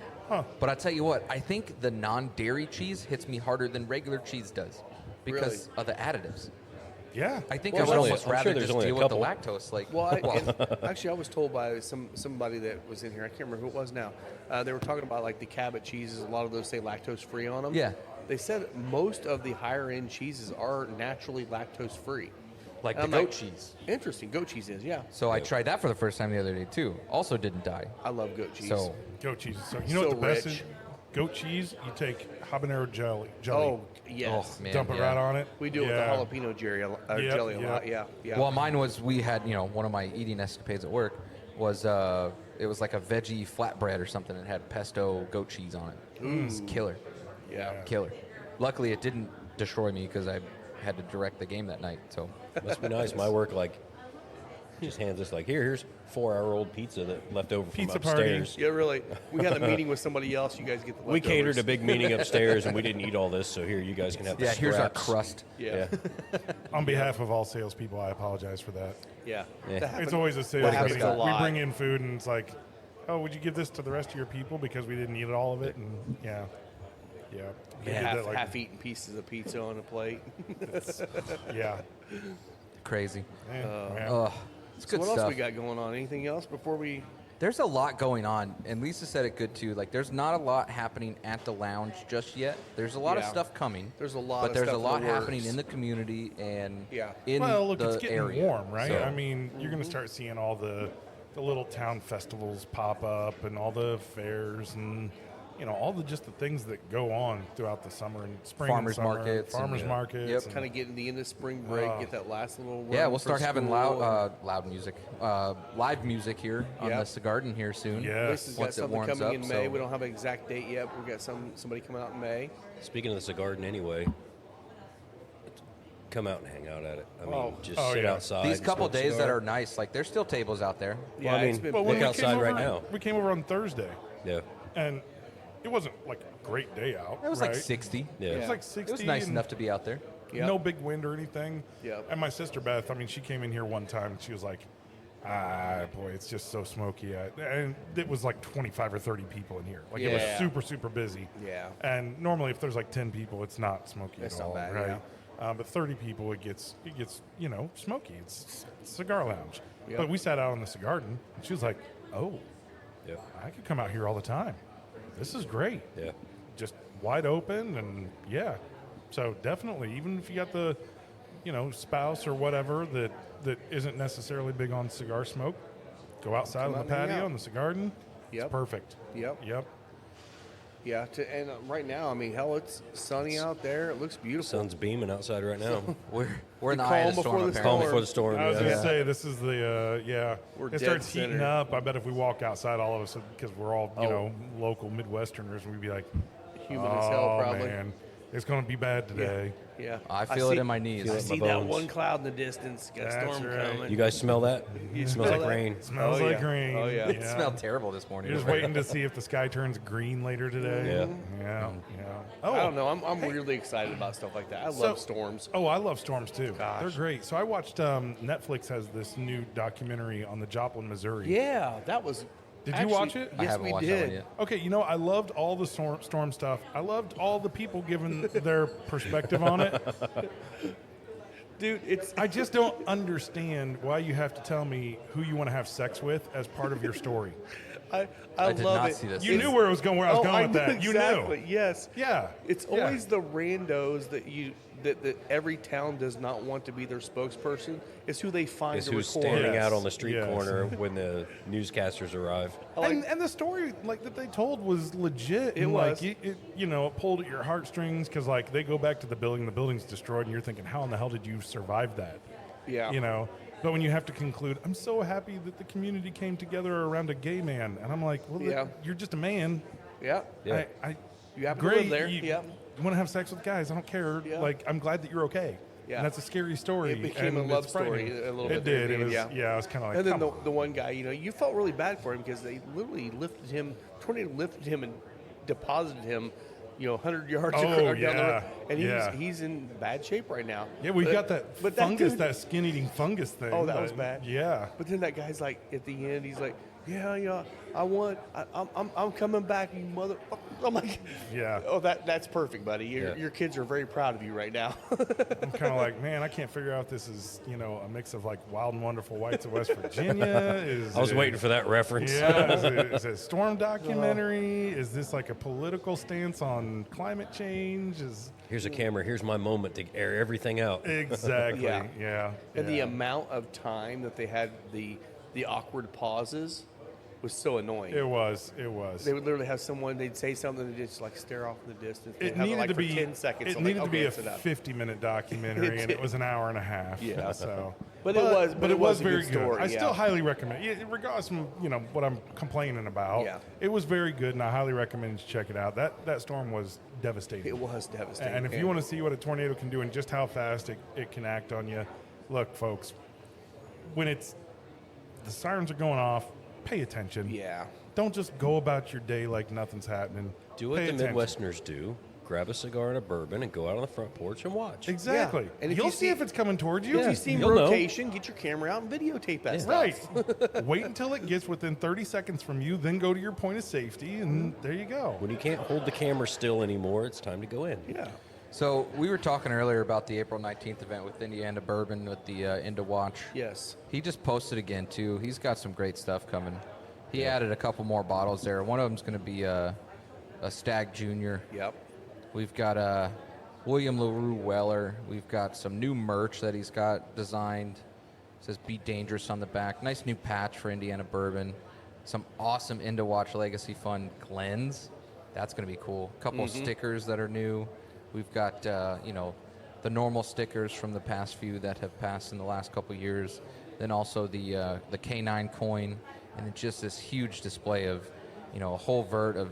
But I tell you what, I think the non-dairy cheese hits me harder than regular cheese does because of the additives. Yeah. I think Well, I would there's almost I'm sure rather there's just only a deal with the couple. lactose. Like, Well, actually, I was told by somebody that was in here. I can't remember who it was now. They were talking about like the Cabot cheeses. A lot of those say lactose free on them. Yeah. They said most of the higher end cheeses are naturally lactose free. like the I'm goat like, cheese. Interesting. Goat cheese is, yeah. So I tried that for the first time the other day too. Also didn't die. I love goat cheese. So Goat cheese. So you know So what the best rich. is? Goat cheese. You take habanero jelly. oh yes, oh man, dump it yeah. right on it. we do it Yeah. with the jalapeno jelly Yep, jelly a yep. lot. Yeah, yeah. Well, mine was we had one of my eating escapades at work was it was like a veggie flatbread or something that had pesto goat cheese on it. It was killer, yeah. killer. Luckily, it didn't destroy me because I had to direct the game that night. So Must be nice. My work just hands us here's 4-hour-old pizza that left over from Pizza party. upstairs. Yeah, really. We had a meeting with somebody else. You guys get the We catered a leftovers. big meeting upstairs, and we didn't eat all this. So here, you guys can have the yeah, here's our scraps. crust. Yeah, On behalf of all salespeople, I apologize for that. yeah. Yeah. That happened- It's always a that sales happens meeting. a lot. We bring in food and it's like, oh, would you give this to the rest of your people because we didn't eat all of it? And yeah. They did that, half-eaten pieces of pizza on a plate. yeah. Crazy. Yeah. Ugh. It's So good what stuff. else we got going on? Anything else before we? There's a lot going on, and Lisa said it good too. Like, there's not a lot happening at the lounge just yet. There's a lot of Yeah. stuff coming. There's a lot but of there's stuff a in lot the happening works. in the community and Yeah. in Well, look, the it's getting area. warm, right? So- I mean, you're going to start seeing all the little town festivals pop up and all the fairs and, all the just the things that go on throughout the summer and spring Farmers and summer, markets and- farmers yeah. markets. Yep. and- Kind of getting the end of spring break, get that last little. Yeah, run we'll for start having school. loud music, live music here on Yep. the Cigarden here soon. Yeah. Lisa's got Once it something warms coming up, in May. so- We don't have an exact date yet. But we got somebody coming out in May. Speaking of the cigar garden, anyway, come out and hang out at it. I mean, Oh. just Oh, sit yeah. outside. These and couple smoke a days that cigar. are nice, like there's still tables out there. Yeah, I mean, it's been. But when Look we outside came right over- now. We came over on Thursday, Yeah, and it wasn't like a great day out. It was right? like 60. yeah. It was like 60. It was nice and enough to be out there. Yep. No big wind or anything. Yep. And my sister Beth, I mean, she came in here one time and she was like, boy, it's just so smoky. And it was like 25 or 30 people in here. Like, it was Yeah. super, super busy. Yeah. And normally if there's like 10 people, it's not smoky It's at not all, bad, right? But 30 people, it gets smoky. It's cigar lounge. Yep. But we sat out on the Cigarden, and she was like, oh, Yeah. I could come out here all the time. This is great. Yeah. Just wide open, and yeah. So definitely, even if you got the, spouse or whatever that isn't necessarily big on cigar smoke, go outside Come on out the and hang patio out. in the Cigarden. Yep. It's perfect. Yep. Yep. Yeah. And right now, I mean, hell, it's sunny out there. It looks beautiful. Sun's beaming outside right now. We're in the The eye of calm the storm. before the apparently. Calm storm. before the storm. I was yeah. going to say, this is the, We're it dead starts heating center. up. I bet if we walk outside, all of us, because we're all, Oh. local Midwesterners, we'd be like, Humid as hell, oh, probably. man, it's going to be bad today. Yeah. I feel it see- in my knees. Feel I it in see my that bones. one cloud in the distance. Got a That's storm right. coming. You guys smell that? You It smell smells like that? rain. Smells Oh, like yeah. rain. Oh, yeah. It smelled terrible this morning. You're just waiting to see if the sky turns green later today. Yeah. Yeah. Yeah. I don't know. I'm really excited about stuff like that. I love storms. Oh, I love storms too. Gosh. They're great. So I watched Netflix has this new documentary on the Joplin, Missouri. Yeah, that was. Did you watch it? I Yes, haven't we watched did. that one yet. Okay, I loved all the storm stuff. I loved all the people giving their perspective on it. Dude, it's I just don't understand why you have to tell me who you want to have sex with as part of your story. I I did love not it. see this. You knew where I was going. Where I was going with that. You exactly. knew. Yes. Yeah. It's Yeah. always the randos that every town does not want to be their spokesperson. It's who they find Is to who's record. standing Yes. out on the street Yes. corner when the newscasters arrive. And the story that they told was legit. It and, was. It pulled at your heartstrings because they go back to the building. The building's destroyed, and you're thinking, how in the hell did you survive that? Yeah. But when you have to conclude, I'm so happy that the community came together around a gay man, and I'm like, well, Yeah. you're just a man. Yeah. Yeah. You happen to great. live there. You, Yep. you want to have sex with guys? I don't care. Yeah. I'm glad that you're okay. Yeah. And that's a scary story. It became and a love it's story frightening. a little It bit there did. at the It was. end, Yeah. I was kind of like, And then come the one guy, you felt really bad for him because they literally lifted him, tornado lifted him and deposited him, 100 yards Oh, down the road. yeah. And Yeah. he's in bad shape right now. Yeah, we But- got that but fungus, dude- that skin-eating fungus thing. Oh, that was but- bad. Yeah. But then that guy's like, at the end, he's like, I'm coming back, you mother. I'm like, Yeah. Oh, that's perfect, buddy. Yeah. Your kids are very proud of you right now. I'm kind of like, man, I can't figure out if this is, a mix of Wild and Wonderful Whites of West Virginia. I was waiting for that reference. Yeah, is it a storm documentary? Is this like a political stance on climate change? Here's a camera. Here's my moment to air everything out. Exactly. Yeah. Yeah. And the yeah. amount of time that they had the awkward pauses was so annoying. It was. They would literally have someone, they'd say something, and just stare off in the distance. They'd It have needed it to for be 10 seconds. It I'm needed like, to be a okay, sit down. 50-minute documentary, and it was an hour and a half. Yeah. So, But it was a very good story, I yeah. still highly recommend it, regardless of what I'm complaining about. Yeah. It was very good, and I highly recommend you check it out. That storm was devastating. It was devastating. And if you want to see what a tornado can do and just how fast it can act on you, look, folks, when the sirens are going off, pay attention. Yeah. Don't just go about your day like nothing's happening. Do what Pay the attention. Midwesterners do. Grab a cigar and a bourbon and go out on the front porch and watch. Exactly. Yeah. And if You'll you see see- if it's coming towards you. If you see You'll know. rotation, get your camera out and videotape that stuff. Right. Wait until it gets within 30 seconds from you, then go to your point of safety, and there you go. When you can't hold the camera still anymore, it's time to go in. Yeah. So we were talking earlier about the April 19th event with Indiana Bourbon with the Indy Watch. Yes. He just posted again, too. He's got some great stuff coming. He added a couple more bottles there. One of them's going to be a Stag Junior. Yep. We've got William LaRue Weller. We've got some new merch that he's got designed. It says Be Dangerous on the back. Nice new patch for Indiana Bourbon. Some awesome Indy Watch Legacy Fund Glens. That's going to be cool. A couple of stickers that are new. We've got, the normal stickers from the past few that have passed in the last couple years. Then also the K9 coin. And then just this huge display of, a whole vert of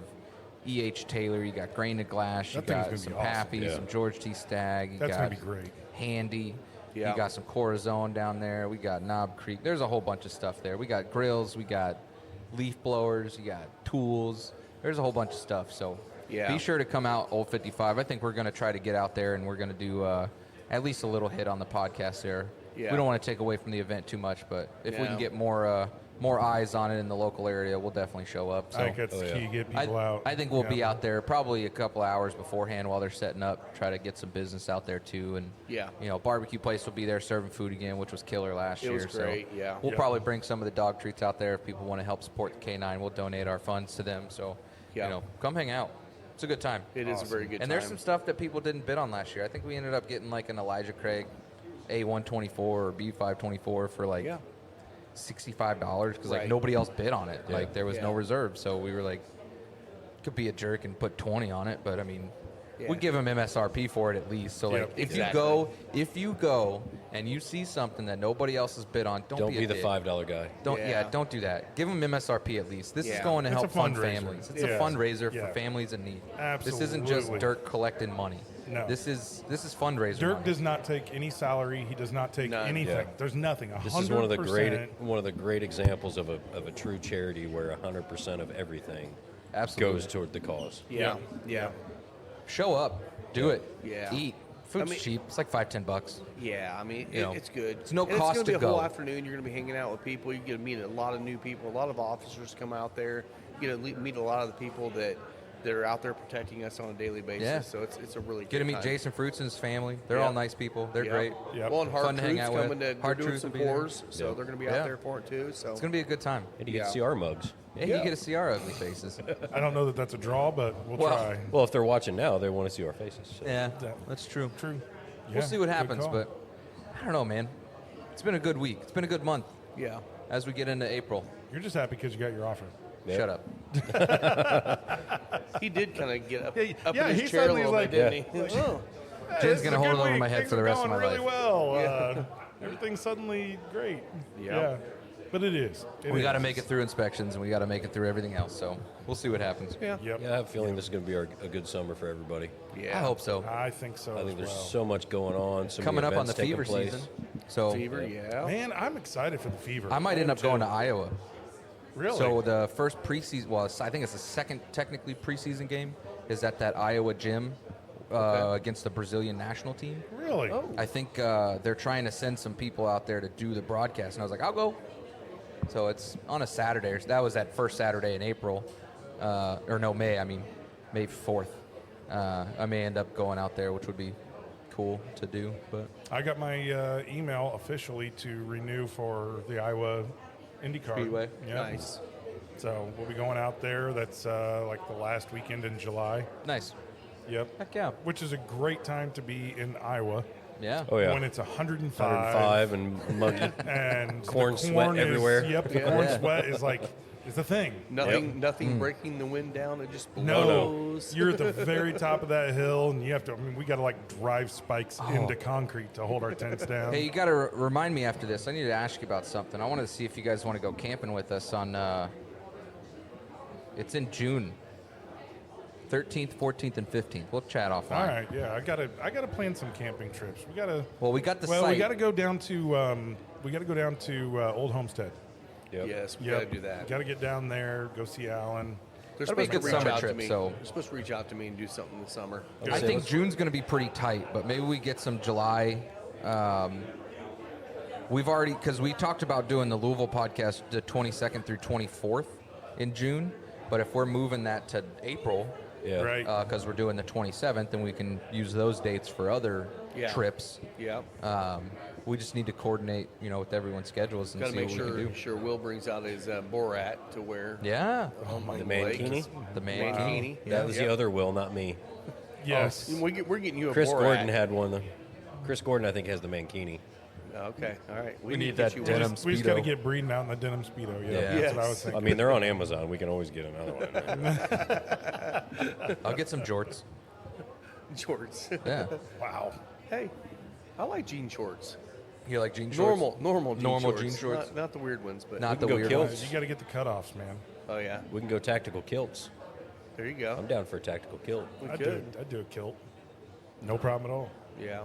E.H. Taylor. You got Grain to Glass. You That thing's got gonna some be awesome. Pappy, Yeah. some George T. Stagg. You That's got going to be great. Handy. Yeah. You got some Corazon down there. We got Knob Creek. There's a whole bunch of stuff there. We got grills. We got leaf blowers. You got tools. There's a whole bunch of stuff. So Yeah. be sure to come out, Old 55. I think we're going to try to get out there and we're going to do at least a little hit on the podcast there. Yeah. We don't want to take away from the event too much, but if we No. can get more eyes on it in the local area, we'll definitely show up. So I think that's the key, get people out. I think we'll be Yeah. out there probably a couple hours beforehand while they're setting up, try to get some business out there too. And Yeah. barbecue place will be there serving food again, which was killer last It year. was great, so yeah. we'll Yeah. probably bring some of the dog treats out there if people want to help support the K9. We'll donate our funds to them. So Yeah. come hang out. It's a good time. It is a very good And time. there's some stuff that people didn't bid on last year. I think we ended up getting like an Elijah Craig A124 or B524 for like Yeah. $65 because like Right. nobody else bid on it. Yeah. Like there was no Yeah. reserve, so we were like, could be a jerk and put 20 on it, but I mean, Yeah. we give them MSRP for it at least. So like, Yep. if Exactly. you go and you see something that nobody else has bid on, Don't be be a the dick. $5 guy. Yeah. Don't do that. Give them MSRP at least. This is Yeah. going to It's a help fund fundraiser. families. It's Yeah. a fundraiser Yeah. for families in need. This isn't Absolutely. just Dirk collecting money. No. This is fundraiser Dirk money. does not take any salary. He does not take None. anything. Yeah. There's nothing. This is one of the 100%. great examples of a true charity where 100% of everything Absolutely. goes toward the cause. Yeah. Yeah. Show up. Do it. Yeah. Eat. Food's I mean- cheap. It's like $5-10. Yeah, I mean, You know, it's good. it's no And cost it's to going to be a whole go. afternoon. You're going to be hanging out with people. You get to meet a lot of new people. A lot of officers come out there. You get to meet a lot of the people that are out there protecting us on a daily basis. Yeah. So it's a really Get to good meet time. Jason Fruits and his family. They're Yeah. all nice people. They're Yeah. great. Yep. Well, and Hard Fun to hang Truth's out with. coming to Hard they're doing Truths some will be there. pours, so Yeah. they're going to be Yeah. out there for it too. So It's going to be a good time. And you get Yeah. to see our mugs. Yeah, Yeah. you get to see our ugly faces. I don't know that that's a draw, but we'll Well, try. Well, if they're watching now, they want to see our faces. So. Yeah, Yeah. that's true. True. We'll Yeah, see what good happens, call. but I don't know, man. It's been a good week. It's been a good month yeah. as we get into April. You're just happy because you got your offer. Yeah. Shut up. He did kind of get up, Yeah, up yeah, in he his chair a suddenly little is bit, like- didn't he? Oh. Jen's This is gonna a hold good it over week. my head Things for the are rest of going my really life. well. Yeah. Everything's suddenly great. Yep. Yeah. But it is. It We is. got to make it through inspections and we got to make it through everything else. So we'll see what happens. Yeah. Yep. Yeah, I have a feeling this is going to be a good summer for everybody. Yeah. I hope so. I think so. I think as there's well. so much going on. So Coming many up on the events taking fever place. season. So Fever, yeah. Man, I'm excited for the fever. I might end up going to Iowa. Really? So the first preseason, well, I think it's the second technically preseason game, is at that Iowa gym against the Brazilian national team. Really? Oh. I think they're trying to send some people out there to do the broadcast, and I was like, I'll go. So it's on a Saturday. So that was that first Saturday in April, May 4th. I may end up going out there, which would be cool to do. But I got my email officially to renew for the Iowa IndyCar. Speedway. Yeah. Nice. So we'll be going out there. That's like the last weekend in July. nice. Yep. Heck yeah. Which is a great time to be in Iowa Yeah. Oh yeah, when it's 105. 105 and muggy. And Corn the sweat corn is, everywhere. Yep, the Yeah. corn sweat is like is the thing. Nothing breaking the wind down. It just No, blows. you're at the very top of that hill, and you have to. I mean, we got to like drive spikes Oh. into concrete to hold our tents down. Hey, you got to remind me after this. I need to ask you about something. I wanted to see if you guys want to go camping with us on. It's in June. 13th, 14th, and 15th. We'll chat offline. All right, yeah, I gotta plan some camping trips. We gotta. Well, we got the Well, site. we gotta go down to Old Homestead. Yep. Yes, we Yep. got to do that. Got to get down there, go see Alan. They're That'll be a supposed good to reach summer out trip, to me. so- They're supposed to reach out to me and do something this summer. Good. I say, think let's- June's going to be pretty tight, but maybe we get some July. We've already, because we talked about doing the Louisville podcast the 22nd through 24th in June, but if we're moving that to April, Yeah. Right. Because we're doing the 27th, and we can use those dates for other Yeah. trips. Yeah. We just need to coordinate, with everyone's schedules and Got to see make what we can do. sure Will brings out his Borat to wear. Yeah, On The lake. mankini? the man. Mankini. That was the other Will, not me. Yes. We're getting you a Chris Borat. Gordon had one. Chris Gordon, I think, has the mankini. Okay, all right. We to need get that you denim one. We just got to Speedo. get Breeden out in the denim speedo. Yeah, Yeah. that's what I was Yes. thinking. I mean, they're on Amazon. We can always get another one. I'll get some jorts. Shorts. Yeah. Wow. Hey, I like jean shorts. You like jean shorts? Normal Normal jean jean shorts. shorts. Not the weird ones, but Not the go weird kilts. ones. You got to get the cutoffs, man. oh yeah. We can go tactical kilts. There you go. I'm down for a tactical kilt. We I'd could. do a kilt. No problem at all. Yeah.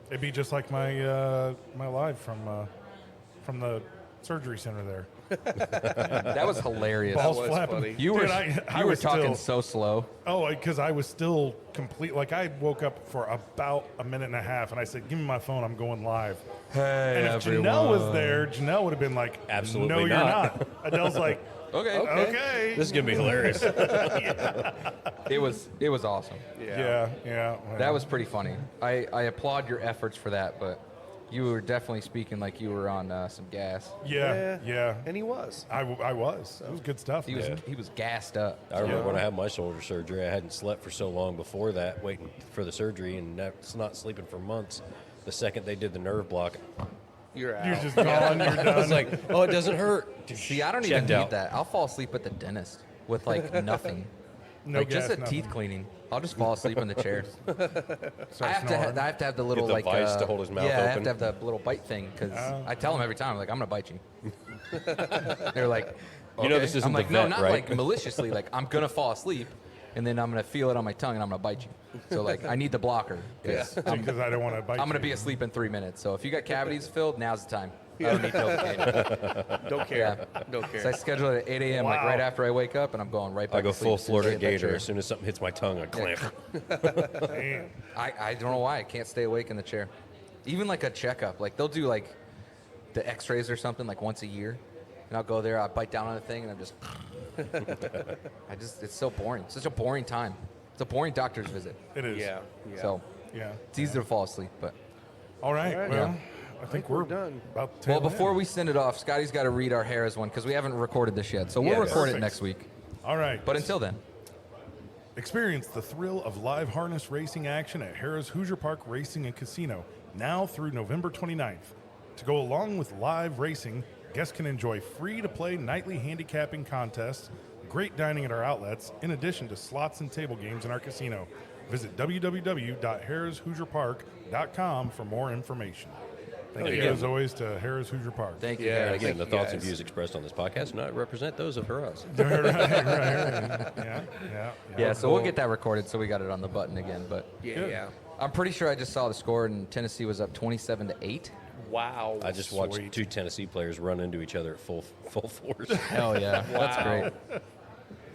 It'd be just like my my live from the surgery center there. That was hilarious. Balls was flapping. funny. You were Dude, I you were was talking still, so slow. Oh, because I was still complete. Like I woke up for about a minute and a half, and I said, "Give me my phone. I'm going live." Hey, And if Janelle was there, Janelle would have been like, Absolutely no, you're not." not." Adele's like, Okay. "Okay." This is going to be hilarious. It was awesome. Yeah, yeah. well, That was pretty funny. I applaud your efforts for that, but you were definitely speaking like you were on some gas. yeah. And he was. I was. It was good stuff. He was man. he was gassed up. I remember when I had my shoulder surgery, I hadn't slept for so long before that, waiting for the surgery, and that's not sleeping for months. The second they did the nerve block, You're out. You're just gone. You're I done. was like, oh, it doesn't hurt. See, I don't even Checked need out. that. I'll fall asleep at the dentist with like nothing. No like just gas, a nothing. teeth cleaning. I'll just fall asleep in the chair. Start I have snoring. I have to have the little the like vice to hold his mouth yeah, I have open. to have the little bite thing because I tell them every time like I'm gonna bite you. They're like, You know "Okay." this isn't I'm like, the no, vet, not right? like maliciously. Like I'm gonna fall asleep, and then I'm gonna feel it on my tongue, and I'm gonna bite you. So like I need the blocker because because I don't want to bite. I'm gonna you. be asleep in 3 minutes. So if you got cavities filled, now's the time. I don't need Novocaine. Don't care. Yeah. Don't care. So I schedule it at 8 a.m. like Wow. right after I wake up, and I'm going right back I go to sleep full as soon as I Florida hit that Gator. chair. As soon as something hits my tongue, I clamp. Damn. I don't know why I can't stay awake in the chair. Even like a checkup, like they'll do like the X-rays or something like once a year, and I'll go there, I bite down on the thing, and I'm just, it's so boring. It's such a boring time. It's a boring doctor's visit. It is. Yeah. So Yeah. it's easy to fall asleep, but. All right. All right. Well, Yeah. I think we're we're done. About to Well, tail before end. we send it off, Scotty's got to read our Harris one because we haven't recorded this yet. So we'll Yes. record it Perfect. next week. All right. But until then, Experience the thrill of live harness racing action at Harrah's Hoosier Park Racing and Casino, now through November 29th. To go along with live racing, guests can enjoy free-to-play nightly handicapping contests, great dining at our outlets, in addition to slots and table games in our casino. Visit www.harrishoosierpark.com for more information. Thank you, as always, to Harrah's Hoosier Park. thank you, Yeah, Harris. Again, the Thank you, thoughts and guys. views expressed on this podcast do not represent those of Harris. Yeah, so we'll get that recorded so we got it on the button again. But Yeah. Good. Yeah. I'm pretty sure I just saw the score and Tennessee was up 27-8. Wow. I just watched Sweet. two Tennessee players run into each other at full force. Hell yeah, that's Wow. great.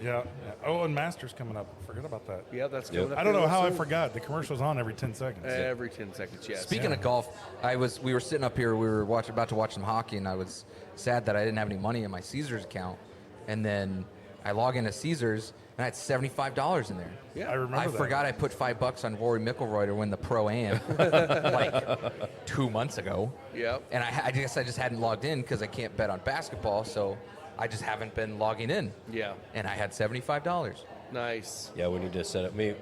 Yeah. Oh, and Masters coming up. Forget about that. Yeah, that's Yep. coming up. I don't know here how I soon. forgot. The commercial's on every 10 seconds. Every 10 seconds, yes. Speaking of golf, we were sitting up here, we were about to watch some hockey, and I was sad that I didn't have any money in my Caesars account. And then I log into Caesars, and I had $75 in there. Yeah. I remember I that. forgot I put $5 on Rory McIlroy to win the Pro-Am like 2 months ago. Yep. And I guess I just hadn't logged in because I can't bet on basketball, so I just haven't been logging in. Yeah. And I had $75. Nice. Yeah, we need to set up. Me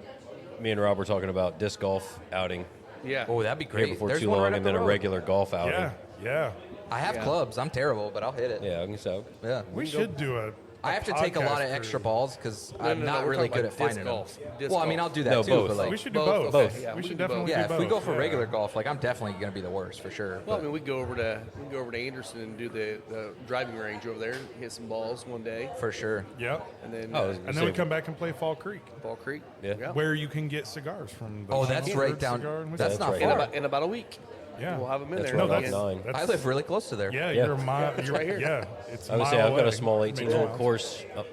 and Rob were talking about disc golf outing Yeah. Oh, that'd be here great. before There's too one long, right up and the then a road. regular golf outing. Yeah. I have Yeah. clubs. I'm terrible, but I'll hit it. Yeah, I think so. Yeah. We should do a I have to take a lot of podcast extra for- balls because No, I'm no, no, not we're really talking good at about disc finding golf. them. Disc Well, I mean, golf. I'll do that No, too, both. but like, We should do Both. both. Okay, yeah, we we should can do definitely both. yeah, do if both. we go for yeah. regular golf, like I'm definitely going to be the worst for sure. Well, I but- mean, we go over to Anderson and do the driving range over there, hit some balls one day, for sure. Yep. and then Oh, And then we come back and play Fall Creek, Ball Creek. Yeah. where you can get cigars from. The Oh, that's Final right Bird down- Cigar and that's Whiskey. not right. far. In about a week. Yeah. We'll have them in That's there. right No, off that's, nine. that's I live really close to there. Yeah, Yeah. you're a mile. it's you're, right here. Yeah, it's. I would a say mile I've got a away. small Makes 18-hole sense. course up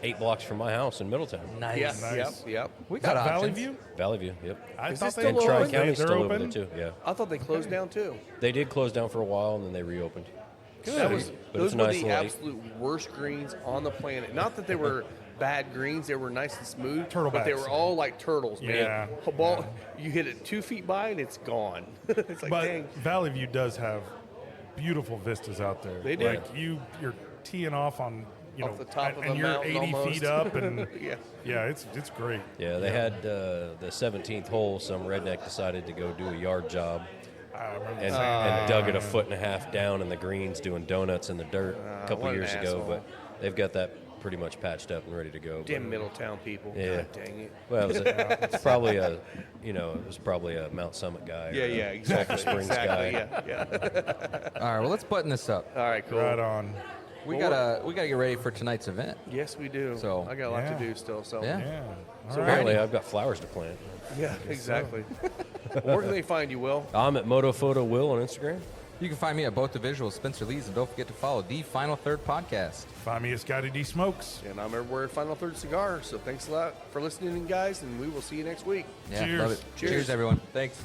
8 blocks from my house in Middletown. Nice. Yeah, Nice. yep. We Is that got Valley options. View? Valley View, yep. I Is thought it they still had open? Tri-County's they're still over open. there too. Yeah, I thought they closed down too. they did close down for a while and then they reopened. That was But those it's were nice the and light. absolute worst greens on the planet. Not that they were bad greens. They were nice and smooth, but they Turtlebacks. were all like turtles, man. Yeah, A ball, you hit it 2 feet by and it's gone. It's like, But dang. Valley View does have beautiful vistas out there. They do. Like you're teeing off on Off the top of and the you're mountain 80 almost. feet up, and Yeah. it's great. Yeah, they had the 17th hole. Some redneck decided to go do a yard job I remember and, saying and dug it a foot and a half down in the greens, doing donuts in the dirt a couple what an years ago. asshole. But they've got that pretty much patched up and ready to go. Damn Middletown people. Yeah. God dang it. Well, it was probably a, it was probably a Mount Summit guy. Yeah, or yeah, a exactly. Sulphur Springs Exactly, guy. yeah. All right, well, let's button this up. All right, cool. right on. We gotta get ready for tonight's event. Yes, we do. So, I got a lot yeah. to do still. So Yeah. Yeah. All So right. Apparently, I've got flowers to plant. yeah, exactly. Where can they find you, Will? I'm at Motophoto Will on Instagram. You can find me at both the visuals, Spencer Lee's, and don't forget to follow the Final Third podcast. Find me at Scotty D Smokes. And I'm everywhere at Final Third Cigar. So thanks a lot for listening, guys, and we will see you next week. Yeah, Cheers. love it. Cheers. Cheers everyone. Thanks.